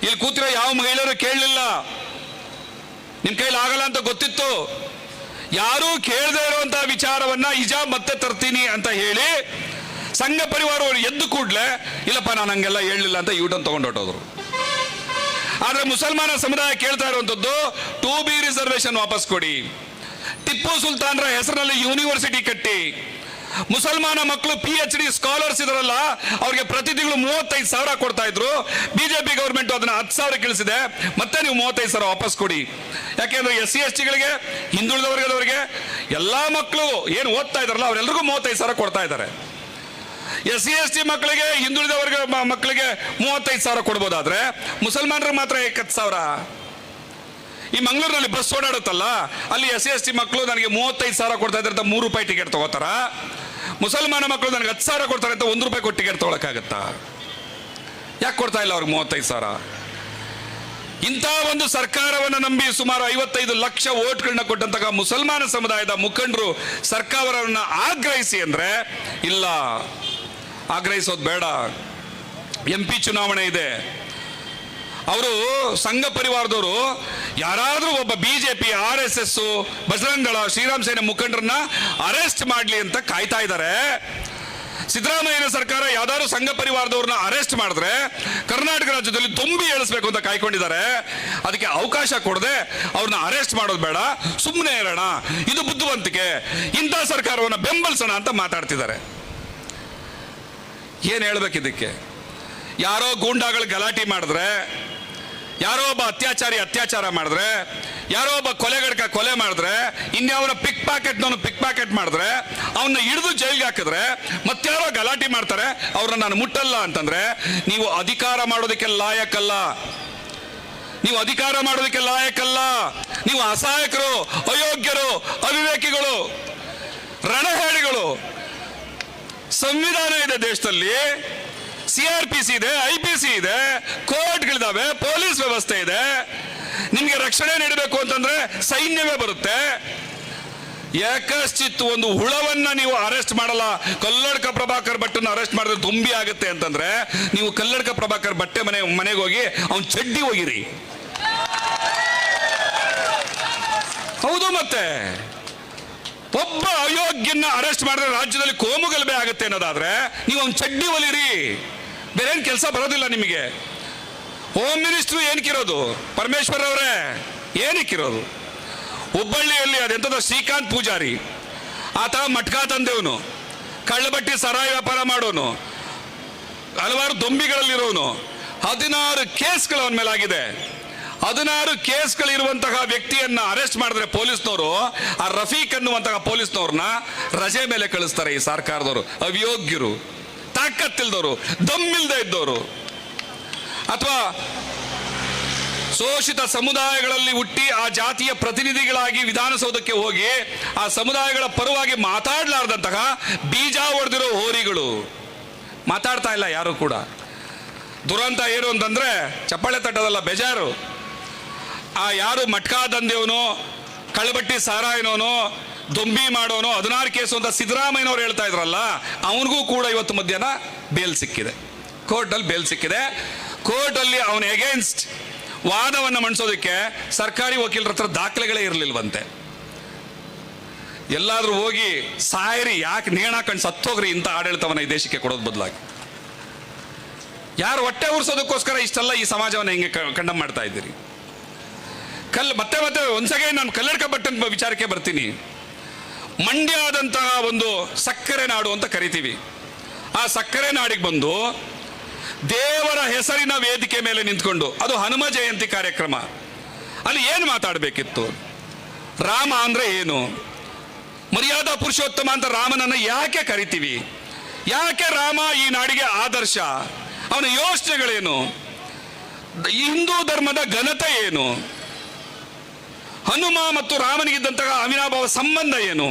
ಇಲ್ಲಿ ಕೂತಿರೋ ಯಾವ ಮಹಿಳೆಯರು ಕೇಳಲಿಲ್ಲ. ನಿಮ್ ಕೈಲಿ ಆಗಲ್ಲ ಅಂತ ಗೊತ್ತಿತ್ತು. ಯಾರೂ ಕೇಳದೇ ಇರುವಂತಹ ವಿಚಾರವನ್ನ ಹಿಜಾಬ್ ಮತ್ತೆ ತರ್ತೀನಿ ಅಂತ ಹೇಳಿ ಸಂಘ ಪರಿವಾರವರು ಎದ್ದು ಕೂಡಲೇ ಇಲ್ಲಪ್ಪ ನಾನು ಹಂಗೆಲ್ಲ ಹೇಳಲಿಲ್ಲ ಅಂತ ಯೂಟರ್ನ್ ತಗೊಂಡು ಹೊಟ್ಟೋದ್ರು. ಆದ್ರೆ ಮುಸಲ್ಮಾನ ಸಮುದಾಯ ಕೇಳ್ತಾ ಇರುವಂತದ್ದು 2B ರಿಸರ್ವೇಶನ್ ವಾಪಸ್ ಕೊಡಿ, ಟಿಪ್ಪು ಸುಲ್ತಾನ್ರ ಹೆಸರಿನಲ್ಲಿ ಯೂನಿವರ್ಸಿಟಿ ಕಟ್ಟಿ, ಮುಸಲ್ಮಾನ ಮಕ್ಕಳು PhD ಸ್ಕಾಲರ್ಸ್ ಇದ್ರಲ್ಲ ಅವ್ರಿಗೆ ಪ್ರತಿ ತಿಂಗಳು 35,000 ಕೊಡ್ತಾ ಇದ್ರು. ಬಿಜೆಪಿ ಗವರ್ಮೆಂಟ್ ಅದನ್ನ 10,000 ಇಳಿಸಿದೆ. ಮತ್ತೆ ನೀವು 35,000 ವಾಪಸ್ ಕೊಡಿ. ಯಾಕೆಂದ್ರೆ SC ST ಗಳಿಗೆ, ಹಿಂದುಳಿದ ವರ್ಗದವರಿಗೆ, ಎಲ್ಲಾ ಮಕ್ಕಳು ಏನು ಓದ್ತಾ ಇದಾರಲ್ಲ ಅವರೆಲ್ಲರಿಗೂ 35,000 ಕೊಡ್ತಾ ಇದ್ದಾರೆ. SC ST ಮಕ್ಕಳಿಗೆ, ಹಿಂದುಳಿದ ವರ್ಗ ಮಕ್ಕಳಿಗೆ 35,000 ಕೊಡ್ಬೋದಾದ್ರೆ ಮುಸಲ್ಮಾನರಿಗೆ ಮಾತ್ರ 71,000. ಈ ಮಂಗಳೂರಿನಲ್ಲಿ ಬಸ್ ಓಡಾಡುತ್ತಲ್ಲ, ಅಲ್ಲಿ SC ಮಕ್ಕಳು ನನಗೆ 35,000 ಕೊಡ್ತಾ ಇದ್ದಾರೆ ಅಂತ 3 ರೂಪಾಯಿ ಟಿಕೆಟ್ ತಗೋತಾರ? ಮುಸಲ್ಮಾನ ಮಕ್ಕಳು ನನಗೆ 10,000 ಕೊಡ್ತಾರೆ ಅಂತ 1 ರೂಪಾಯಿ ಕೊಟ್ಟು ಟಿಕೆಟ್ ತಗೊಳಕ್ಕಾಗತ್ತಾ? ಯಾಕೆ ಕೊಡ್ತಾ ಇಲ್ಲ ಅವ್ರಿಗೆ 35,000? ಇಂಥ ಒಂದು ಸರ್ಕಾರವನ್ನು ನಂಬಿ ಸುಮಾರು 55 ಲಕ್ಷ ವೋಟ್ಗಳನ್ನ ಕೊಟ್ಟಂತಹ ಮುಸಲ್ಮಾನ ಸಮುದಾಯದ ಮುಖಂಡರು ಸರ್ಕಾರವನ್ನು ಆಗ್ರಹಿಸಿ ಅಂದ್ರೆ ಇಲ್ಲ, ಆಗ್ರಹಿಸೋದು ಬೇಡ. MP ಚುನಾವಣೆ ಇದೆ. ಅವರು ಸಂಘ ಪರಿವಾರದವರು ಯಾರಾದ್ರೂ ಒಬ್ಬ BJP, RSS, ಬಜರಂಗಳ, ಶ್ರೀರಾಮ್ ಸೇನೆ ಮುಖಂಡರನ್ನ ಅರೆಸ್ಟ್ ಮಾಡಲಿ ಅಂತ ಕಾಯ್ತಾ ಇದ್ದಾರೆ. ಸಿದ್ದರಾಮಯ್ಯನ ಸರ್ಕಾರ ಯಾವ್ದಾದ್ರು ಸಂಘ ಪರಿವಾರದವ್ರನ್ನ ಅರೆಸ್ಟ್ ಮಾಡಿದ್ರೆ ಕರ್ನಾಟಕ ರಾಜ್ಯದಲ್ಲಿ ತುಂಬಿ ಏಳಿಸಬೇಕು ಅಂತ ಕಾಯ್ಕೊಂಡಿದ್ದಾರೆ. ಅದಕ್ಕೆ ಅವಕಾಶ ಕೊಡದೆ ಅವ್ರನ್ನ ಅರೆಸ್ಟ್ ಮಾಡೋದು ಬೇಡ, ಸುಮ್ಮನೆ ಇರೋಣ, ಇದು ಬುದ್ಧಿವಂತಿಕೆ, ಇಂಥ ಸರ್ಕಾರವನ್ನು ಬೆಂಬಲಿಸೋಣ ಅಂತ ಮಾತಾಡ್ತಿದ್ದಾರೆ. ಏನ್ ಹೇಳ್ಬೇಕು ಇದಕ್ಕೆ? ಯಾರೋ ಗೂಂಡಾಗಳು ಗಲಾಟೆ ಮಾಡಿದ್ರೆ, ಯಾರೋ ಒಬ್ಬ ಅತ್ಯಾಚಾರ ಮಾಡಿದ್ರೆ, ಯಾರೋ ಒಬ್ಬ ಕೊಲೆಗಡಕ ಕೊಲೆ ಮಾಡಿದ್ರೆ, ಇನ್ಯಾವನ ಪಿಕ್ ಪ್ಯಾಕೆಟ್ ಮಾಡಿದ್ರೆ ಅವನ್ನ ಹಿಡಿದು ಜೈಲ್ಗೆ ಹಾಕಿದ್ರೆ, ಮತ್ತಾರೋ ಗಲಾಟೆ ಮಾಡ್ತಾರೆ, ಅವ್ರನ್ನ ನಾನು ಮುಟ್ಟಲ್ಲ ಅಂತಂದ್ರೆ ನೀವು ಅಧಿಕಾರ ಮಾಡೋದಕ್ಕೆ ಲಾಯಕ್ಕಲ್ಲ. ನೀವು ಅಸಹಾಯಕರು, ಅಯೋಗ್ಯರು, ಅವಿವೇಕಿಗಳು, ರಣಹೇಡಿಗಳು. ಸಂವಿಧಾನ ಇದೆ ದೇಶದಲ್ಲಿ, CRPC ಇದೆ, IPC ಇದೆ, ಕೋರ್ಟ್ಗಳಿದಾವೆ, ಪೊಲೀಸ್ ವ್ಯವಸ್ಥೆ ಇದೆ. ನಿಮ್ಗೆ ರಕ್ಷಣೆ ನೀಡಬೇಕು ಅಂತಂದ್ರೆ ಸೈನ್ಯವೇ ಬರುತ್ತೆ. ಯಾಕಶ್ಚಿತ್ ಒಂದು ಹುಳವನ್ನ ನೀವು ಅರೆಸ್ಟ್ ಮಾಡಲ್ಲ. ಕಲ್ಲಡ್ಕ ಪ್ರಭಾಕರ್ ಭಟ್ಟನ್ನ ಅರೆಸ್ಟ್ ಮಾಡಿದ್ರೆ ತುಂಬಿ ಆಗುತ್ತೆ ಅಂತಂದ್ರೆ ನೀವು ಕಲ್ಲಡ್ಕ ಪ್ರಭಾಕರ್ ಭಟ್ಟೆ ಮನೆಗೆ ಹೋಗಿ ಅವ್ನ್ ಚಡ್ಡಿ ಹೋಗಿರಿ. ಹೌದು, ಮತ್ತೆ ಒಬ್ಬ ಅಯೋಗ್ಯನ ಅರೆಸ್ಟ್ ಮಾಡಿದ್ರೆ ರಾಜ್ಯದಲ್ಲಿ ಕೋಮುಗಲಭೆ ಆಗುತ್ತೆ ಅನ್ನೋದಾದ್ರೆ ನೀವು ಅವ್ನ ಚಡ್ಡಿ ಹೊಲಿರಿ, ಬೇರೇನ್ ಕೆಲಸ ಬರೋದಿಲ್ಲ ನಿಮಗೆ. Home minister ಏನಕ್ಕಿರೋದು? ಪರಮೇಶ್ವರ್ ಅವರೇ ಏನಕ್ಕಿರೋದು? ಹುಬ್ಬಳ್ಳಿಯಲ್ಲಿ ಅದೆಂಥದ್ದು ಶ್ರೀಕಾಂತ್ ಪೂಜಾರಿ, ಆತ ಮಟ್ಕಾ ತಂದೆವನು, ಕಳ್ಳಬಟ್ಟಿ ಸರಾಯಿ ವ್ಯಾಪಾರ ಮಾಡೋನು, ಹಲವಾರು ದೊಂಬಿಗಳಲ್ಲಿರೋನು, 16 ಕೇಸ್ಗಳು ಅವನ ಮೇಲಾಗಿದೆ. 16 ಕೇಸ್ಗಳಿರುವಂತಹ ವ್ಯಕ್ತಿಯನ್ನ ಅರೆಸ್ಟ್ ಮಾಡಿದ್ರೆ ಪೊಲೀಸ್ನವರು ಆ ರಫೀಕ್ ಅನ್ನುವಂತಹ ಪೊಲೀಸ್ನವ್ರನ್ನ ರಜೆ ಮೇಲೆ ಕಳಿಸ್ತಾರೆ ಈ ಸರ್ಕಾರದವರು. ಅವಿಯೋಗ್ಯರು, ತಾಕತ್ತಿಲ್ದವರು, ದಮ್ಮಿಲ್ದೇ ಇದ್ದವರು. ಅಥವಾ ಶೋಷಿತ ಸಮುದಾಯಗಳಲ್ಲಿ ಹುಟ್ಟಿ ಆ ಜಾತಿಯ ಪ್ರತಿನಿಧಿಗಳಾಗಿ ವಿಧಾನಸೌಧಕ್ಕೆ ಹೋಗಿ ಆ ಸಮುದಾಯಗಳ ಪರವಾಗಿ ಮಾತಾಡಲಾರ್ದಂತಹ ಬೀಜ ಹೊಡೆದಿರೋ ಹೋರಿಗಳು. ಮಾತಾಡ್ತಾ ಇಲ್ಲ ಯಾರು ಕೂಡ. ದುರಂತ ಏನು ಅಂತಂದ್ರೆ ಚಪ್ಪಾಳೆ ತಟ್ಟದಲ್ಲ, ಬೇಜಾರು. ಆ ಯಾರು ಮಟ್ಕಾ ದಂಧೆಯವನು, ಕಳ್ಳಬಟ್ಟಿ ಸಾರಾಯಿನವನು, ದೊಂಬಿ ಮಾಡೋನು, 16 ಕೇಸು ಅಂತ ಸಿದ್ದರಾಮಯ್ಯನವ್ರು ಹೇಳ್ತಾ ಇದ್ರಲ್ಲ, ಅವನಿಗೂ ಕೂಡ ಇವತ್ತು ಮಧ್ಯಾಹ್ನ ಬೇಲ್ ಸಿಕ್ಕಿದೆ, ಕೋರ್ಟಲ್ಲಿ ಬೇಲ್ ಸಿಕ್ಕಿದೆ. ಕೋರ್ಟಲ್ಲಿ ಅವನ ಎಗೇನ್ಸ್ಟ್ ವಾದವನ್ನು ಮಂಡಿಸೋದಕ್ಕೆ ಸರ್ಕಾರಿ ವಕೀಲರ ಹತ್ರ ದಾಖಲೆಗಳೇ ಇರಲಿಲ್ವಂತೆ. ಎಲ್ಲಾದ್ರೂ ಹೋಗಿ ಸಾಯರಿ, ಯಾಕೆ ನೇಣಾಕೊಂಡು ಸತ್ತೋಗ್ರಿ ಇಂಥ ಆಡಳಿತವನ್ನ ಈ ದೇಶಕ್ಕೆ ಕೊಡೋದು ಬದಲಾಗಿ ಯಾರು ಹೊಟ್ಟೆ ಉರ್ಸೋದಕ್ಕೋಸ್ಕರ ಇಷ್ಟೆಲ್ಲ ಈ ಸಮಾಜವನ್ನು ಹೆಂಗೆ ಕಂಡಮ್ ಮಾಡ್ತಾ ಇದ್ದೀರಿ? ಮತ್ತೆ ಒಂದ್ಸಗೆ ನಾನು ಕಲ್ಲಡ್ಕ ಭಟ್ಟನ ವಿಚಾರಕ್ಕೆ ಬರ್ತೀನಿ. ಮಂಡ್ಯದಂತಹ ಒಂದು ಸಕ್ಕರೆ ನಾಡು ಅಂತ ಕರಿತೀವಿ. ಆ ಸಕ್ಕರೆ ನಾಡಿಗೆ ಬಂದು ದೇವರ ಹೆಸರಿನ ವೇದಿಕೆ ಮೇಲೆ ನಿಂತ್ಕೊಂಡು, ಅದು ಹನುಮ ಜಯಂತಿ ಕಾರ್ಯಕ್ರಮ, ಅಲ್ಲಿ ಏನು ಮಾತಾಡಬೇಕಿತ್ತು? ರಾಮ ಅಂದ್ರೆ ಏನು? ಮರ್ಯಾದಾ ಪುರುಷೋತ್ತಮ ಅಂತ ರಾಮನನ್ನ ಯಾಕೆ ಕರಿತೀವಿ? ಯಾಕೆ ರಾಮ ಈ ನಾಡಿಗೆ ಆದರ್ಶ? ಅವನ ಯೋಚನೆಗಳೇನು? ಹಿಂದೂ ಧರ್ಮದ ಘನತೆ ಏನು? ಹನುಮ ಮತ್ತು ರಾಮನಿಗಿದ್ದಂತಹ ಅವಿನಾಭಾವ ಸಂಬಂಧ ಏನು?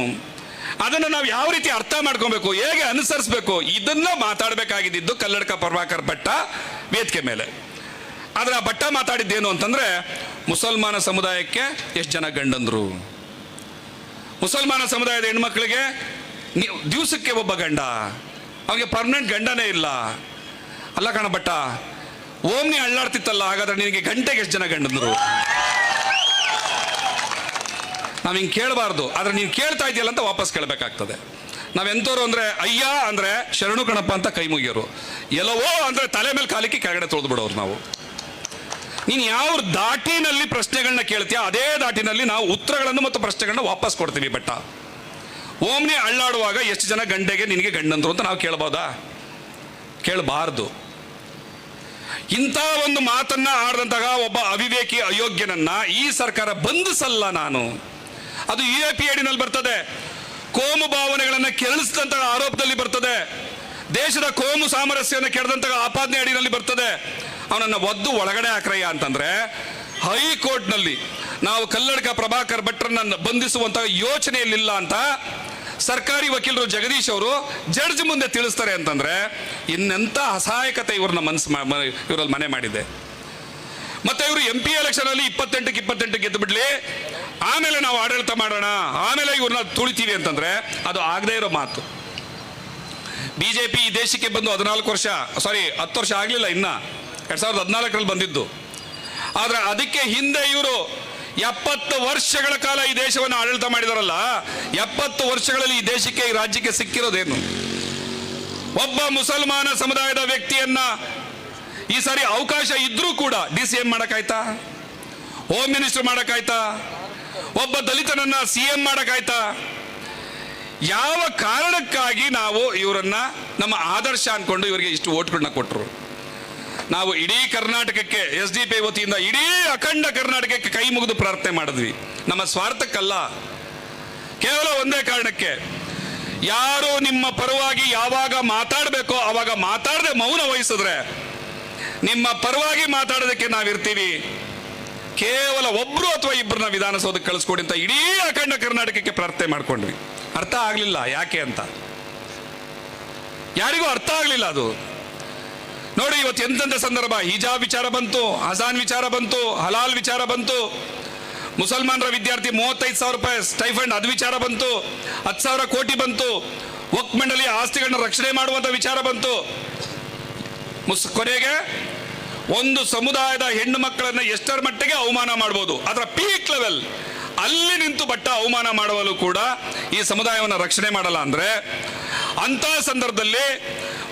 ಅದನ್ನು ನಾವು ಯಾವ ರೀತಿ ಅರ್ಥ ಮಾಡ್ಕೊಬೇಕು, ಹೇಗೆ ಅನುಸರಿಸಬೇಕು, ಇದನ್ನ ಮಾತಾಡಬೇಕಾಗಿದ್ದು ಕಲ್ಲಡ್ಕ ಪ್ರಭಾಕರ್ ಭಟ್ಟ ವೇದಿಕೆ ಮೇಲೆ. ಆದ್ರೆ ಆ ಭಟ್ಟ ಮಾತಾಡಿದ್ದೇನು ಅಂತಂದ್ರೆ, ಮುಸಲ್ಮಾನ ಸಮುದಾಯಕ್ಕೆ ಎಷ್ಟು ಜನ ಗಂಡಂದ್ರು, ಮುಸಲ್ಮಾನ ಸಮುದಾಯದ ಹೆಣ್ಮಕ್ಳಿಗೆ ದಿವಸಕ್ಕೆ ಒಬ್ಬ ಗಂಡ, ಅವನಿಗೆ ಪರ್ಮನೆಂಟ್ ಗಂಡನೇ ಇಲ್ಲ. ಅಲ್ಲ ಕಣ ಭಟ್ಟ, ಓಮ್ನಿ ಅಳ್ಳಾಡ್ತಿತ್ತಲ್ಲ, ಹಾಗಾದ್ರೆ ನಿನಗೆ ಗಂಟೆಗೆ ಎಷ್ಟು ಜನ ಗಂಡಂದ್ರು? ನಾವ್ ಹಿಂಗೆ ಕೇಳಬಾರ್ದು, ಆದ್ರೆ ನೀನು ಕೇಳ್ತಾ ಇದೆಯಲ್ಲ ಅಂತ ವಾಪಸ್ ಕೇಳಬೇಕಾಗ್ತದೆ. ನಾವೆಂತವ್ರು ಅಂದ್ರೆ ಅಯ್ಯ ಅಂದ್ರೆ ಶರಣು ಕಣಪ್ಪ ಅಂತ ಕೈ ಮುಗಿಯೋರು, ಎಲ್ಲವೋ ಅಂದ್ರೆ ತಲೆ ಮೇಲೆ ಕಾಲಿಕ್ಕೆ ಕೆಳಗಡೆ ತೊಳೆದು ಬಿಡೋರು ನಾವು. ನೀನು ಯಾವ ದಾಟಿನಲ್ಲಿ ಪ್ರಶ್ನೆಗಳನ್ನ ಕೇಳ್ತೀಯ ಅದೇ ದಾಟಿನಲ್ಲಿ ನಾವು ಉತ್ತರಗಳನ್ನು ಮತ್ತು ಪ್ರಶ್ನೆಗಳನ್ನ ವಾಪಸ್ ಕೊಡ್ತೀವಿ. ಬಟ್ಟ ಓಮ್ನಿ ಅಳ್ಳಾಡುವಾಗ ಎಷ್ಟು ಜನ ಗಂಡೆಗೆ ನಿನಗೆ ಗಂಡಂದ್ರು ಅಂತ ನಾವು ಕೇಳ್ಬೋದಾ? ಕೇಳಬಾರ್ದು. ಇಂಥ ಒಂದು ಮಾತನ್ನ ಆಡಿದಂತಹ ಒಬ್ಬ ಅವಿವೇಕಿ ಅಯೋಗ್ಯನನ್ನ ಈ ಸರ್ಕಾರ ಬಂಧಿಸಲ್ಲ. ನಾನು ಅದು UAP ಅಡಿನಲ್ಲಿ ಬರ್ತದೆ, ಕೋಮು ಭಾವನೆಗಳನ್ನ ಕೆರಳಿಸಿದಂತಹ ಆರೋಪದಲ್ಲಿ ಬರ್ತದೆ, ದೇಶದ ಕೋಮು ಸಾಮರಸ್ಯವನ್ನು ಕೆಡದಂತಹ ಆಪಾದನೆ ಅಡಿನಲ್ಲಿ ಬರ್ತದೆ. ಅವನನ್ನ ಒದ್ದು ಒಳಗಡೆ ಹಾಕ್ರಯ್ಯ ಅಂತಂದ್ರೆ ಹೈಕೋರ್ಟ್ನಲ್ಲಿ ನಾವು ಕಲ್ಲಡ್ಕ ಪ್ರಭಾಕರ್ ಭಟ್ರನ್ನ ಬಂಧಿಸುವಂತಹ ಯೋಚನೆಯಲ್ಲಿಲ್ಲ ಅಂತ ಸರ್ಕಾರಿ ವಕೀಲರು ಜಗದೀಶ್ ಅವರು ಜಡ್ಜ್ ಮುಂದೆ ತಿಳಿಸ್ತಾರೆ ಅಂತಂದ್ರೆ ಇನ್ನೆಂಥ ಅಸಹಾಯಕತೆ ಇವ್ರನ್ನ ಇವರಲ್ಲಿ ಮನೆ ಮಾಡಿದೆ. ಮತ್ತೆ ಇವರು MP ಎಲೆಕ್ಷನ್ ಅಲ್ಲಿ 28 ಗೆದ್ದು ಬಿಡ್ಲಿ, ಆಮೇಲೆ ನಾವು ಆಡಳಿತ ಮಾಡೋಣ, ಆಮೇಲೆ ಇವ್ರನ್ನ ತುಳಿತೀವಿ ಅಂತಂದ್ರೆ ಅದು ಆಗದೇ ಇರೋ ಮಾತು. BJP ಈ ದೇಶಕ್ಕೆ ಬಂದು 10 ವರ್ಷ ಆಗಲಿಲ್ಲ, ಇನ್ನ 2014ರಲ್ಲಿ ಬಂದಿದ್ದು. ಆದ್ರೆ ಅದಕ್ಕೆ ಹಿಂದೆ ಇವರು 70 ವರ್ಷಗಳ ಕಾಲ ಈ ದೇಶವನ್ನು ಆಡಳಿತ ಮಾಡಿದಾರಲ್ಲ, 70 ವರ್ಷಗಳಲ್ಲಿ ಈ ದೇಶಕ್ಕೆ, ಈ ರಾಜ್ಯಕ್ಕೆ ಸಿಕ್ಕಿರೋದೇನು? ಒಬ್ಬ ಮುಸಲ್ಮಾನ ಸಮುದಾಯದ ವ್ಯಕ್ತಿಯನ್ನ ಈ ಸಾರಿ ಅವಕಾಶ ಇದ್ರೂ ಕೂಡ DCM ಮಾಡಕ್ಕಾಯ್ತಾ? ಹೋಮ್ ಮಿನಿಸ್ಟರ್ ಮಾಡಕ್ಕಾಯ್ತಾ? ಒಬ್ಬ ದಲಿತನನ್ನ CM ಮಾಡಕ್ಕಾಯ್ತಾ? ಯಾವ ಕಾರಣಕ್ಕಾಗಿ ನಾವು ಇವರನ್ನ ನಮ್ಮ ಆದರ್ಶ ಅನ್ಕೊಂಡು ಇವರಿಗೆ ಇಷ್ಟು ಓಟ್ಗಳನ್ನ ಕೊಟ್ಟರು? ನಾವು ಇಡೀ ಕರ್ನಾಟಕಕ್ಕೆ SDP ವತಿಯಿಂದ ಇಡೀ ಅಖಂಡ ಕರ್ನಾಟಕಕ್ಕೆ ಕೈ ಮುಗಿದು ಪ್ರಾರ್ಥನೆ ಮಾಡಿದ್ವಿ. ನಮ್ಮ ಸ್ವಾರ್ಥಕ್ಕಲ್ಲ, ಕೇವಲ ಒಂದೇ ಕಾರಣಕ್ಕೆ, ಯಾರು ನಿಮ್ಮ ಪರವಾಗಿ ಯಾವಾಗ ಮಾತಾಡಬೇಕೋ ಅವಾಗ ಮಾತಾಡದೆ ಮೌನ ವಹಿಸಿದ್ರೆ ನಿಮ್ಮ ಪರವಾಗಿ ಮಾತಾಡೋದಕ್ಕೆ ನಾವಿರ್ತೀವಿ. ಕೇವಲ ಒಬ್ರು ಅಥವಾ ಇಬ್ಬರನ್ನ ವಿಧಾನಸೌಧಕ್ಕೆ ಕಳಿಸ್ಕೊಡಿ ಅಂತ ಇಡೀ ಅಖಂಡ ಕರ್ನಾಟಕಕ್ಕೆ ಪ್ರಾರ್ಥನೆ ಮಾಡ್ಕೊಂಡ್ವಿ. ಅರ್ಥ ಆಗ್ಲಿಲ್ಲ ಯಾಕೆ ಅಂತ, ಯಾರಿಗೂ ಅರ್ಥ ಆಗ್ಲಿಲ್ಲ ಅದು. ನೋಡಿ ಇವತ್ತು ಎಂತೆಂಥ ಸಂದರ್ಭ, ಹಿಜಾಬ್ ವಿಚಾರ ಬಂತು, ಅಜಾನ್ ವಿಚಾರ ಬಂತು, ಹಲಾಲ್ ವಿಚಾರ ಬಂತು, ಮುಸಲ್ಮಾನರ ವಿದ್ಯಾರ್ಥಿ 35,000 ರೂಪಾಯಿ ಸ್ಟೈಫಂಡ್ ಅದು ವಿಚಾರ ಬಂತು, 10,000 ಕೋಟಿ ಬಂತು, ವಕ್ಫ್ ಮಂಡಳಿ ಆಸ್ತಿಗಳನ್ನ ರಕ್ಷಣೆ ಮಾಡುವಂತ ವಿಚಾರ ಬಂತು. ಕೊನೆಗೆ ಒಂದು ಸಮುದಾಯದ ಹೆಣ್ಣು ಮಕ್ಕಳನ್ನ ಎಷ್ಟರ ಮಟ್ಟಿಗೆ ಅವಮಾನ ಮಾಡಬಹುದು, ಅದರ ಪೀಕ್ ಲೆವೆಲ್ ಅಲ್ಲಿ ನಿಂತು ಅವಮಾನ ಮಾಡುವಲ್ಲೂ ಕೂಡ ಈ ಸಮುದಾಯವನ್ನು ರಕ್ಷಣೆ ಮಾಡಲ್ಲ ಅಂದ್ರೆ, ಅಂತ ಸಂದರ್ಭದಲ್ಲಿ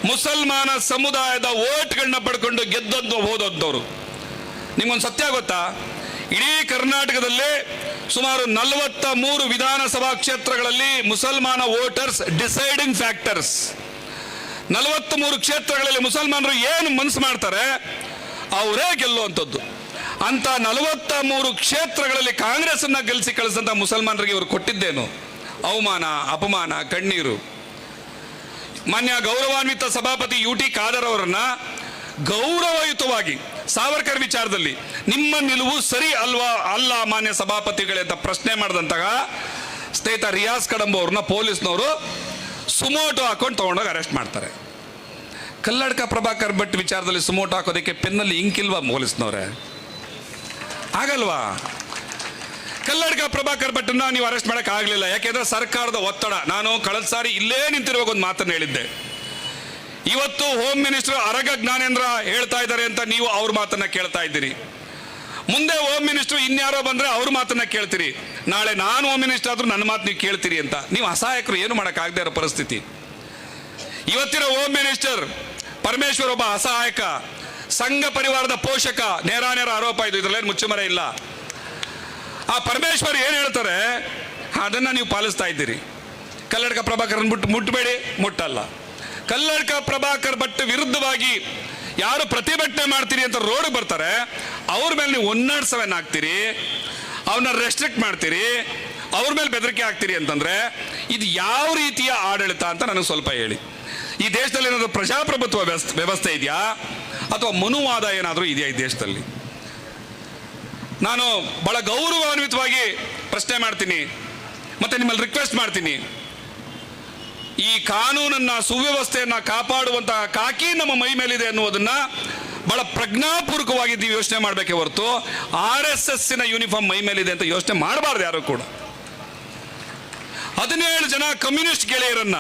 ಮುಸಲ್ಮಾನ ಸಮುದಾಯದ ಓಟ್ಗಳನ್ನ ಪಡ್ಕೊಂಡು ಗೆದ್ದದ್ದು ಹೋದವರು. ನಿಮ್ಗೊಂದು ಸತ್ಯ ಗೊತ್ತಾ? ಇಡೀ ಕರ್ನಾಟಕದಲ್ಲಿ ಸುಮಾರು 43 ವಿಧಾನಸಭಾ ಕ್ಷೇತ್ರಗಳಲ್ಲಿ ಮುಸಲ್ಮಾನ ವೋಟರ್ಸ್ ಡಿಸೈಡಿಂಗ್ ಫ್ಯಾಕ್ಟರ್ಸ್. 43 ಕ್ಷೇತ್ರಗಳಲ್ಲಿ ಮುಸಲ್ಮಾನರು ಏನು ಮನಸ್ಸು ಮಾಡ್ತಾರೆ ಅವರೇ ಗೆಲ್ಲುವಂಥದ್ದು. ಅಂತ 43 ಕ್ಷೇತ್ರಗಳಲ್ಲಿ ಕಾಂಗ್ರೆಸ್ ಅನ್ನ ಗೆಲ್ಲಿಸಿ ಕಳಿಸಂತ ಮುಸಲ್ಮಾನರಿಗೆ ಇವರು ಕೊಟ್ಟಿದ್ದೇನು? ಅವಮಾನ, ಅಪಮಾನ, ಕಣ್ಣೀರು. ಮಾನ್ಯ ಗೌರವಾನ್ವಿತ ಸಭಾಪತಿ UT ಖಾದರ್ ಅವರನ್ನ ಗೌರವಯುತವಾಗಿ ಸಾವರ್ಕರ್ ವಿಚಾರದಲ್ಲಿ ನಿಮ್ಮ ನಿಲುವು ಸರಿ ಅಲ್ವಾ ಅಲ್ಲ ಮಾನ್ಯ ಸಭಾಪತಿಗಳೇ ಅಂತ ಪ್ರಶ್ನೆ ಮಾಡಿದಂತಹ ಸ್ನೇಹಿತ ರಿಯಾಜ್ ಕಡಂಬ ಅವ್ರನ್ನ ಪೊಲೀಸ್ನವರು ಸುಮೋಟೋ ಹಾಕೊಂಡು ತಗೊಂಡೋಗಿ ಅರೆಸ್ಟ್ ಮಾಡ್ತಾರೆ. ಕಲ್ಲಡ್ಕ ಪ್ರಭಾಕರ್ ಭಟ್ ವಿಚಾರದಲ್ಲಿ ಸುಮೋಟೋ ಹಾಕೋದಕ್ಕೆ ಪೆನ್ನಲ್ಲಿ ಇಂಕಿಲ್ವಾ ಪೊಲೀಸ್ನವ್ರೆ? ಆಗಲ್ವಾ? ಕಲ್ಲಡ್ಕ ಪ್ರಭಾಕರ್ ಭಟ್ನ ನೀವು ಅರೆಸ್ಟ್ ಮಾಡಕ್ ಆಗ್ಲಿಲ್ಲ, ಯಾಕೆಂದ್ರೆ ಸರ್ಕಾರದ ಒತ್ತಡ. ನಾನು ಕಳೆದ ಸಾರಿ ಇಲ್ಲೇ ನಿಂತಿರುವಾಗ ಒಂದು ಮಾತನ್ನು ಹೇಳಿದ್ದೆ. ಇವತ್ತು ಹೋಮ್ ಮಿನಿಸ್ಟರ್ ಅರಗ ಜ್ಞಾನೇಂದ್ರ ಹೇಳ್ತಾ ಇದ್ದಾರೆ ಅಂತ ನೀವು ಅವ್ರ ಮಾತನ್ನ ಕೇಳ್ತಾ ಇದ್ದೀರಿ. ಮುಂದೆ ಹೋಮ್ ಮಿನಿಸ್ಟರ್ ಇನ್ಯಾರೋ ಬಂದ್ರೆ ಅವ್ರ ಮಾತನ್ನ ಕೇಳ್ತೀರಿ. ನಾಳೆ ನಾನು ಹೋಮ್ ಮಿನಿಸ್ಟರ್ ಆದ್ರೂ ನನ್ನ ಮಾತು ನೀವು ಕೇಳ್ತೀರಿ ಅಂತ. ನೀವು ಅಸಹಾಯಕರು, ಏನು ಮಾಡಕ್ ಆಗದೆ ಇರೋ ಪರಿಸ್ಥಿತಿ. ಇವತ್ತಿನ ಹೋಮ್ ಮಿನಿಸ್ಟರ್ ಪರಮೇಶ್ವರ್ ಒಬ್ಬ ಅಸಹಾಯಕ, ಸಂಘ ಪರಿವಾರದ ಪೋಷಕ, ನೇರ ಆರೋಪ ಇದು, ಇದ್ರಲ್ಲೇನು ಮುಚ್ಚುಮರೆ ಇಲ್ಲ. ಆ ಪರಮೇಶ್ವರ್ ಏನ್ ಹೇಳ್ತಾರೆ ಅದನ್ನ ನೀವು ಪಾಲಿಸ್ತಾ ಇದ್ದೀರಿ. ಕಲ್ಲಡ್ಕ ಪ್ರಭಾಕರ್ ಮುಟ್ಟಬೇಡಿ, ಮುಟ್ಟಲ್ಲ. ಕಲ್ಲಡ್ಕ ಪ್ರಭಾಕರ್ ಭಟ್ ವಿರುದ್ಧವಾಗಿ ಯಾರು ಪ್ರತಿಭಟನೆ ಮಾಡ್ತೀರಿ ಅಂತ ರೋಡ್ ಬರ್ತಾರೆ, ಅವ್ರ ಮೇಲೆ ನೀವು 107 ಹಾಕ್ತೀರಿ, ಅವ್ರನ್ನ ರೆಸ್ಟ್ರಿಕ್ಟ್ ಮಾಡ್ತೀರಿ, ಅವ್ರ ಮೇಲೆ ಬೆದರಿಕೆ ಹಾಕ್ತೀರಿ ಅಂತಂದ್ರೆ ಇದು ಯಾವ ರೀತಿಯ ಆಡಳಿತ ಅಂತ ನನಗೆ ಸ್ವಲ್ಪ ಹೇಳಿ. ಈ ದೇಶದಲ್ಲಿ ಏನಾದರೂ ಪ್ರಜಾಪ್ರಭುತ್ವ ವ್ಯವಸ್ಥೆ ಇದೆಯಾ ಅಥವಾ ಮನುವಾದ ಏನಾದರೂ ಇದೆಯಾ ಈ ದೇಶದಲ್ಲಿ? ನಾನು ಬಹಳ ಗೌರವಾನ್ವಿತವಾಗಿ ಪ್ರಶ್ನೆ ಮಾಡ್ತೀನಿ, ಮತ್ತೆ ನಿಮ್ಮಲ್ಲಿ ರಿಕ್ವೆಸ್ಟ್ ಮಾಡ್ತೀನಿ, ಈ ಕಾನೂನನ್ನ, ಸುವ್ಯವಸ್ಥೆಯನ್ನ ಕಾಪಾಡುವಂತಹ ಕಾಕಿ ನಮ್ಮ ಮೈ ಮೇಲಿದೆ ಅನ್ನುವುದನ್ನ ಬಹಳ ಪ್ರಜ್ಞಾಪೂರ್ವಕವಾಗಿ ನೀವು ಯೋಚನೆ ಮಾಡಬೇಕೆ ಹೊರತು RSSನ ಯೂನಿಫಾರ್ಮ್ ಮೈ ಮೇಲಿದೆ ಅಂತ ಯೋಚನೆ ಮಾಡಬಾರ್ದು ಯಾರು ಕೂಡ. 17 ಜನ ಕಮ್ಯುನಿಸ್ಟ್ ಗೆಳೆಯರನ್ನ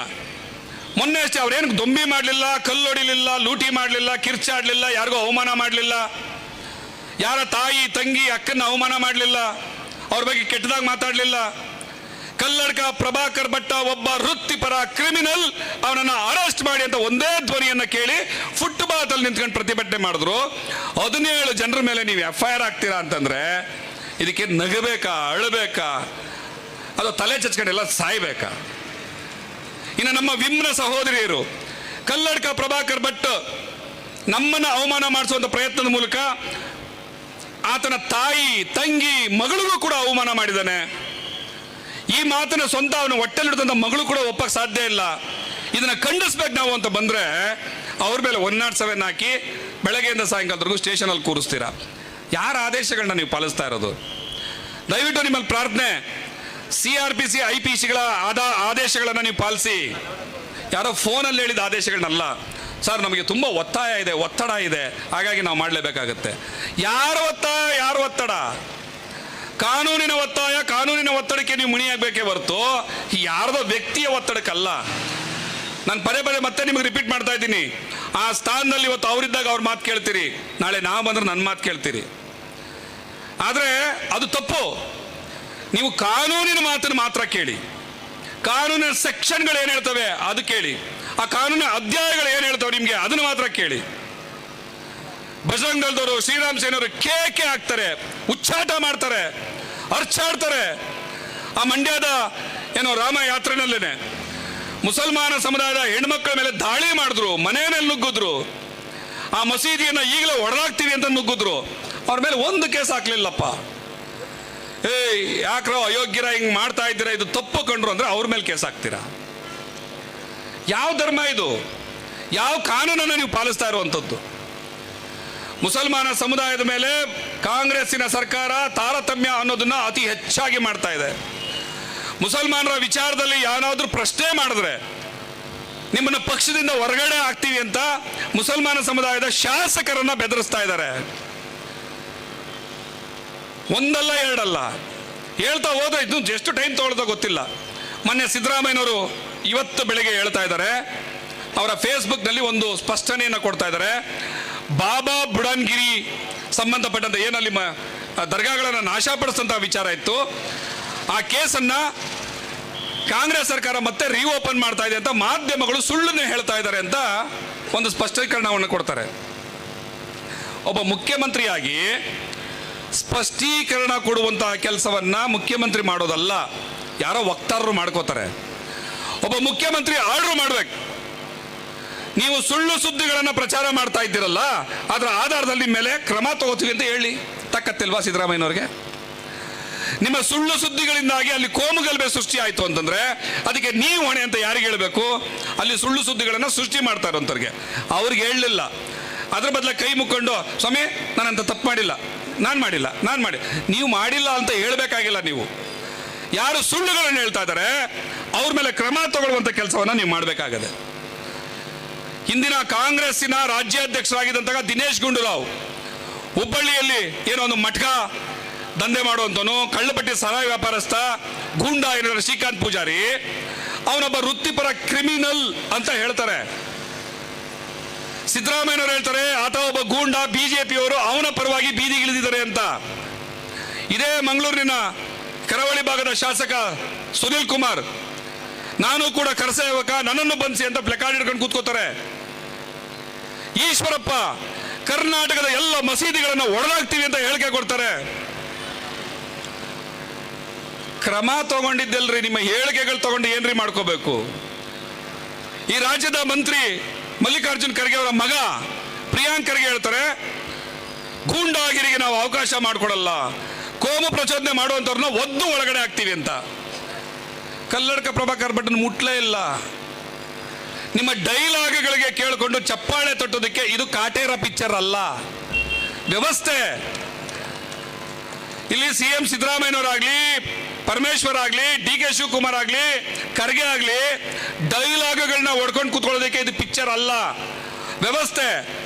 ಮೊನ್ನೆ ಅಷ್ಟೇ ಅವ್ರೇನು ದೊಂಬಿ ಮಾಡಲಿಲ್ಲ, ಕಲ್ಲೊಡಿಲಿಲ್ಲ, ಲೂಟಿ ಮಾಡಲಿಲ್ಲ, ಕಿರ್ಚಾಡಲಿಲ್ಲ, ಯಾರಿಗೂ ಅವಮಾನ ಮಾಡಲಿಲ್ಲ, ಯಾರ ತಾಯಿ ತಂಗಿ ಅಕ್ಕನ್ನ ಅವಮಾನ ಮಾಡಲಿಲ್ಲ, ಅವ್ರ ಬಗ್ಗೆ ಕೆಟ್ಟದಾಗ ಮಾತಾಡಲಿಲ್ಲ. ಕಲ್ಲಡ್ಕ ಪ್ರಭಾಕರ್ ಭಟ್ಟ ಒಬ್ಬ ವೃತ್ತಿಪರ ಕ್ರಿಮಿನಲ್, ಅವನನ್ನ ಅರೆಸ್ಟ್ ಮಾಡಿ ಅಂತ ಒಂದೇ ಧ್ವನಿಯನ್ನ ಕೇಳಿ ಫುಟ್ಪಾತ್ ಅಲ್ಲಿ ನಿಂತ್ಕೊಂಡು ಪ್ರತಿಭಟನೆ ಮಾಡಿದ್ರು. 17 ಜನರ ಮೇಲೆ ನೀವು FIR ಆಗ್ತೀರಾ ಅಂತಂದ್ರೆ ಇದಕ್ಕೆ ನಗಬೇಕಾ, ಅಳಬೇಕಾ, ಅದು ತಲೆ ಚಚ್ಕೊಂಡೆಲ್ಲ ಸಾಯ್ಬೇಕಾ? ಇನ್ನು ನಮ್ಮ ವಿಮ್ನ ಸಹೋದರಿಯರು ಕಲ್ಲಡ್ಕ ಪ್ರಭಾಕರ್ ಭಟ್ ನಮ್ಮನ್ನ ಅವಮಾನ ಮಾಡಿಸುವಂತ ಪ್ರಯತ್ನದ ಮೂಲಕ ಆತನ ತಾಯಿ, ತಂಗಿ, ಮಗಳಿಗೂ ಕೂಡ ಅವಮಾನ ಮಾಡಿದ್ದಾನೆ. ಈ ಮಾತನ್ನ ಸ್ವಂತ ಅವನ ಹೊಟ್ಟೆಲಿಡಿದಂತ ಮಗಳು ಕೂಡ ಒಪ್ಪಕ್ಕೆ ಸಾಧ್ಯ ಇಲ್ಲ. ಇದನ್ನ ಖಂಡಿಸ್ಬೇಕು ನಾವು ಅಂತ ಬಂದ್ರೆ ಅವ್ರ ಮೇಲೆ 107 ಹಾಕಿ ಬೆಳಗ್ಗೆಯಿಂದ ಸಾಯಂಕಾಲದವರೆಗೂ ಸ್ಟೇಷನ್ ಅಲ್ಲಿ ಕೂರಿಸ್ತೀರಾ. ಯಾರ ಆದೇಶಗಳನ್ನ ನೀವು ಪಾಲಿಸ್ತಾ ಇರೋದು? ದಯವಿಟ್ಟು ನಿಮ್ಮಲ್ಲಿ ಪ್ರಾರ್ಥನೆ, CRPC IPCಗಳ ಆದೇಶಗಳನ್ನು ನೀವು ಪಾಲಿಸಿ. ಯಾರೋ ಫೋನಲ್ಲಿ ಹೇಳಿದ ಆದೇಶಗಳನ್ನಲ್ಲ. ಸರ್ ನಮಗೆ ತುಂಬ ಒತ್ತಾಯ ಇದೆ, ಒತ್ತಡ ಇದೆ, ಹಾಗಾಗಿ ನಾವು ಮಾಡಲೇಬೇಕಾಗತ್ತೆ. ಯಾರ ಒತ್ತಾಯ, ಯಾರ ಒತ್ತಡ? ಕಾನೂನಿನ ಒತ್ತಾಯ, ಕಾನೂನಿನ ಒತ್ತಡಕ್ಕೆ ನೀವು ಮುಣಿಯಾಗಬೇಕೇ ಹೊರತು ಯಾರದೋ ವ್ಯಕ್ತಿಯ ಒತ್ತಡಕ್ಕಲ್ಲ. ನಾನು ಪದೇ ಪದೇ ಮತ್ತೆ ನಿಮಗೆ ರಿಪೀಟ್ ಮಾಡ್ತಾ ಇದ್ದೀನಿ, ಆ ಸ್ಥಾನದಲ್ಲಿ ಇವತ್ತು ಅವರಿದ್ದಾಗ ಅವ್ರ ಮಾತು ಕೇಳ್ತೀರಿ, ನಾಳೆ ನಾವು ಬಂದ್ರೆ ನನ್ನ ಮಾತು ಕೇಳ್ತೀರಿ. ಆದರೆ ಅದು ತಪ್ಪು. ನೀವು ಕಾನೂನಿನ ಮಾತನ್ನು ಮಾತ್ರ ಕೇಳಿ, ಕಾನೂನಿನ ಸೆಕ್ಷನ್ಗಳು ಏನು ಹೇಳ್ತವೆ ಅದು ಕೇಳಿ, ಆ ಕಾನೂನಿನ ಅಧ್ಯಾಯಗಳು ಏನು ಹೇಳ್ತವೆ ನಿಮಗೆ ಅದನ್ನು ಮಾತ್ರ ಕೇಳಿ. ಬಜರಂಗ ದಳದವರು, ಶ್ರೀರಾಮ್ ಸೇನವರು ಕೇಕೆ ಹಾಕ್ತಾರೆ, ಉಚ್ಚಾಟ ಮಾಡ್ತಾರೆ, ಅರ್ಚಾಡ್ತಾರೆ. ಆ ಮಂಡ್ಯದ ಏನೋ ರಾಮ ಯಾತ್ರೆನಲ್ಲೇನೆ ಮುಸಲ್ಮಾನ ಸಮುದಾಯದ ಹೆಣ್ಮಕ್ಳ ಮೇಲೆ ದಾಳಿ ಮಾಡಿದ್ರು, ಮನೆ ಮೇಲೆ ನುಗ್ಗಿದ್ರು, ಆ ಮಸೀದಿಯನ್ನು ಈಗಲೇ ಹೊಡೆದಾಕ್ತೀವಿ ಅಂತ ನುಗ್ಗಿದ್ರು. ಅವ್ರ ಮೇಲೆ ಒಂದು ಕೇಸ್ ಹಾಕ್ಲಿಲ್ಲಪ್ಪ. ಯಾಕ್ರೋ ಅಯೋಗ್ಯರ ಹಿಂಗ್ ಮಾಡ್ತಾ ಇದ್ದೀರಾ, ಇದು ತಪ್ಪು ಕಂಡ್ರು ಅಂದ್ರೆ ಅವ್ರ ಮೇಲೆ ಕೇಸ್ ಹಾಕ್ತೀರಾ? ಯಾವ ಧರ್ಮ ಇದು? ಯಾವ ಕಾನೂನನ್ನು ನೀವು ಪಾಲಿಸ್ತಾ ಇರುವಂಥದ್ದು? ಮುಸಲ್ಮಾನ ಸಮುದಾಯದ ಮೇಲೆ ಕಾಂಗ್ರೆಸ್ಸಿನ ಸರ್ಕಾರ ತಾರತಮ್ಯ ಅನ್ನೋದನ್ನ ಅತಿ ಹೆಚ್ಚಾಗಿ ಮಾಡ್ತಾ ಇದೆ. ಮುಸಲ್ಮಾನರ ವಿಚಾರದಲ್ಲಿ ಯಾರಾದ್ರೂ ಪ್ರಶ್ನೆ ಮಾಡಿದ್ರೆ ನಿಮ್ಮನ್ನ ಪಕ್ಷದಿಂದ ಹೊರಗಡೆ ಆಗ್ತೀವಿ ಅಂತ ಮುಸಲ್ಮಾನ ಸಮುದಾಯದ ಶಾಸಕರನ್ನ ಬೆದರಿಸ್ತಾ ಇದ್ದಾರೆ. ಒಂದಲ್ಲ ಎರಡಲ್ಲ, ಹೇಳ್ತಾ ಹೋದ್ರೆ ಇದು ಎಷ್ಟು ಟೈಮ್ ತಗೊಳ್ತಾ ಗೊತ್ತಿಲ್ಲ. ಮೊನ್ನೆ ಸಿದ್ದರಾಮಯ್ಯನವರು ಇವತ್ತು ಬೆಳಗ್ಗೆ ಹೇಳ್ತಾ ಇದ್ದಾರೆ, ಅವರ ಫೇಸ್ಬುಕ್ನಲ್ಲಿ ಒಂದು ಸ್ಪಷ್ಟನೆಯನ್ನು ಕೊಡ್ತಾ ಇದ್ದಾರೆ. ಬಾಬಾ ಬುಡನ್ಗಿರಿ ಸಂಬಂಧಪಟ್ಟಂತೆ ಏನಲ್ಲಿ ದರ್ಗಾಗಳನ್ನು ನಾಶಪಡಿಸಿದಂಥ ವಿಚಾರ ಇತ್ತು, ಆ ಕೇಸನ್ನ ಕಾಂಗ್ರೆಸ್ ಸರ್ಕಾರ ಮತ್ತೆ ರೀಓಪನ್ ಮಾಡ್ತಾ ಇದೆ ಅಂತ ಮಾಧ್ಯಮಗಳು ಸುಳ್ಳನ್ನೇ ಹೇಳ್ತಾ ಇದ್ದಾರೆ ಅಂತ ಒಂದು ಸ್ಪಷ್ಟೀಕರಣವನ್ನು ಕೊಡ್ತಾರೆ. ಒಬ್ಬ ಮುಖ್ಯಮಂತ್ರಿಯಾಗಿ ಸ್ಪಷ್ಟೀಕರಣ ಕೊಡುವಂತಹ ಕೆಲಸವನ್ನ ಮುಖ್ಯಮಂತ್ರಿ ಮಾಡೋದಲ್ಲ, ಯಾರೋ ವಕ್ತಾರರು ಮಾಡ್ಕೋತಾರೆ. ಒಬ್ಬ ಮುಖ್ಯಮಂತ್ರಿ ಆರ್ಡರ್ ಮಾಡ್ಬೇಕು. ನೀವು ಸುಳ್ಳು ಸುದ್ದಿಗಳನ್ನು ಪ್ರಚಾರ ಮಾಡ್ತಾ ಇದ್ದೀರಲ್ಲ, ಅದರ ಆಧಾರದಲ್ಲಿ ನಿಮ್ಮ ಮೇಲೆ ಕ್ರಮ ತಗೋತೀವಿ ಅಂತ ಹೇಳಿ ತಕ್ಕತ್ತಿಲ್ವಾ ಸಿದ್ದರಾಮಯ್ಯನವ್ರಿಗೆ? ನಿಮ್ಮ ಸುಳ್ಳು ಸುದ್ದಿಗಳಿಂದಾಗಿ ಅಲ್ಲಿ ಕೋಮುಗಲಭೆ ಸೃಷ್ಟಿ ಆಯಿತು ಅಂತಂದ್ರೆ ಅದಕ್ಕೆ ನೀವು ಹೊಣೆ ಅಂತ ಯಾರಿಗೆ ಹೇಳಬೇಕು? ಅಲ್ಲಿ ಸುಳ್ಳು ಸುದ್ದಿಗಳನ್ನು ಸೃಷ್ಟಿ ಮಾಡ್ತಾ ಇರೋಂಥವ್ರಿಗೆ. ಅವ್ರಿಗೆ ಹೇಳಲಿಲ್ಲ, ಅದ್ರ ಬದಲ ಕೈ ಮುಕ್ಕೊಂಡು ಸ್ವಾಮಿ ನಾನಂತ ತಪ್ಪು ಮಾಡಿಲ್ಲ, ನಾನು ಮಾಡಿ ನೀವು ಮಾಡಿಲ್ಲ ಅಂತ ಹೇಳಬೇಕಾಗಿಲ್ಲ. ನೀವು ಯಾರು ಸುಳ್ಳುಗಳನ್ನು ಹೇಳ್ತಾ ಇದ್ದಾರೆ ಅವ್ರ ಮೇಲೆ ಕ್ರಮ ತಗೊಳ್ಳುವಂಥ ಕೆಲಸವನ್ನು ನೀವು ಮಾಡಬೇಕಾಗದೆ. ಹಿಂದಿನ ಕಾಂಗ್ರೆಸ್ಸಿನ ರಾಜ್ಯಾಧ್ಯಕ್ಷರಾಗಿದ್ದಂತಹ ದಿನೇಶ್ ಗುಂಡೂರಾವ್ ಹುಬ್ಬಳ್ಳಿಯಲ್ಲಿ ಏನೋ ಒಂದು ಮಟ್ಕ ದಂಧೆ ಮಾಡುವಂತನು, ಕಳ್ಳಪಟ್ಟಿ ಸಾರಾಯಿ ವ್ಯಾಪಾರಸ್ಥ, ಗೂಂಡ ಏನಾರ ಶ್ರೀಕಾಂತ್ ಪೂಜಾರಿ, ಅವನೊಬ್ಬ ವೃತ್ತಿಪರ ಕ್ರಿಮಿನಲ್ ಅಂತ ಹೇಳ್ತಾರೆ. ಸಿದ್ದರಾಮಯ್ಯನವರು ಹೇಳ್ತಾರೆ ಆತ ಒಬ್ಬ ಗೂಂಡ, ಬಿಜೆಪಿಯವರು ಅವನ ಪರವಾಗಿ ಬೀದಿಗಿಳಿದಿದ್ದಾರೆ ಅಂತ. ಇದೇ ಮಂಗಳೂರಿನ ಕರಾವಳಿ ಭಾಗದ ಶಾಸಕ ಸುನಿಲ್ ಕುಮಾರ್, ನಾನು ಕೂಡ ಕರಸೇವಕ, ನನ್ನನ್ನು ಬಂಧಿಸಿ ಅಂತ ಪ್ಲೆಕಾರ್ಡ್ ಹಿಡ್ಕೊಂಡು ಕೂತ್ಕೋತಾರೆ. ಈಶ್ವರಪ್ಪ ಕರ್ನಾಟಕದ ಎಲ್ಲ ಮಸೀದಿಗಳನ್ನು ಒಡೆದಾಗ್ತೀವಿ ಅಂತ ಹೇಳಿಕೆ ಕೊಡ್ತಾರೆ. ಕ್ರಮ ತಗೊಂಡಿದ್ದೆಲ್ರಿ, ನಿಮ್ಮ ಹೇಳಿಕೆಗಳು ತಗೊಂಡು ಏನ್ರಿ ಮಾಡ್ಕೋಬೇಕು? ಈ ರಾಜ್ಯದ ಮಂತ್ರಿ ಮಲ್ಲಿಕಾರ್ಜುನ್ ಖರ್ಗೆ ಅವರ ಮಗ ಪ್ರಿಯಾಂಕ್ ಖರ್ಗೆ ಹೇಳ್ತಾರೆ ಗೂಂಡಾಗಿರಿಗೆ ನಾವು ಅವಕಾಶ ಮಾಡಿಕೊಡಲ್ಲ, ಕೋಮು ಪ್ರಚೋದನೆ ಮಾಡುವಂಥವ್ರನ್ನ ಒದ್ದು ಒಳಗಡೆ ಆಗ್ತೀವಿ ಅಂತ. ಕಲ್ಲಡ್ಕ ಪ್ರಭಾಕರ್ ಭಟ್ನ ಮುಟ್ಲೇ ಇಲ್ಲ. ನಿಮ್ಮ ಡೈಲಾಗ್ಗಳಿಗೆ ಕೇಳಿಕೊಂಡು ಚಪ್ಪಾಳೆ ತಟ್ಟೋದಕ್ಕೆ ಇದು ಕಾಟೇರ ಪಿಕ್ಚರ್ ಅಲ್ಲ, ವ್ಯವಸ್ಥೆ. ಇಲ್ಲಿ CM ಸಿದ್ದರಾಮಯ್ಯನವರಾಗ್ಲಿ, ಪರಮೇಶ್ವರ್ ಆಗ್ಲಿ, DK ಶಿವಕುಮಾರ್ ಆಗ್ಲಿ, ಖರ್ಗೆ ಆಗ್ಲಿ ಡೈಲಾಗ್ಗಳನ್ನ ಹೊಡ್ಕೊಂಡು ಕೂತ್ಕೊಳ್ಳೋದಕ್ಕೆ ಇದು ಪಿಕ್ಚರ್ ಅಲ್ಲ, ವ್ಯವಸ್ಥೆ.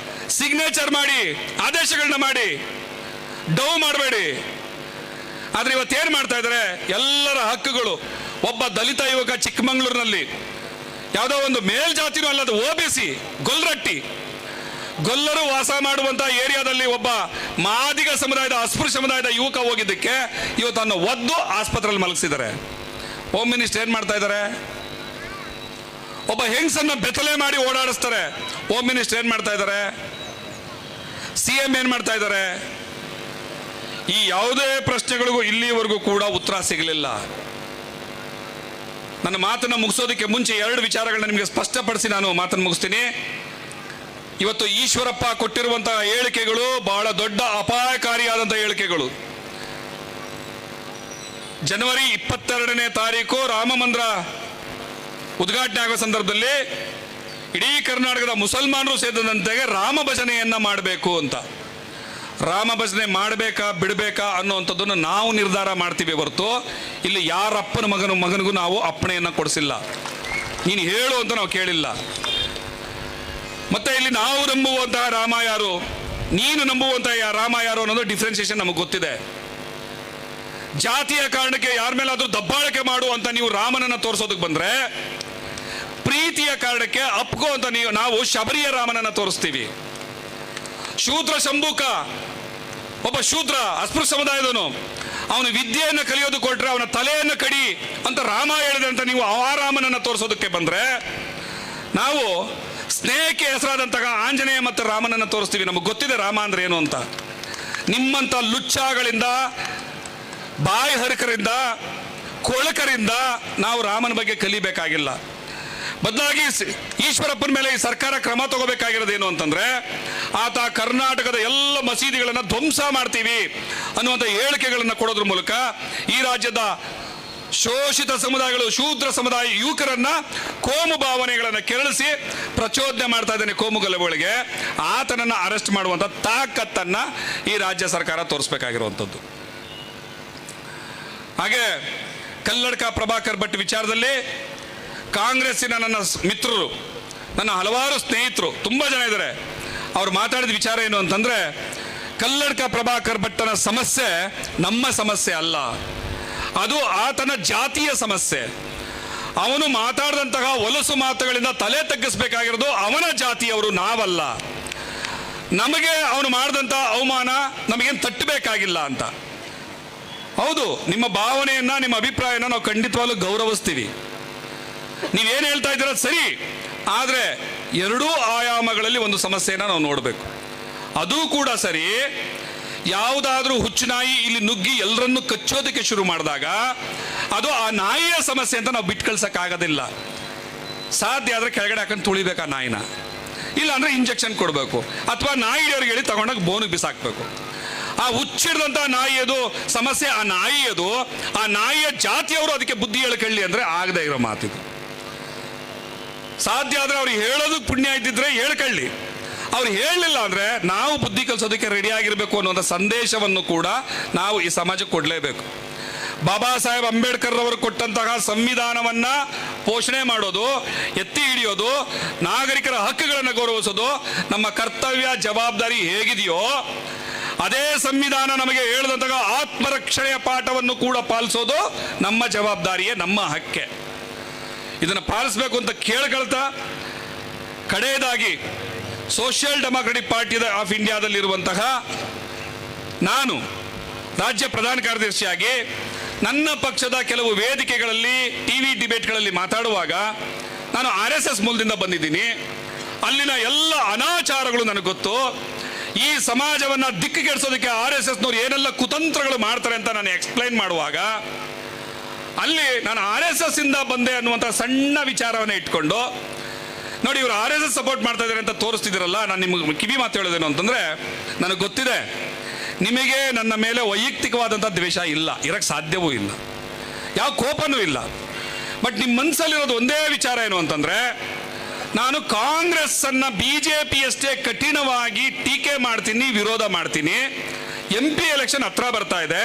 ಸಿಗ್ನೇಚರ್ ಮಾಡಿ, ಆದೇಶಗಳನ್ನ ಮಾಡಿ, ಡೌ ಮಾಡಬೇಡಿ. ಆದ್ರೆ ಇವತ್ತೇನು ಮಾಡ್ತಾ ಇದ್ದಾರೆ? ಎಲ್ಲರ ಹಕ್ಕುಗಳು. ಒಬ್ಬ ದಲಿತ ಯುವಕ ಚಿಕ್ಕಮಂಗ್ಳೂರಿನಲ್ಲಿ, ಯಾವುದೋ ಒಂದು ಮೇಲ್ಜಾತಿನೂ ಅಲ್ಲದ OBC ಗೊಲ್ರಟ್ಟಿ, ಗೊಲ್ಲರು ವಾಸ ಮಾಡುವಂತಹ ಏರಿಯಾದಲ್ಲಿ ಒಬ್ಬ ಮಾದಿಗ ಸಮುದಾಯದ, ಅಸ್ಪೃಶ್ಯ ಸಮುದಾಯದ ಯುವಕ ಹೋಗಿದ್ದಕ್ಕೆ ಇವತ್ತು ಅನ್ನು ಒದ್ದು ಆಸ್ಪತ್ರೆಯಲ್ಲಿ ಮಲಗಿಸಿದ್ದಾರೆ. ಹೋಮ್ ಮಿನಿಸ್ಟರ್ ಏನ್ ಮಾಡ್ತಾ ಇದ್ದಾರೆ? ಒಬ್ಬ ಹೆಂಗಸನ್ನ ಬೆತ್ತಲೆ ಮಾಡಿ ಓಡಾಡಿಸ್ತಾರೆ. ಹೋಮ್ ಮಿನಿಸ್ಟರ್ ಏನ್ ಮಾಡ್ತಾ ಇದ್ದಾರೆ? CM ಏನ್ ಮಾಡ್ತಾ ಇದ್ದಾರೆ? ಈ ಯಾವುದೇ ಪ್ರಶ್ನೆಗಳಿಗೂ ಇಲ್ಲಿವರೆಗೂ ಕೂಡ ಉತ್ತರ ಸಿಗಲಿಲ್ಲ. ನನ್ನ ಮಾತನ್ನು ಮುಗಿಸೋದಕ್ಕೆ ಮುಂಚೆ 2 ವಿಚಾರಗಳನ್ನ ನಿಮಗೆ ಸ್ಪಷ್ಟಪಡಿಸಿ ನಾನು ಮಾತನ್ನು ಮುಗಿಸ್ತೀನಿ. ಇವತ್ತು ಈಶ್ವರಪ್ಪ ಕೊಟ್ಟಿರುವಂತಹ ಹೇಳಿಕೆಗಳು ಬಹಳ ದೊಡ್ಡ ಅಪಾಯಕಾರಿಯಾದಂತಹ ಹೇಳಿಕೆಗಳು. ಜನವರಿ 22ನೇ ತಾರೀಕು ರಾಮ ಮಂದಿರ ಉದ್ಘಾಟನೆ ಆಗುವ ಸಂದರ್ಭದಲ್ಲಿ ಇಡೀ ಕರ್ನಾಟಕದ ಮುಸಲ್ಮಾನರು ಸೇರಿದಂತೆ ರಾಮ ಭಜನೆಯನ್ನ ಮಾಡಬೇಕು ಅಂತ. ರಾಮ ಭಜನೆ ಮಾಡಬೇಕಾ ಬಿಡಬೇಕಾ ಅನ್ನುವಂಥದ್ದನ್ನು ನಾವು ನಿರ್ಧಾರ ಮಾಡ್ತೀವಿ ಹೊರತು ಇಲ್ಲಿ ಯಾರಪ್ಪನ ಮಗನಿಗೂ ನಾವು ಅಪ್ಪಣೆಯನ್ನು ಕೊಡಿಸಿಲ್ಲ. ನೀನು ಹೇಳು ಅಂತ ನಾವು ಕೇಳಿಲ್ಲ. ಮತ್ತೆ ಇಲ್ಲಿ ನಾವು ನಂಬುವಂತಹ ರಾಮ ಯಾರು, ನೀನು ನಂಬುವಂತಹ ರಾಮ ಯಾರು ಅನ್ನೋದು ಡಿಫ್ರೆನ್ಸಿಯೇಷನ್ ನಮಗೆ ಗೊತ್ತಿದೆ. ಜಾತಿಯ ಕಾರಣಕ್ಕೆ ಯಾರ ಮೇಲಾದ್ರೂ ದಬ್ಬಾಳಿಕೆ ಮಾಡು ಅಂತ ನೀವು ರಾಮನನ್ನ ತೋರಿಸೋದಕ್ಕೆ ಬಂದ್ರೆ, ಪ್ರೀತಿಯ ಕಾರಣಕ್ಕೆ ಅಪ್ಕೋ ಅಂತ ನಾವು ಶಬರಿಯ ರಾಮನನ್ನ ತೋರಿಸ್ತೀವಿ. ಶೂದ್ರ ಶಂಭುಕ, ಒಬ್ಬ ಶೂದ್ರ ಅಸ್ಪೃಶ್ಯ ಸಮುದಾಯದವನು, ಅವನು ವಿದ್ಯೆಯನ್ನು ಕಲಿಯೋದು ಕೊಟ್ರೆ ಅವನ ತಲೆಯನ್ನು ಕಡಿ ಅಂತ ರಾಮ ಹೇಳಿದೆ ಅಂತ ನೀವು ಆ ರಾಮನನ್ನ ತೋರಿಸೋದಕ್ಕೆ ಬಂದ್ರೆ, ನಾವು ಸ್ನೇಹಕ್ಕೆ ಹೆಸರಾದಂತಹ ಆಂಜನೇಯ ಮತ್ತು ರಾಮನನ್ನ ತೋರಿಸ್ತೀವಿ. ನಮಗೆ ಗೊತ್ತಿದೆ ರಾಮ ಅಂದ್ರೆ ಏನು ಅಂತ. ನಿಮ್ಮಂತ ಲುಚ್ಚಾಗಳಿಂದ, ಬಾಯಿ ಹರಕರಿಂದ, ಕೊಳಕರಿಂದ ನಾವು ರಾಮನ ಬಗ್ಗೆ ಕಲಿಬೇಕಾಗಿಲ್ಲ. ಬದಲಾಗಿ ಈಶ್ವರಪ್ಪನ ಮೇಲೆ ಈ ಸರ್ಕಾರ ಕ್ರಮ ತಗೋಬೇಕಾಗಿರೋದೇನು ಅಂತಂದ್ರೆ, ಆತ ಕರ್ನಾಟಕದ ಎಲ್ಲ ಮಸೀದಿಗಳನ್ನು ಧ್ವಂಸ ಮಾಡ್ತೀವಿ ಅನ್ನುವಂಥ ಹೇಳಿಕೆಗಳನ್ನು ಕೊಡೋದ್ರ ಮೂಲಕ ಈ ರಾಜ್ಯದ ಶೋಷಿತ ಸಮುದಾಯಗಳು, ಶೂದ್ರ ಸಮುದಾಯ ಯುವಕರನ್ನ ಕೋಮು ಭಾವನೆಗಳನ್ನು ಕೆರಳಿಸಿ ಪ್ರಚೋದನೆ ಮಾಡ್ತಾ ಇದ್ದಾನೆ ಕೋಮು ಗಲಭೆಗಳಿಗೆ. ಆತನನ್ನು ಅರೆಸ್ಟ್ ಮಾಡುವಂಥ ತಾಕತ್ತನ್ನ ಈ ರಾಜ್ಯ ಸರ್ಕಾರ ತೋರಿಸ್ಬೇಕಾಗಿರುವಂಥದ್ದು. ಹಾಗೆ ಕಲ್ಲಡ್ಕ ಪ್ರಭಾಕರ್ ಭಟ್ ವಿಚಾರದಲ್ಲಿ ಕಾಂಗ್ರೆಸ್ಸಿನ ನನ್ನ ಮಿತ್ರರು, ನನ್ನ ಹಲವಾರು ಸ್ನೇಹಿತರು ತುಂಬಾ ಜನ ಇದ್ದಾರೆ. ಅವ್ರು ಮಾತಾಡಿದ ವಿಚಾರ ಏನು ಅಂತಂದ್ರೆ, ಕಲ್ಲಡ್ಕ ಪ್ರಭಾಕರ್ ಭಟ್ಟನ ಸಮಸ್ಯೆ ನಮ್ಮ ಸಮಸ್ಯೆ ಅಲ್ಲ, ಅದು ಆತನ ಜಾತಿಯ ಸಮಸ್ಯೆ. ಅವನು ಮಾತಾಡಿದಂತಹ ಹೊಲಸು ಮಾತುಗಳಿಂದ ತಲೆ ತಗ್ಗಿಸಬೇಕಾಗಿರೋದು ಅವನ ಜಾತಿಯವರು, ನಾವಲ್ಲ. ನಮಗೆ ಅವನು ಮಾಡಿದಂತಹ ಅವಮಾನ ನಮಗೇನು ತಟ್ಟಬೇಕಾಗಿಲ್ಲ ಅಂತ. ಹೌದು, ನಿಮ್ಮ ಭಾವನೆಯನ್ನ, ನಿಮ್ಮ ಅಭಿಪ್ರಾಯನ ನಾವು ಖಂಡಿತವಾಗ್ಲೂ ಗೌರವಿಸ್ತೀವಿ. ನೀವೇನು ಹೇಳ್ತಾ ಇದ್ದೀರ ಸರಿ, ಆದರೆ ಎರಡೂ ಆಯಾಮಗಳಲ್ಲಿ ಒಂದು ಸಮಸ್ಯೆನ ನಾವು ನೋಡಬೇಕು. ಅದು ಕೂಡ ಸರಿ, ಯಾವುದಾದ್ರೂ ಹುಚ್ಚು ನಾಯಿ ಇಲ್ಲಿ ನುಗ್ಗಿ ಎಲ್ಲರನ್ನು ಕಚ್ಚೋದಕ್ಕೆ ಶುರು ಮಾಡಿದಾಗ ಅದು ಆ ನಾಯಿಯ ಸಮಸ್ಯೆ ಅಂತ ನಾವು ಬಿಟ್ಟು ಕಳ್ಸಕ್ಕಾಗೋದಿಲ್ಲ. ಸಾಧ್ಯ ಆದರೆ ಕೆಳಗಡೆ ಹಾಕೊಂಡು ತುಳಿಬೇಕು ಆ ನಾಯಿನ, ಇಲ್ಲ ಅಂದ್ರೆ ಇಂಜೆಕ್ಷನ್ ಕೊಡಬೇಕು, ಅಥವಾ ನಾಯಿ ಅವ್ರಿಗೆ ಹೇಳಿ ತಗೊಂಡಾಗ ಬೋನಿಗೆ ಬಿಸಾಕ್ಬೇಕು. ಆ ಹುಚ್ಚಿಡ್ದಂತ ನಾಯಿಯದು ಸಮಸ್ಯೆ, ಆ ನಾಯಿಯದು, ಆ ನಾಯಿಯ ಜಾತಿಯವರು ಅದಕ್ಕೆ ಬುದ್ಧಿ ಹೇಳ್ಕೊಳ್ಳಿ ಅಂದ್ರೆ ಆಗದೆ ಇರೋ ಮಾತಿದು. ಸಾಧ್ಯ ಆದ್ರೆ ಅವ್ರಿಗೆ ಹೇಳೋದಕ್ಕೆ ಪುಣ್ಯ ಇದ್ದಿದ್ರೆ ಹೇಳ್ಕೊಳ್ಳಿ, ಅವ್ರು ಹೇಳಲಿಲ್ಲ ಅಂದ್ರೆ ನಾವು ಬುದ್ಧಿ ಕಲಿಸೋದಕ್ಕೆ ರೆಡಿ ಆಗಿರ್ಬೇಕು ಅನ್ನುವಂಥ ಸಂದೇಶವನ್ನು ಕೂಡ ನಾವು ಈ ಸಮಾಜಕ್ಕೆ ಕೊಡಲೇಬೇಕು. ಬಾಬಾ ಸಾಹೇಬ್ ಅಂಬೇಡ್ಕರ್ ಅವರು ಕೊಟ್ಟಂತಹ ಸಂವಿಧಾನವನ್ನ ಪೋಷಣೆ ಮಾಡೋದು, ಎತ್ತಿ ಹಿಡಿಯೋದು, ನಾಗರಿಕರ ಹಕ್ಕುಗಳನ್ನು ಗೌರವಿಸೋದು ನಮ್ಮ ಕರ್ತವ್ಯ, ಜವಾಬ್ದಾರಿ ಹೇಗಿದೆಯೋ ಅದೇ ಸಂವಿಧಾನ ನಮಗೆ ಹೇಳಿದಂತಹ ಆತ್ಮರಕ್ಷಣೆಯ ಪಾಠವನ್ನು ಕೂಡ ಪಾಲಿಸೋದು ನಮ್ಮ ಜವಾಬ್ದಾರಿಯೇ, ನಮ್ಮ ಹಕ್ಕೆ. ಇದನ್ನು ಪಾಲಿಸಬೇಕು ಅಂತ ಕೇಳ್ಕೊಳ್ತಾ, ಕಡೆಯದಾಗಿ ಸೋಷಿಯಲ್ ಡೆಮಾಕ್ರೆಟಿಕ್ ಪಾರ್ಟಿ ಆಫ್ ಇಂಡಿಯಾದಲ್ಲಿರುವಂತಹ ನಾನು ರಾಜ್ಯ ಪ್ರಧಾನ ಕಾರ್ಯದರ್ಶಿಯಾಗಿ ನನ್ನ ಪಕ್ಷದ ಕೆಲವು ವೇದಿಕೆಗಳಲ್ಲಿ, ಟಿವಿ ಡಿಬೇಟ್ಗಳಲ್ಲಿ ಮಾತಾಡುವಾಗ ನಾನು RSS ಮೂಲದಿಂದ ಬಂದಿದ್ದೀನಿ. ಅಲ್ಲಿನ ಎಲ್ಲ ಅನಾಚಾರಗಳು ನನಗೆ ಗೊತ್ತು. ಈ ಸಮಾಜವನ್ನ ದಿಕ್ಕಿಗೆಡಿಸೋದಕ್ಕೆ RSSನವ್ರು ಏನೆಲ್ಲ ಕುತಂತ್ರಗಳು ಮಾಡ್ತಾರೆ ಅಂತ ನಾನು ಎಕ್ಸ್ಪ್ಲೈನ್ ಮಾಡುವಾಗ, ಅಲ್ಲಿ ನಾನು RSS ಇಂದ ಬಂದೆ ಅನ್ನುವಂಥ ಸಣ್ಣ ವಿಚಾರವನ್ನ ಇಟ್ಕೊಂಡು, ನೋಡಿ ಇವರು RSS ಸಪೋರ್ಟ್ ಮಾಡ್ತಾ ಇದ್ದಾರೆ ಅಂತ ತೋರಿಸ್ತಿದ್ದೀರಲ್ಲ, ನಾನು ನಿಮ್ಗೆ ಕಿವಿ ಮಾತು ಹೇಳೋದೇನು ಅಂತಂದ್ರೆ, ನನಗೆ ಗೊತ್ತಿದೆ ನಿಮಗೆ ನನ್ನ ಮೇಲೆ ವೈಯಕ್ತಿಕವಾದಂಥ ದ್ವೇಷ ಇಲ್ಲ, ಇರಕ್ಕೆ ಸಾಧ್ಯವೂ ಇಲ್ಲ, ಯಾವ ಕೋಪನೂ ಇಲ್ಲ. ಬಟ್ ನಿಮ್ಮ ಮನಸ್ಸಲ್ಲಿರೋದು ಒಂದೇ ವಿಚಾರ ಏನು ಅಂತಂದ್ರೆ, ನಾನು ಕಾಂಗ್ರೆಸ್ ಅನ್ನ BJPಯಷ್ಟೇ ಕಠಿಣವಾಗಿ ಟೀಕೆ ಮಾಡ್ತೀನಿ, ವಿರೋಧ ಮಾಡ್ತೀನಿ. MP ಎಲೆಕ್ಷನ್ ಹತ್ರ ಬರ್ತಾ ಇದೆ.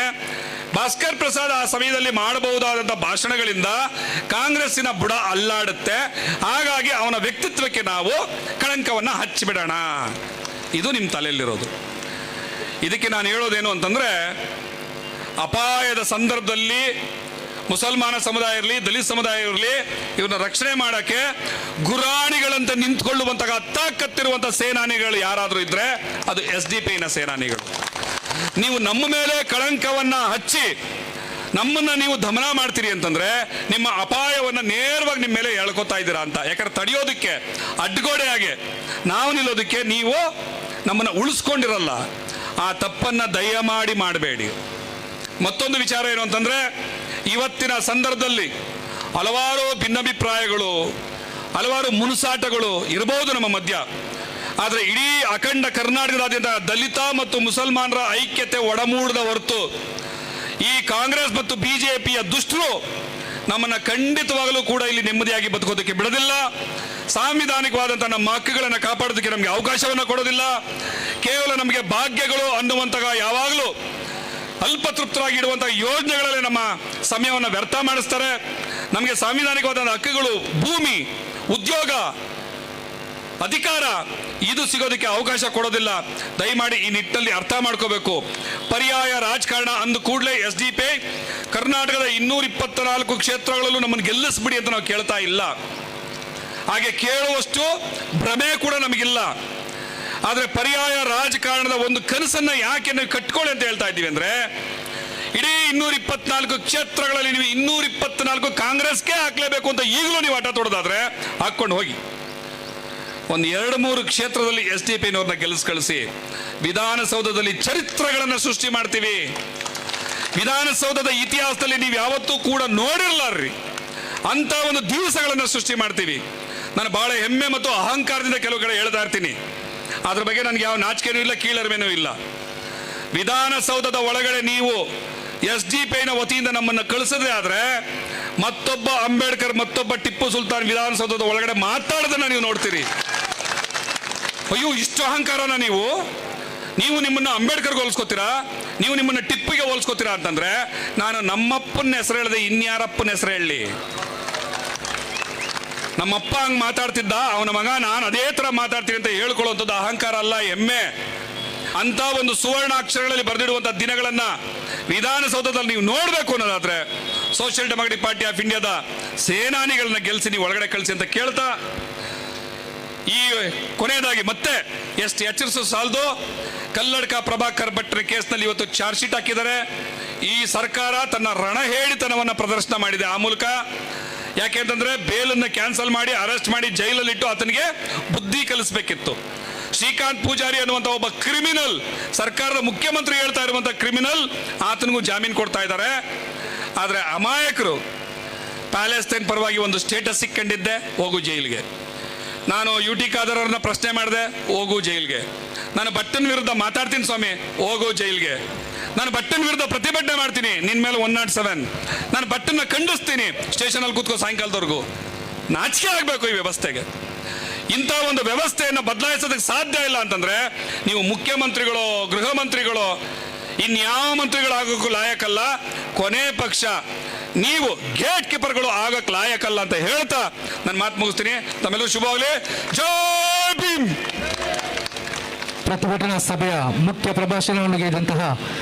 ಭಾಸ್ಕರ್ ಪ್ರಸಾದ್ ಆ ಸಮಯದಲ್ಲಿ ಮಾಡಬಹುದಾದಂಥ ಭಾಷಣಗಳಿಂದ ಕಾಂಗ್ರೆಸ್ಸಿನ ಬುಡ ಅಲ್ಲಾಡುತ್ತೆ. ಹಾಗಾಗಿ ಅವನ ವ್ಯಕ್ತಿತ್ವಕ್ಕೆ ನಾವು ಕಳಂಕವನ್ನು ಹಚ್ಚಿಬಿಡೋಣ, ಇದು ನಿಮ್ಮ ತಲೆಯಲ್ಲಿರೋದು. ಇದಕ್ಕೆ ನಾನು ಹೇಳೋದೇನು ಅಂತಂದ್ರೆ, ಅಪಾಯದ ಸಂದರ್ಭದಲ್ಲಿ ಮುಸಲ್ಮಾನ ಸಮುದಾಯ ಇರಲಿ, ದಲಿತ ಸಮುದಾಯ ಇರಲಿ, ಇವನ್ನ ರಕ್ಷಣೆ ಮಾಡೋಕ್ಕೆ ಗುರಾಣಿಗಳಂತೆ ನಿಂತ್ಕೊಳ್ಳುವಂತಹ ತಾಕತ್ತಿರುವಂಥ ಸೇನಾನಿಗಳು ಯಾರಾದರೂ ಇದ್ರೆ ಅದು SDP ನ ಸೇನಾನಿಗಳು. ನೀವು ನಮ್ಮ ಮೇಲೆ ಕಳಂಕವನ್ನ ಹಚ್ಚಿ ನಮ್ಮನ್ನ ನೀವು ದಮನ ಮಾಡ್ತೀರಿ ಅಂತಂದ್ರೆ ನಿಮ್ಮ ಅಪಾಯವನ್ನ ನೇರವಾಗಿ ನಿಮ್ಮ ಮೇಲೆ ಎಳ್ಕೊತಾ ಇದ್ದೀರಾ ಅಂತ. ಯಾಕಂದ್ರೆ ತಡೆಯೋದಕ್ಕೆ ಅಡ್ಡಗೋಡೆಯಾಗೆ ನಾವು ನಿಲ್ಲೋದಕ್ಕೆ ನೀವು ನಮ್ಮನ್ನ ಉಳಿಸ್ಕೊಂಡಿರಲ್ಲ. ಆ ತಪ್ಪನ್ನ ದಯಮಾಡಿ ಮಾಡಬೇಡಿ. ಮತ್ತೊಂದು ವಿಚಾರ ಏನು ಅಂತಂದ್ರೆ, ಇವತ್ತಿನ ಸಂದರ್ಭದಲ್ಲಿ ಹಲವಾರು ಭಿನ್ನಾಭಿಪ್ರಾಯಗಳು, ಹಲವಾರು ಮುನುಸಾಟಗಳು ಇರಬಹುದು ನಮ್ಮ ಮಧ್ಯ. ಆದರೆ ಇಡೀ ಅಖಂಡ ಕರ್ನಾಟಕದಾದ್ಯಂತ ದಲಿತ ಮತ್ತು ಮುಸಲ್ಮಾನರ ಐಕ್ಯತೆ ಒಡಮೂಡದ ಹೊರತು ಈ ಕಾಂಗ್ರೆಸ್ ಮತ್ತು BJPಯ ದುಷ್ಟರು ನಮ್ಮನ್ನ ಖಂಡಿತವಾಗಲೂ ಕೂಡ ಇಲ್ಲಿ ನೆಮ್ಮದಿಯಾಗಿ ಬದುಕೋದಕ್ಕೆ ಬಿಡೋದಿಲ್ಲ. ಸಾಂವಿಧಾನಿಕವಾದಂಥ ನಮ್ಮ ಹಕ್ಕುಗಳನ್ನು ಕಾಪಾಡೋದಕ್ಕೆ ನಮಗೆ ಅವಕಾಶವನ್ನು ಕೊಡೋದಿಲ್ಲ. ಕೇವಲ ನಮಗೆ ಭಾಗ್ಯಗಳು ಅನ್ನುವಂತಹ ಯಾವಾಗಲೂ ಅಲ್ಪತೃಪ್ತರಾಗಿಡುವಂಥ ಯೋಜನೆಗಳಲ್ಲಿ ನಮ್ಮ ಸಮಯವನ್ನು ವ್ಯರ್ಥ ಮಾಡಿಸ್ತಾರೆ. ನಮಗೆ ಸಾಂವಿಧಾನಿಕವಾದ ಹಕ್ಕುಗಳು, ಭೂಮಿ, ಉದ್ಯೋಗ, ಅಧಿಕಾರ ಇದು ಸಿಗೋದಕ್ಕೆ ಅವಕಾಶ ಕೊಡೋದಿಲ್ಲ. ದಯಮಾಡಿ ಈ ನಿಟ್ಟಿನಲ್ಲಿ ಅರ್ಥ ಮಾಡ್ಕೋಬೇಕು. ಪರ್ಯಾಯ ರಾಜಕಾರಣ ಅಂದ ಕೂಡಲೇ SDP ಕರ್ನಾಟಕದ 224 ಕ್ಷೇತ್ರಗಳಲ್ಲೂ ನಮ್ಮನ್ನು ಗೆಲ್ಲಿಸ್ಬಿಡಿ ಅಂತ ನಾವು ಕೇಳ್ತಾ ಇಲ್ಲ. ಹಾಗೆ ಕೇಳುವಷ್ಟು ಭ್ರಮೆ ಕೂಡ ನಮಗಿಲ್ಲ. ಆದರೆ ಪರ್ಯಾಯ ರಾಜಕಾರಣದ ಒಂದು ಕನಸನ್ನ ಯಾಕೆ ನಾವು ಕಟ್ಕೊಳ್ಳಿ ಅಂತ ಹೇಳ್ತಾ ಇದ್ದೀವಿ ಅಂದ್ರೆ, ಇಡೀ 224 ಕ್ಷೇತ್ರಗಳಲ್ಲಿ ನೀವು 224 ಕಾಂಗ್ರೆಸ್ಗೆ ಹಾಕ್ಲೇಬೇಕು ಅಂತ ಈಗಲೂ ನೀವು ಆಟ ತೊಡೋದಾದ್ರೆ ಹಾಕೊಂಡು ಹೋಗಿ. ಒಂದು 2-3 ಕ್ಷೇತ್ರದಲ್ಲಿ SDP-ನವ್ರನ್ನ ಕಳಿಸಿ ವಿಧಾನಸೌಧದಲ್ಲಿ ಚರಿತ್ರೆಗಳನ್ನು ಸೃಷ್ಟಿ ಮಾಡ್ತೀವಿ. ವಿಧಾನಸೌಧದ ಇತಿಹಾಸದಲ್ಲಿ ನೀವು ಯಾವತ್ತೂ ಕೂಡ ನೋಡಿರಲಾರ್ರಿ ಅಂತ ಒಂದು ದಿವಸಗಳನ್ನು ಸೃಷ್ಟಿ ಮಾಡ್ತೀವಿ. ನಾನು ಬಹಳ ಹೆಮ್ಮೆ ಮತ್ತು ಅಹಂಕಾರದಿಂದ ಕೆಲವು ಕಡೆ ಹೇಳ್ತಾ ಇರ್ತೀನಿ. ಅದ್ರ ಬಗ್ಗೆ ನನಗೆ ಯಾವ ನಾಚಿಕೆನೂ ಇಲ್ಲ, ಕೀಳರಿಮೆನೂ ಇಲ್ಲ. ವಿಧಾನಸೌಧದ ಒಳಗಡೆ ನೀವು SDP-ನ ವತಿಯಿಂದ ನಮ್ಮನ್ನು ಕಳಿಸದೆ ಆದ್ರೆ ಮತ್ತೊಬ್ಬ ಅಂಬೇಡ್ಕರ್, ಮತ್ತೊಬ್ಬ ಟಿಪ್ಪು ಸುಲ್ತಾನ್ ವಿಧಾನಸೌಧದ ಒಳಗಡೆ ಮಾತಾಡೋದನ್ನ ನೀವು ನೋಡ್ತೀರಿ. ಅಯ್ಯೋ, ಇಷ್ಟು ಅಹಂಕಾರನ ನೀವು ನಿಮ್ಮನ್ನ ಅಂಬೇಡ್ಕರ್ಗೆ ಹೋಲಿಸ್ಕೋತೀರಾ, ನೀವು ನಿಮ್ಮನ್ನ ಟಿಪ್ಪಿಗೆ ಹೋಲಿಸ್ಕೋತೀರಾ ಅಂತಂದ್ರೆ ನಾನು ನಮ್ಮಪ್ಪನ ಹೆಸರು ಹೇಳದೆ ಇನ್ಯಾರಪ್ಪನ ಹೆಸರು ಹೇಳಲಿ? ನಮ್ಮಪ್ಪ ಹಂಗೆ ಮಾತಾಡ್ತಿದ್ದ, ಅವನ ಮಗ ನಾನು ಅದೇ ಥರ ಮಾತಾಡ್ತೀನಿ ಅಂತ ಹೇಳ್ಕೊಳ್ಳುವಂಥದ್ದು ಅಹಂಕಾರ ಅಲ್ಲ, ಹೆಮ್ಮೆ. ಅಂತ ಒಂದು ಸುವರ್ಣಾಕ್ಷರಗಳಲ್ಲಿ ಬರೆದಿಡುವಂಥ ದಿನಗಳನ್ನ ವಿಧಾನಸೌಧದಲ್ಲಿ ನೀವು ನೋಡಬೇಕು ಅನ್ನೋದಾದ್ರೆ ಸೋಷಿಯಲ್ ಡೆಮೊಕ್ರೆಟಿಕ್ ಪಾರ್ಟಿ ಆಫ್ ಇಂಡಿಯಾದ ಸೇನಾನಿಗಳನ್ನ ಗೆಲ್ಲಿಸಿ ನೀವು ಒಳಗಡೆ ಕಳಿಸಿ ಅಂತ ಕೇಳ್ತಾ, ಈ ಕೊನೆಯದಾಗಿ ಮತ್ತೆ ಎಷ್ಟು ಎಚ್ಚರಿಸೋ ಸಾಲದು, ಕಲ್ಲಡ್ಕ ಪ್ರಭಾಕರ್ ಭಟ್ರ ಕೇಸ್ನಲ್ಲಿ ಇವತ್ತು ಚಾರ್ಜ್ ಶೀಟ್ ಹಾಕಿದ್ದಾರೆ. ಈ ಸರ್ಕಾರ ತನ್ನ ರಣಹೇಡಿತನವನ್ನು ಪ್ರದರ್ಶನ ಮಾಡಿದೆ ಆ ಮೂಲಕ. ಯಾಕೆಂತಂದ್ರೆ ಬೇಲನ್ನು ಕ್ಯಾನ್ಸಲ್ ಮಾಡಿ ಅರೆಸ್ಟ್ ಮಾಡಿ ಜೈಲಲ್ಲಿಟ್ಟು ಆತನಿಗೆ ಬುದ್ಧಿ ಕಲಿಸಬೇಕಿತ್ತು. ಶ್ರೀಕಾಂತ್ ಪೂಜಾರಿ ಅನ್ನುವಂಥ ಒಬ್ಬ ಕ್ರಿಮಿನಲ್, ಸರ್ಕಾರದ ಮುಖ್ಯಮಂತ್ರಿ ಹೇಳ್ತಾ ಇರುವಂಥ ಕ್ರಿಮಿನಲ್, ಆತನಿಗೂ ಜಾಮೀನು ಕೊಡ್ತಾ ಇದ್ದಾರೆ. ಆದರೆ ಅಮಾಯಕರು ಪ್ಯಾಲೆಸ್ತೈನ್ ಪರವಾಗಿ ಒಂದು ಸ್ಟೇಟಸ್ ಸಿಕ್ಕೊಂಡಿದ್ದೆ, ಹೋಗು ಜೈಲಿಗೆ. ನಾನು UT ಖಾದರ್ ಅವ್ರನ್ನ ಪ್ರಶ್ನೆ ಮಾಡಿದೆ, ಹೋಗು ಜೈಲಿಗೆ. ನಾನು ಭಟ್ಟನ ವಿರುದ್ಧ ಮಾತಾಡ್ತೀನಿ ಸ್ವಾಮಿ, ಹೋಗು ಜೈಲಿಗೆ. ನಾನು ಭಟ್ಟನ ವಿರುದ್ಧ ಪ್ರತಿಭಟನೆ ಮಾಡ್ತೀನಿ, ನಿನ್ನ ಮೇಲೆ 107. ನಾನು ಭಟ್ಟನ್ನ ಖಂಡಿಸ್ತೀನಿ, ಸ್ಟೇಷನಲ್ಲಿ ಕೂತ್ಕೋ ಸಾಯಂಕಾಲದವರೆಗೂ. ನಾಚಿಕೆ ಆಗಬೇಕು ಈ ವ್ಯವಸ್ಥೆಗೆ. ಇಂಥ ಒಂದು ವ್ಯವಸ್ಥೆಯನ್ನು ಬದಲಾಯಿಸೋದಕ್ಕೆ ಸಾಧ್ಯ ಇಲ್ಲ ಅಂತಂದ್ರೆ ನೀವು ಮುಖ್ಯಮಂತ್ರಿಗಳು, ಗೃಹ ಮಂತ್ರಿಗಳು, ಇನ್ಯಾವ ಮಂತ್ರಿಗಳಾಗೋಕ್ಕೂ ಲಾಯಕಲ್ಲ. ಕೊನೆ ಪಕ್ಷ ನೀವು ಗೇಟ್ ಕೀಪರ್ಗಳು ಆಗಕ್ಕೆ ಲಾಯಕಲ್ಲ ಅಂತ ಹೇಳ್ತಾ ನಾನು ಮಾತು ಮುಗಿಸ್ತೀನಿ. ತಮ್ಮೆಲ್ಲರೂ ಶುಭವಾಗಲಿ. ಜೈ ಭೀಮ್. ಪ್ರತಿಭಟನಾ ಸಭೆಯ ಮುಖ್ಯ ಪ್ರಭಾಷಣವನ್ನು ನೀಡಿದಂತಹ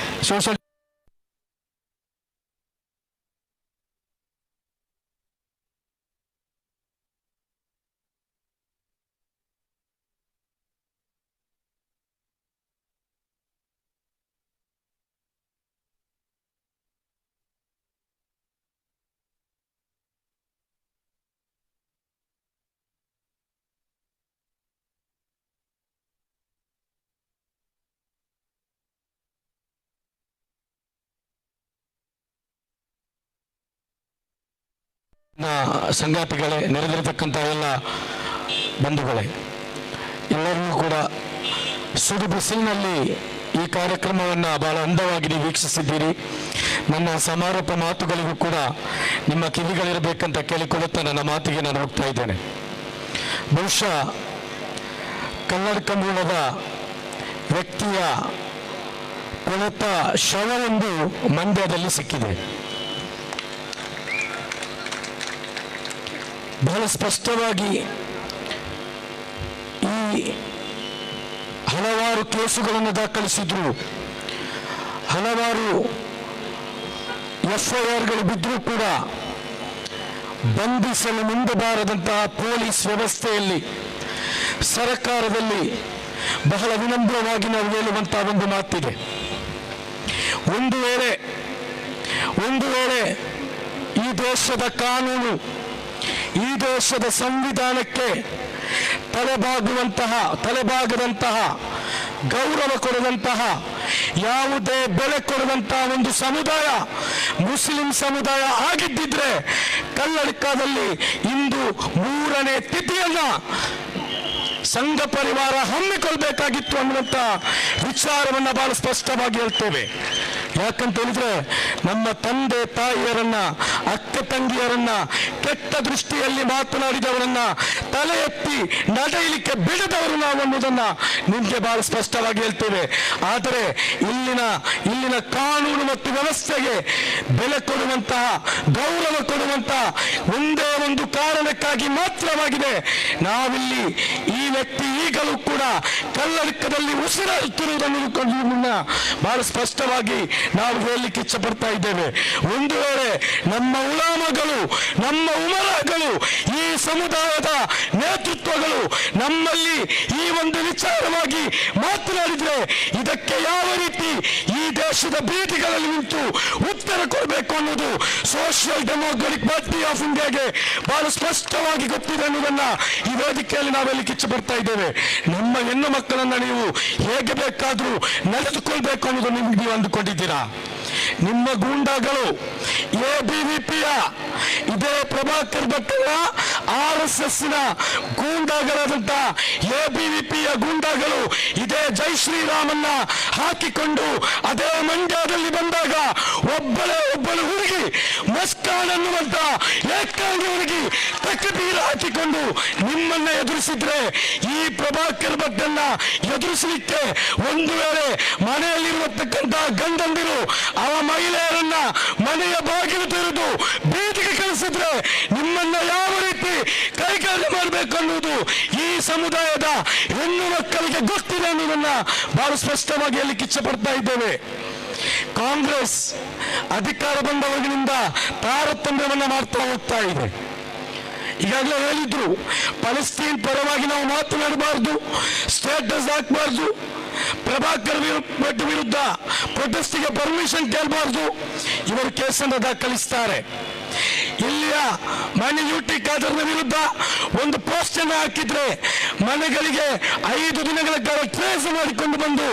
ಸೋಷಿಯಲ್ ಸಂಗಾತಿಗಳೇ, ನೆರೆದಿರತಕ್ಕಂಥ ಎಲ್ಲ ಬಂಧುಗಳೇ, ಎಲ್ಲರಿಗೂ ಕೂಡ ಸುಡು ಬಿಸಿಲಿನಲ್ಲಿ ಈ ಕಾರ್ಯಕ್ರಮವನ್ನು ಬಹಳ ಅಂದವಾಗಿ ನೀವು ವೀಕ್ಷಿಸಿದ್ದೀರಿ. ನನ್ನ ಸಮಾರೋಪ ಮಾತುಗಳಿಗೂ ಕೂಡ ನಿಮ್ಮ ಕಿವಿಗಳಿರಬೇಕಂತ ಕೇಳಿಕೊಳ್ಳುತ್ತಾ ನನ್ನ ಮಾತಿಗೆ ನಾನು ಹೋಗ್ತಾ ಇದ್ದೇನೆ. ಬಹುಶಃ ಕನ್ನಡಕ ಮೂಲದ ವ್ಯಕ್ತಿಯ ಕೊಳೆತ ಶವವೊಂದು ಮಂಡ್ಯದಲ್ಲಿ ಸಿಕ್ಕಿದೆ. ಬಹಳ ಸ್ಪಷ್ಟವಾಗಿ ಈ ಹಲವಾರು ಕೇಸುಗಳನ್ನು ದಾಖಲಿಸಿದ್ರು, ಹಲವಾರು FIRಗಳು ಬಿದ್ದರೂ ಕೂಡ ಬಂಧಿಸಲು ಮುಂದೆ ಬಾರದಂತಹ ಪೊಲೀಸ್ ವ್ಯವಸ್ಥೆಯಲ್ಲಿ, ಸರ್ಕಾರದಲ್ಲಿ ಬಹಳ ವಿನಮ್ರವಾಗಿ ನಾವು ಹೇಳುವಂತಹ ಒಂದು ಮಾತಿದೆ. ಒಂದು ವೇಳೆ ಈ ದೇಶದ ಕಾನೂನು, ಈ ದೇಶದ ಸಂವಿಧಾನಕ್ಕೆ ತಲೆಬಾಗದಂತಹ ಗೌರವ ಕೊಡದಂತಹ, ಯಾವುದೇ ಬೆಲೆ ಕೊಡದಂತಹ ಒಂದು ಸಮುದಾಯ ಮುಸ್ಲಿಂ ಸಮುದಾಯ ಆಗಿದ್ದಿದ್ರೆ ಕಲ್ಲಡ್ಕದಲ್ಲಿ ಇಂದು 3ನೇ ತಿಥಿಯನ್ನ ಸಂಘ ಪರಿವಾರ ಹಮ್ಮಿಕೊಳ್ಬೇಕಾಗಿತ್ತು ಅನ್ನುವಂಥ ವಿಚಾರವನ್ನು ಬಹಳ ಸ್ಪಷ್ಟವಾಗಿ ಹೇಳ್ತೇವೆ. ಯಾಕಂತ ಹೇಳಿದ್ರೆ ನಮ್ಮ ತಂದೆ ತಾಯಿಯರನ್ನ, ಅಕ್ಕ ತಂಗಿಯರನ್ನ ಕೆಟ್ಟ ದೃಷ್ಟಿಯಲ್ಲಿ ಮಾತನಾಡಿದವರನ್ನ ತಲೆ ಎತ್ತಿ ನಡೆಯಲಿಕ್ಕೆ ಬಿಡದವರು ನಾವು ಅನ್ನೋದನ್ನ ನಿಮಗೆ ಬಹಳ ಸ್ಪಷ್ಟವಾಗಿ ಹೇಳ್ತೇವೆ. ಆದರೆ ಇಲ್ಲಿನ ಕಾನೂನು ಮತ್ತು ವ್ಯವಸ್ಥೆಗೆ ಬೆಲೆ ಕೊಡುವಂತಹ, ಗೌರವ ಕೊಡುವಂತಹ ಒಂದೇ ಒಂದು ಕಾರಣಕ್ಕಾಗಿ ಮಾತ್ರವಾಗಿದೆ ನಾವಿಲ್ಲಿ ಈ ವ್ಯಕ್ತಿ ಈಗಲೂ ಕೂಡ ಕಲ್ಲಡ್ಕದಲ್ಲಿ ಉಸಿರಾಡುತ್ತಿರುವುದನ್ನು ಕಂಡು ಮುನ್ನ ಬಹಳ ಸ್ಪಷ್ಟವಾಗಿ ನಾವು ಹೇಳಲಿಕ್ಕೆ ಇಚ್ಛೆ ಪಡ್ತಾ ಇದ್ದೇವೆ. ಒಂದು ವೇಳೆ ನಮ್ಮ ಉಲಾಮಗಳು, ನಮ್ಮ ಉಮರಾಗಳು, ಈ ಸಮುದಾಯದ ನೇತೃತ್ವಗಳು ನಮ್ಮಲ್ಲಿ ಈ ಒಂದು ವಿಚಾರವಾಗಿ ಮಾತನಾಡಿದ್ರೆ ಇದಕ್ಕೆ ಯಾವ ರೀತಿ ಈ ದೇಶದ ಬೀದಿಗಳಲ್ಲಿ ನಿಂತು ಉತ್ತರ ಕೊಡಬೇಕು ಅನ್ನೋದು ಸೋಷಿಯಲ್ ಡೆಮೋಕ್ರೆಟಿಕ್ ಪಾರ್ಟಿ ಆಫ್ ಇಂಡಿಯಾಗೆ ಬಹಳ ಸ್ಪಷ್ಟವಾಗಿ ಗೊತ್ತಿದೆ ಅನ್ನೋದನ್ನ ಈ ವೇದಿಕೆಯಲ್ಲಿ ನಾವೆಲ್ಲಿ ಕಿಚ್ಚು ಬರ್ತಾ ಇದ್ದೇವೆ. ನಮ್ಮ ಹೆಣ್ಣು ಮಕ್ಕಳನ್ನ ನೀವು ಹೇಗೆ ಬೇಕಾದ್ರೂ ನಡೆದುಕೊಳ್ಬೇಕು ಅನ್ನೋದು ನಿಮ್ಗೆ ನೀವು ಅಂದುಕೊಂಡಿದ್ದೀರಾ? ನಿಮ್ಮ ಗೂಂಡಾಗಳು ಎಬಿವಿಪಿಯ ಇದೇ ಪ್ರಭಾಕರ್ ಭಟ್ಟರ RSS ನ ಗೂಂಡಾಗಳಾದಂತ ಎಬಿವಿಪಿಯ ಗೂಂಡಾಗಳು ಇದೇ ಜೈ ಶ್ರೀರಾಮನ್ನ ಹಾಕಿಕೊಂಡು ಅದೇ ಮಂಡ್ಯದಲ್ಲಿ ಬಂದಾಗ ಒಬ್ಬಳು ಹುಡುಗಿ ಮಸ್ಕಾನ್ ಅನ್ನುವಂತ ಏಕಾಂಗಿ ಹುಡುಗಿ ತಕಬೀರ ಹಾಕಿಕೊಂಡು ನಿಮ್ಮನ್ನ ಎದುರಿಸಿದ್ರೆ ಈ ಪ್ರಭಾಕರ್ ಭಟ್ಟನ್ನ ಎದುರಿಸಲಿಕ್ಕೆ ಒಂದು ವೇಳೆ ಮನೆಯಲ್ಲಿರುವತಕ್ಕಂತ ಗಂಡಂದಿರು ಆ ಮಹಿಳೆಯರನ್ನ ಮನೆಯ ಬಾಗಿಲು ತೆರೆದು ಬೀದಿಗೆ ಕಳಿಸಿದ್ರೆ ನಿಮ್ಮನ್ನ ಯಾವ ರೀತಿ ಕೈಕಾರ್ಯ ಮಾಡಬೇಕು ಅನ್ನುವುದು ಈ ಸಮುದಾಯದ ಹೆಣ್ಣು ಮಕ್ಕಳಿಗೆ ಗೊತ್ತಿದೆ ಅನ್ನೋದನ್ನ ಬಹಳ ಸ್ಪಷ್ಟವಾಗಿ ಹೇಳಲಿಕ್ಕೆ ಇಚ್ಛೆ ಪಡ್ತಾ ಇದ್ದೇವೆ. ಕಾಂಗ್ರೆಸ್ ಅಧಿಕಾರ ಬಂದವರಿಗಿಂದ ತಾರತಮ್ಯವನ್ನ ಮಾಡ್ತಾ ಹೋಗ್ತಾ ಇದೆ. ಈಗಾಗಲೇ ಹೇಳಿದ್ರು, ಫಲಸ್ತೀನ್ ಪರವಾಗಿ ನಾವು ಮಾತನಾಡಬಾರ್ದು, ಸ್ಟೇಟಸ್ ಹಾಕಬಾರ್ದು, ಪ್ರಭಾಕರ್ ಭಟ್ ವಿರುದ್ಧ ಪ್ರೊಟೆಸ್ಟ್ಗೆ ಪರ್ಮಿಷನ್ ಕೇಳಬಾರ್ದು. ಇವರು ಕೇಸನ್ನು ದಾಖಲಿಸ್ತಾರೆ. ಇಲ್ಲಿಯ ಮನೆ ಯುಟಿ ಖಾದರ್ನ ವಿರುದ್ಧ ಒಂದು ಪೋಸ್ಟ್ ಅನ್ನು ಹಾಕಿದ್ರೆ ಮನೆಗಳಿಗೆ 5 ದಿನಗಳ ಕಾಲ ಟ್ರೇಸ್ ಮಾಡಿಕೊಂಡು ಬಂದು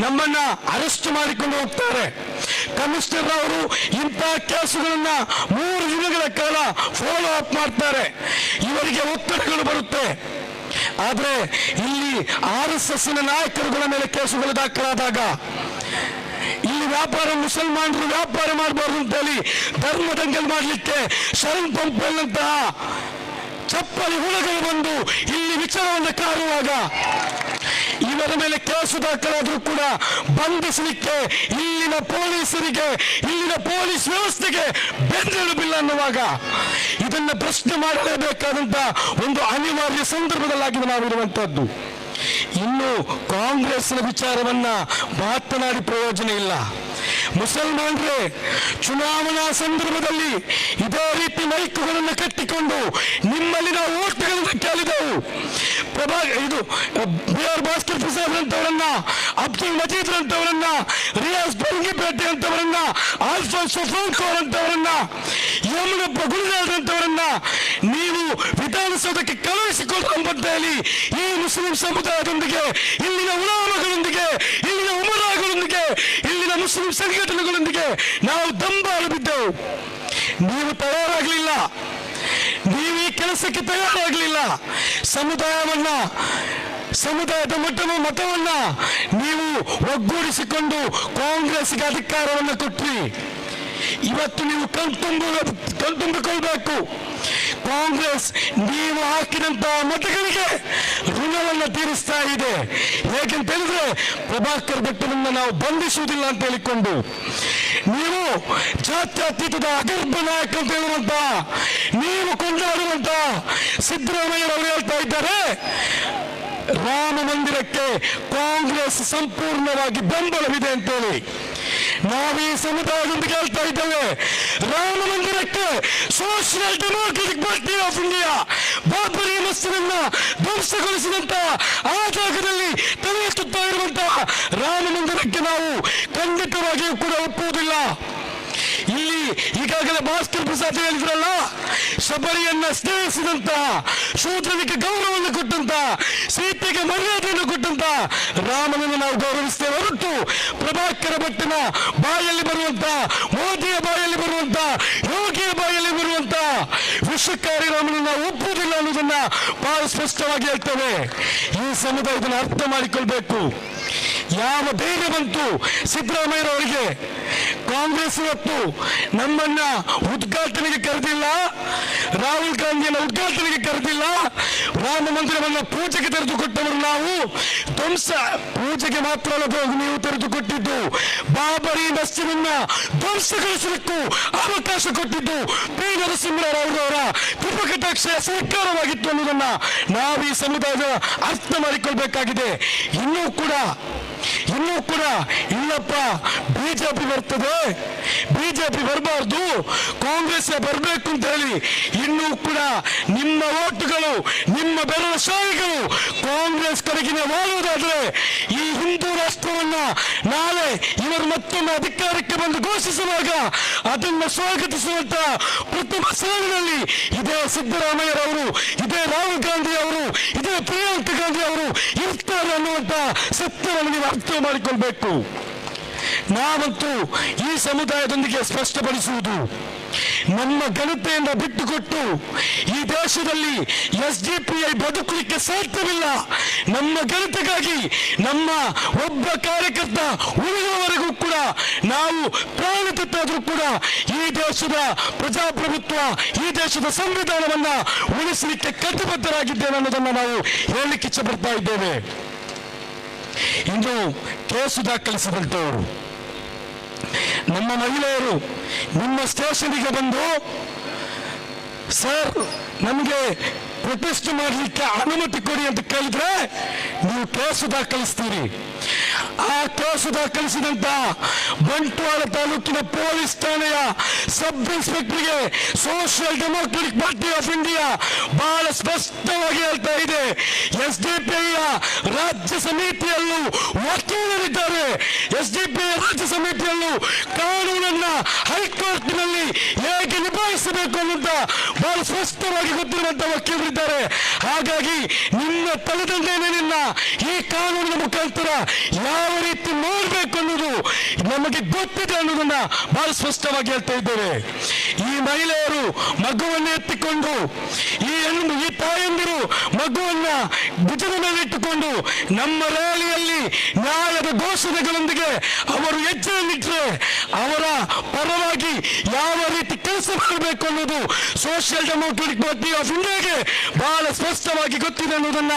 ನಮ್ಮನ್ನ ಅರೆಸ್ಟ್ ಮಾಡಿಕೊಂಡು ಹೋಗ್ತಾರೆ. ಕಮಿಷನರ್ ಅವರು ಇಂತಹ ಕೇಸುಗಳನ್ನ 3 ದಿನಗಳ ಕಾಲ ಫಾಲೋ ಅಪ್ ಮಾಡ್ತಾರೆ. ಇವರಿಗೆ ಒತ್ತಡಗಳು ಬರುತ್ತೆ. ಆದ್ರೆ ಇಲ್ಲಿ RSS ನ ನಾಯಕರುಗಳ ಮೇಲೆ ಕೇಸುಗಳು ದಾಖಲಾದಾಗ ಇಲ್ಲಿ ಮುಸಲ್ಮಾನರು ವ್ಯಾಪಾರ ಮಾಡಬಾರ್ದು ಅಂತ ಹೇಳಿ ಧರ್ಮ ದಂಗಲ್ ಮಾಡಲಿಕ್ಕೆ ಶರಣ್ ಪಂಪಲ್ನಂತಹ ಚಪ್ಪಲಿ ಹುಳಗಳು ಬಂದು ಇಲ್ಲಿ ವಿಚಾರವನ್ನು ಕಾರುವಾಗ ಇವರ ಮೇಲೆ ಕೇಸು ದಾಖಲಾದರೂ ಕೂಡ ಬಂಧಿಸಲಿಕ್ಕೆ ಇಲ್ಲಿನ ಪೊಲೀಸರಿಗೆ, ಇಲ್ಲಿನ ಪೊಲೀಸ್ ವ್ಯವಸ್ಥೆಗೆ ಬೆಂದೇಳುಬಿಲ್ಲ ಅನ್ನುವಾಗ ಇದನ್ನ ಪ್ರಶ್ನೆ ಮಾಡಲೇಬೇಕಾದಂತ ಒಂದು ಅನಿವಾರ್ಯ ಸಂದರ್ಭದಲ್ಲಾಗಿದೆ ನಾವಿರುವಂತಹದ್ದು. ಇನ್ನು ಕಾಂಗ್ರೆಸ್ನ ವಿಚಾರವನ್ನ ಮಾತನಾಡಿ ಪ್ರಯೋಜನ ಇಲ್ಲ. ಮುಸಲ್ಮಾನರೇ, ಚುನಾವಣಾ ಸಂದರ್ಭದಲ್ಲಿ ಇದೇ ರೀತಿ ಮೈಕುಗಳನ್ನು ಕಟ್ಟಿಕೊಂಡು ನಿಮ್ಮಲ್ಲಿನ ಓಟ್ಗಳನ್ನು ಕೇಳಿದೆವು. BR ಭಾಸ್ಕರ್ ಪ್ರಸಾದ್ ಅಂತವರನ್ನ, ಅಬ್ದುಲ್ ಮಜೀದ್ ಅಂತವರನ್ನ, ರಿಯಾಜ್ ಬಂಗಿಪೇಟೆ ಅಂತವರನ್ನ, ಆಲ್ಫಾನ್ಸೋ ಫ್ರಾಂಕೋರ್ ಅಂತವರನ್ನ, ಯಮನಪ್ಪ ಗುರುನಾಥ್ ಅಂತವರನ್ನ ನೀವು ವಿಧಾನಸೌಧಕ್ಕೆ ಕಳುಹಿಸಿಕೊಳ್ಳುವಂತ ಹೇಳಿ ಈ ಮುಸ್ಲಿಂ ಸಮುದಾಯದೊಂದಿಗೆ, ಇಲ್ಲಿನ ಉಲಾಮಗಳೊಂದಿಗೆ, ಇಲ್ಲಿನ ಉಮರಾಗಳೊಂದಿಗೆ, ಇಲ್ಲಿನ ಮುಸ್ಲಿಂ ಸಂಘಟನೆಗಳೊಂದಿಗೆ ನಾವು ದಂಬಾಲು ಬಿದ್ದೆವು. ನೀವು ತಯಾರಾಗಲಿಲ್ಲ, ನೀವು ಈ ಕೆಲಸಕ್ಕೆ ತಯಾರಾಗಲಿಲ್ಲ. ಸಮುದಾಯದ ಮತವನ್ನ ನೀವು ಒಗ್ಗೂಡಿಸಿಕೊಂಡು ಕಾಂಗ್ರೆಸ್ಗೆ ಅಧಿಕಾರವನ್ನು ಕೊಟ್ರಿ. ಇವತ್ತು ನೀವು ಕಣ್ತುಂಬಿಕೊಳ್ಬೇಕು. ಕಾಂಗ್ರೆಸ್ ನೀವು ಹಾಕಿದಂತಹ ಮತಗಳಿಗೆ ಋಣವನ್ನು ತೀರಿಸ್ತಾ ಇದೆ. ಹೇಗೆಂತ ಹೇಳಿದ್ರೆ ಪ್ರಭಾಕರ್ ಭಟ್ಟರನ್ನ ನಾವು ಬಂಧಿಸುವುದಿಲ್ಲ ಅಂತ ಹೇಳಿಕೊಂಡು ನೀವು ಜಾತ್ಯತೀತದ ಅಗರ್ಭ ನಾಯಕ ಅಂತ ಹೇಳುವಂತ ನೀವು ಕೊಂಡಾಡುವಂತ ಸಿದ್ದರಾಮಯ್ಯ ಅವರು ಹೇಳ್ತಾ ಇದ್ದಾರೆ, ರಾಮ ಮಂದಿರಕ್ಕೆ ಕಾಂಗ್ರೆಸ್ ಸಂಪೂರ್ಣವಾಗಿ ಬೆಂಬಲವಿದೆ ಅಂತೇಳಿ. ನಾವು ಈ ಸಮುದಾಯದೊಂದಿಗೆ ಹೇಳ್ತಾ ಇದ್ದೇವೆ, ರಾಮ ಮಂದಿರಕ್ಕೆ Social Democratic Party of India Babri ಮಸ್ಜಿದನ್ನ ಧ್ವಂಸಗೊಳಿಸಿದಂತ ಆ ಜಾಗದಲ್ಲಿ ತಲೆ ಎತ್ತುತ್ತಾ ಇರುವಂತಹ ರಾಮ ಮಂದಿರಕ್ಕೆ ನಾವು ಖಂಡಿತವಾಗಿಯೂ ಕೂಡ ಒಪ್ಪುವುದಿಲ್ಲ. ಇಲ್ಲಿ ಈಗಾಗಲೇ ಭಾಸ್ಕರ್ ಪ್ರಸಾದ್ ಹೇಳಿದ್ರಲ್ಲ, ಶಬರಿಯನ್ನ ಸ್ನೇಹಿಸಿದಂತಹ, ಶೂದ್ರನಿಗೆ ಗೌರವವನ್ನು ಕೊಟ್ಟಂತ, ಸೀತೆಗೆ ಮರ್ಯಾದೆಯನ್ನು ಕೊಟ್ಟಂತ ರಾಮನನ್ನು ನಾವು ಗೌರವಿಸ್ತೇವೆ ಹೊರತು ಪ್ರಭಾಕರ ಭಟ್ಟನ ಬಾಯಲ್ಲಿ ಬರುವಂತ, ಮೋದಿಯ ಬಾಯಲ್ಲಿ ಬರುವಂತ, ಯೋಗಿಯ ಬಾಯಲ್ಲಿ ಬರುವಂತ ವಿಷಕಾರಿ ರಾಮನನ್ನು ನಾವು ಒಪ್ಪುವುದಿಲ್ಲ ಅನ್ನೋದನ್ನ ಬಹಳ ಸ್ಪಷ್ಟವಾಗಿ ಹೇಳ್ತೇವೆ. ಈ ಸಮುದಾಯ ಇದನ್ನು ಅರ್ಥ ಮಾಡಿಕೊಳ್ಬೇಕು. ಯಾವ ಧೈರ್ಯ ಬಂತು ಸಿದ್ದರಾಮಯ್ಯ ಅವರಿಗೆ ಕಾಂಗ್ರೆಸ್ ಇವತ್ತು ನಮ್ಮನ್ನ ಉದ್ಘಾಟನೆಗೆ ಕರೆದಿಲ್ಲ, ರಾಹುಲ್ ಗಾಂಧಿಯನ್ನ ಉದ್ಘಾಟನೆಗೆ ಕರೆದಿಲ್ಲ, ರಾಮ ಮಂದಿರವನ್ನ ಪೂಜೆಗೆ ತೆರೆದುಕೊಟ್ಟವರು ನಾವು. ಧ್ವಂಸ ಪೂಜೆಗೆ ಮಾತ್ರ ಅಲ್ಲದೆ ನೀವು ತೆರೆದುಕೊಟ್ಟಿದ್ದು ಬಾಬರಿ ಮಸ್ಜಿದನ್ನ ಧ್ವಂಸಗೊಳಿಸಲಿಕ್ಕೂ ಅವಕಾಶ ಕೊಟ್ಟಿದ್ದು ಪಿ ನರಸಿಂಹರಾವ್ ಅವರ ಕೃಪಕಟಾಕ್ಷ ಸರ್ಕಾರವಾಗಿತ್ತು ಅನ್ನೋದನ್ನ ನಾವು ಈ ಸಮುದಾಯದ ಅರ್ಥ ಮಾಡಿಕೊಳ್ಬೇಕಾಗಿದೆ. ಇನ್ನೂ ಕೂಡ ಇಲ್ಲಪ್ಪ, ಬಿಜೆಪಿ ಬರ್ತದೆ, ಬಿಜೆಪಿ ಬರಬಾರ್ದು, ಕಾಂಗ್ರೆಸ್ ಬರಬೇಕು ಅಂತ ಹೇಳಿ ಇನ್ನೂ ಕೂಡ ನಿಮ್ಮ ಓಟುಗಳು, ನಿಮ್ಮ ಬೆರಳ ಶಾಹಿಗಳು ಕಾಂಗ್ರೆಸ್ ಕಡೆಗಿನ ವಾಲುವುದಾದ್ರೆ ಈ ಹಿಂದೂ ರಾಷ್ಟ್ರವನ್ನ ನಾಳೆ ಇವರು ಮತ್ತೊಮ್ಮೆ ಅಧಿಕಾರಕ್ಕೆ ಬಂದು ಘೋಷಿಸುವಾಗ ಅದನ್ನು ಸ್ವಾಗತಿಸುವಂತ ಪ್ರಥಮ ಸಾಲಿನಲ್ಲಿ ಇದೇ ಸಿದ್ದರಾಮಯ್ಯರವರು, ಇದೇ ರಾಹುಲ್ ಗಾಂಧಿ ಅವರು, ಇದೇ ಪ್ರಿಯಾಂಕಾ ಗಾಂಧಿ ಅವರು ಇರ್ತಾರೆ ಅನ್ನುವಂತ ಸತ್ಯವನ್ನು ನೀವು ಅರ್ಥ ಮಾಡಿಕೊಳ್ಬೇಕು. ನಾವಂತೂ ಈ ಸಮುದಾಯದೊಂದಿಗೆ ಸ್ಪಷ್ಟಪಡಿಸುವುದು, ನಮ್ಮ ಘನತೆಯಿಂದ ಬಿಟ್ಟುಕೊಟ್ಟು ಈ ದೇಶದಲ್ಲಿ SDPI ಬದುಕಲಿಕ್ಕೆ ಸಾಧ್ಯವಿಲ್ಲ. ನಮ್ಮ ಘನತೆಗಾಗಿ ನಮ್ಮ ಒಬ್ಬ ಕಾರ್ಯಕರ್ತ ಉಳಿಯುವವರೆಗೂ ಕೂಡ ನಾವು ಪ್ರಾಣ ತೆತ್ತಾದರೂ ಕೂಡ ಈ ದೇಶದ ಪ್ರಜಾಪ್ರಭುತ್ವ, ಈ ದೇಶದ ಸಂವಿಧಾನವನ್ನ ಉಳಿಸಲಿಕ್ಕೆ ಕಟಿಬದ್ಧರಾಗಿದ್ದೇವೆ ಅನ್ನೋದನ್ನು ನಾವು ಹೇಳಲಿಕ್ಕೆ ಇಚ್ಛಪಡ್ತಾ ಇದ್ದೇವೆ. ಇನ್ನು ಕೇಸು ದಾಖಲಿಸಿದಂತವರು ನಮ್ಮ ಮಹಿಳೆಯರು ನಿಮ್ಮ ಸ್ಟೇಷನ್ಗೆ ಬಂದು, ಸರ್ ನಮಗೆ ಪ್ರೊಟೆಸ್ಟ್ ಮಾಡಲಿಕ್ಕೆ ಅನುಮತಿ ಕೊಡಿ ಅಂತ ಕೇಳಿದ್ರೆ ನೀವು ಕೇಸು ದಾಖಲಿಸ್ತೀರಿ. ಆ ಕೇಸು ದಾಖಲಿಸಿದಂತ ಬಂಟ್ವಾಳ ತಾಲೂಕಿನ ಪೊಲೀಸ್ ಠಾಣೆಯ ಸಬ್ ಇನ್ಸ್ಪೆಕ್ಟರ್ಗೆ Social Democratic Party of India ಬಹಳ ಸ್ಪಷ್ಟವಾಗಿ ಹೇಳ್ತಾ ಇದೆ, SDPIಯ ರಾಜ್ಯ ಸಮಿತಿಯಲ್ಲೂ ವಕೀಲರಿದ್ದಾರೆ, SDPI ರಾಜ್ಯ ಸಮಿತಿಯಲ್ಲೂ ಕಾನೂನನ್ನ ಹೈಕೋರ್ಟ್ನಲ್ಲಿ ಹೇಗೆ ನಿಭಾಯಿಸಬೇಕು ಅನ್ನುವಂತ ಬಹಳ ಸ್ಪಷ್ಟವಾಗಿ ಗೊತ್ತಿರುವಂತ ವಕೀಲರಿದ್ದಾರೆ. ಹಾಗಾಗಿ ನಿಮ್ಮ ತಲೆದಂಡೇನಿಲ್ಲ, ಈ ಕಾನೂನಿನ ಮುಖಾಂತರ ಯಾವ ರೀತಿ ಮಾಡಬೇಕು ಅನ್ನೋದು ನಮಗೆ ಗೊತ್ತಿದೆ ಅನ್ನೋದನ್ನ ಬಹಳ ಸ್ಪಷ್ಟವಾಗಿ ಹೇಳ್ತಾ ಇದ್ದೇವೆ. ಈ ಮಹಿಳೆಯರು ಮಗುವನ್ನು ಎತ್ತಿಕೊಂಡು, ಈ ತಾಯಂದಿರು ಮಗುವನ್ನ ಭುಜದ ಮೇಲೆ ಇಟ್ಟುಕೊಂಡು ನಮ್ಮ ರ್ಯಾಲಿಯಲ್ಲಿ ನ್ಯಾಯದ ಘೋಷಣೆಗಳೊಂದಿಗೆ ಅವರು ಹೆಜ್ಜೆಯನ್ನಿಟ್ಟರೆ ಅವರ ಪರವಾಗಿ ಯಾವ ರೀತಿ ಕೆಲಸ ಮಾಡಬೇಕು ಅನ್ನೋದು ಸೋಷಿಯಲ್ ಡೆಮೋಕ್ರೆಟಿಕ್ ಪಾರ್ಟಿ ಆಫ್ ಇಂಡಿಯಾಗೆ ಬಹಳ ಸ್ಪಷ್ಟವಾಗಿ ಗೊತ್ತಿದೆ ಅನ್ನೋದನ್ನ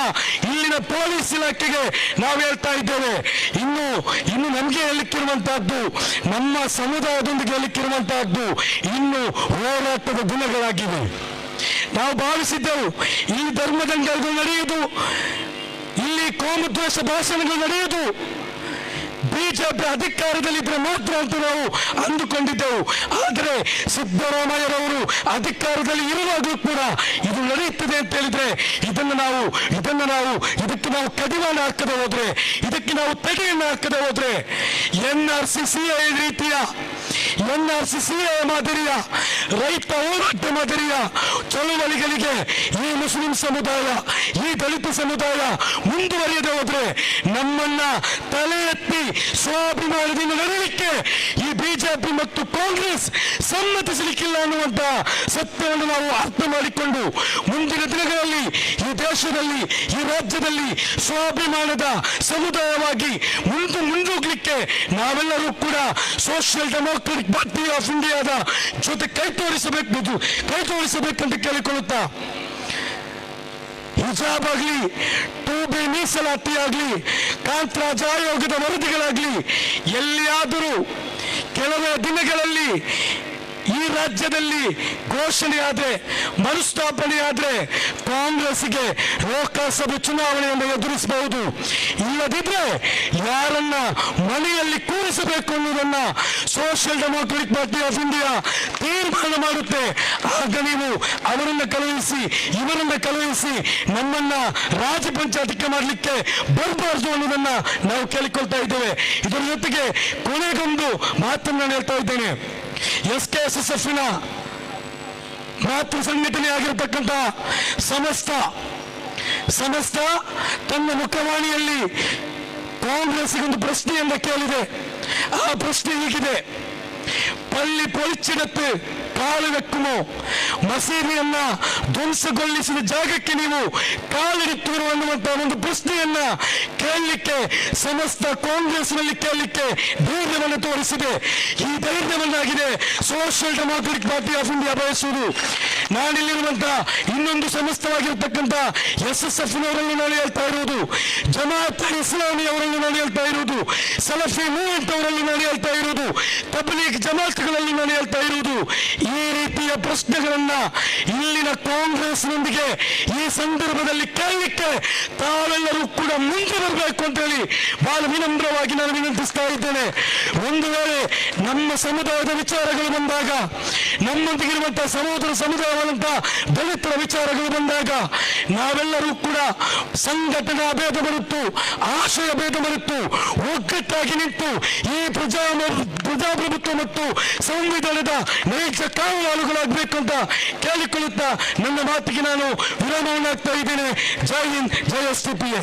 ಇಲ್ಲಿನ ಪೊಲೀಸ್ ಇಲಾಖೆಗೆ ನಾವು ಹೇಳ್ತಾ ಇದ್ದೇವೆ. ಇನ್ನು ನಮಗೆ ಹೇಳಲಿಕ್ಕಿರುವಂತಹದ್ದು, ನಮ್ಮ ಸಮುದಾಯದೊಂದಿಗೆ ಹೇಳಲಿಕ್ಕಿರುವಂತಹದ್ದು ಇನ್ನು ಹೋರಾಟದ ದಿನಗಳಾಗಿವೆ. ನಾವು ಭಾವಿಸಿದ್ದೆವು ಇಲ್ಲಿ ಧರ್ಮದಂಗಗಳು ನಡೆಯುವುದು, ಇಲ್ಲಿ ಕೋಮುದ್ವೇಷ ಭಾಷಣಗಳು ನಡೆಯುವುದು ಬಿಜೆಪಿ ಅಧಿಕಾರದಲ್ಲಿದ್ರೆ ಮಾತ್ರ ಅಂತ ನಾವು ಅಂದುಕೊಂಡಿದ್ದೆವು. ಆದರೆ ಸಿದ್ದರಾಮಯ್ಯರವರು ಅಧಿಕಾರದಲ್ಲಿ ಇರುವಾಗಲೂ ಕೂಡ ಇದು ನಡೆಯುತ್ತದೆ ಅಂತ ಹೇಳಿದ್ರೆ ಇದಕ್ಕೆ ನಾವು ಕಡಿವಾಣ ಹಾಕದೆ ಹೋದ್ರೆ, ಇದಕ್ಕೆ ನಾವು ತಡೆಯನ್ನು ಹಾಕದೆ ಹೋದ್ರೆ NRC CA ಮಾದರಿಯ ರೈತ ಹೋರಾಟ ಮಾದರಿಯ ಚಳುವಳಿಗಳಿಗೆ ಈ ಮುಸ್ಲಿಂ ಸಮುದಾಯ, ಈ ದಲಿತ ಸಮುದಾಯ ಮುಂದುವರಿಯದೆ ಹೋದ್ರೆ ನಮ್ಮನ್ನ ತಲೆ ಎತ್ತಿ ಸ್ವಾಭಿಮಾನದಿಂದ ನಡೆಯಲಿಕ್ಕೆ ಈ ಬಿಜೆಪಿ ಮತ್ತು ಕಾಂಗ್ರೆಸ್ ಸಮ್ಮತಿಸಲಿಕ್ಕಿಲ್ಲ ಅನ್ನುವಂತ ಸತ್ಯವನ್ನು ನಾವು ಅರ್ಥ ಮಾಡಿಕೊಂಡು ಮುಂದಿನ ದಿನಗಳಲ್ಲಿ ಈ ದೇಶದಲ್ಲಿ, ಈ ರಾಜ್ಯದಲ್ಲಿ ಸ್ವಾಭಿಮಾನದ ಸಮುದಾಯವಾಗಿ ಮುಂದೋಗ್ಲಿಕ್ಕೆ ನಾವೆಲ್ಲರೂ ಕೂಡ ಸೋಷಿಯಲ್ ಡೆಮೋಕ್ರೆಟಿಕ್ ಪಾರ್ಟಿ ಆಫ್ ಇಂಡಿಯಾದ ಜೊತೆ ಕೈ ತೋರಿಸಬೇಕಂತ ಕೇಳಿಕೊಳ್ಳುತ್ತಾ, ಹಿಜಾಬ್ ಆಗಲಿ, 2B ಮೀಸಲಾತಿ ಆಗಲಿ, ಕಾಂತರಾಜ್ ಆಯೋಗದ ವರದಿಗಳಾಗಲಿ ಎಲ್ಲಿಯಾದರೂ ಕೆಲವೇ ದಿನಗಳಲ್ಲಿ ಈ ರಾಜ್ಯದಲ್ಲಿ ಘೋಷಣೆಯಾದ್ರೆ, ಮರುಸ್ಥಾಪನೆಯಾದ್ರೆ ಕಾಂಗ್ರೆಸ್ಗೆ ಲೋಕಸಭೆ ಚುನಾವಣೆಯನ್ನು ಎದುರಿಸಬಹುದು. ಇಲ್ಲದಿದ್ರೆ ಯಾರನ್ನ ಮನೆಯಲ್ಲಿ ಕೂರಿಸಬೇಕು ಅನ್ನೋದನ್ನ social Democratic Party of India ತೀರ್ಮಾನ ಮಾಡುತ್ತೆ. ಆಗ ನೀವು ಅವರನ್ನ ಕಳುಹಿಸಿ, ಇವರನ್ನ ಕಳುಹಿಸಿ ನಮ್ಮನ್ನ ರಾಜ್ಯ ಪಂಚಾಯತ್ಗೆ ಮಾಡಲಿಕ್ಕೆ ಬರಬಾರ್ದು ಅನ್ನೋದನ್ನ ನಾವು ಕೇಳಿಕೊಳ್ತಾ ಇದ್ದೇವೆ. ಇದರ ಜೊತೆಗೆ ಕೊನೆಗೊಂದು ಮಾತನ್ನು ನಾನು ಹೇಳ್ತಾ ಇದ್ದೇನೆ. SKSSFನ ಮಾತೃ ಸಂಘಟನೆ ಆಗಿರತಕ್ಕಂಥ ಸಮಸ್ತ ತನ್ನ ಮುಖವಾಣಿಯಲ್ಲಿ ಕಾಂಗ್ರೆಸ್ಗೊಂದು ಪ್ರಶ್ನೆಯನ್ನ ಕೇಳಿದೆ. ಆ ಪ್ರಶ್ನೆ ಹೀಗಿದೆ: പള്ളി പൊളിച്ചെടുത്ത് കാലുവെക്കും ಹುಕುಮು ಮಸೀದಿಯನ್ನ ಧ್ವಂಸಗೊಳಿಸಿದ ಜಾಗಕ್ಕೆ ನೀವು ಕಾಲಿಡುತ್ತಿರುವ ಅನ್ನುವಂತಹ ಒಂದು ಪ್ರಶ್ನೆಯನ್ನ ಕೇಳಲಿಕ್ಕೆ ಸಮಸ್ತ ಕಾಂಗ್ರೆಸ್ನಲ್ಲಿ ಕೇಳಲಿಕ್ಕೆ ಧೈರ್ಯವನ್ನು ತೋರಿಸಿದೆ. ಈ ಧೈರ್ಯವನ್ನಾಗಿದೆ Social Democratic Party of India ಬಯಸುವುದು. ನಾನಿಲ್ಲಿರುವಂತಹ ಇನ್ನೊಂದು ಸಮಸ್ತವಾಗಿರತಕ್ಕಂಥ SSF ನವರನ್ನು ನಾನು ಹೇಳ್ತಾ ಇರುವುದು, ಜಮಾತ್ ಇಸ್ಲಾಮಿ ಅವರನ್ನು ನಾನು ಹೇಳ್ತಾ ಇರುವುದು, ಸಲಫಿ ಮೂವ್ಮೆಂಟ್ ಅವರಲ್ಲಿ ನಾನು ಹೇಳ್ತಾ ಇರುವುದು, ತಬ್ಲೀಗ್ ಜಮಾತ್ಗಳಲ್ಲಿ ನಾನು ಹೇಳ್ತಾ ಇರುವುದು, ಈ ರೀತಿಯ ಪ್ರಶ್ನೆಗಳನ್ನ ಇಲ್ಲಿನ ಕಾಂಗ್ರೆಸ್ನೊಂದಿಗೆ ಈ ಸಂದರ್ಭದಲ್ಲಿ ಕೇಳಲಿಕ್ಕೆ ತಾವೆಲ್ಲರೂ ಕೂಡ ಮುಂದೆ ಬರಬೇಕು ಅಂತ ಹೇಳಿ ಬಹಳ ವಿನಮ್ರವಾಗಿ ನಾನು ವಿನಂತಿಸ್ತಾ ಇದ್ದೇನೆ. ಒಂದು ವೇಳೆ ನಮ್ಮ ಸಮುದಾಯದ ವಿಚಾರಗಳು ಬಂದಾಗ, ನಮ್ಮೊಂದಿಗಿರುವಂತಹ ಸಹೋದರ ಸಮುದಾಯವಾದಂತಹ ದಲಿತರ ವಿಚಾರಗಳು ಬಂದಾಗ ನಾವೆಲ್ಲರೂ ಕೂಡ ಸಂಘಟನಾ ಭೇದ ಮರೆತು, ಆಶಯ ಭೇದ ಮರೆತು ಒಗ್ಗಟ್ಟಾಗಿ ನಿಂತು ಈ ಪ್ರಜಾಪ್ರಭುತ್ವ ಮತ್ತು ಸಂವಿಧಾನದ ನೈಜ ಕಾವಲಾಳುಗಳಾಗಬೇಕು ಅಂತ ಕೇಳಿಕೊಳ್ಳುತ್ತಾ ನನ್ನ ಮಾತಿಗೆ ನಾನು ವಿರಾಮವನ್ನಾಗ್ತಾ ಇದ್ದೇನೆ. ಜೈ ಹಿಂದ್, ಜೈ SDPI.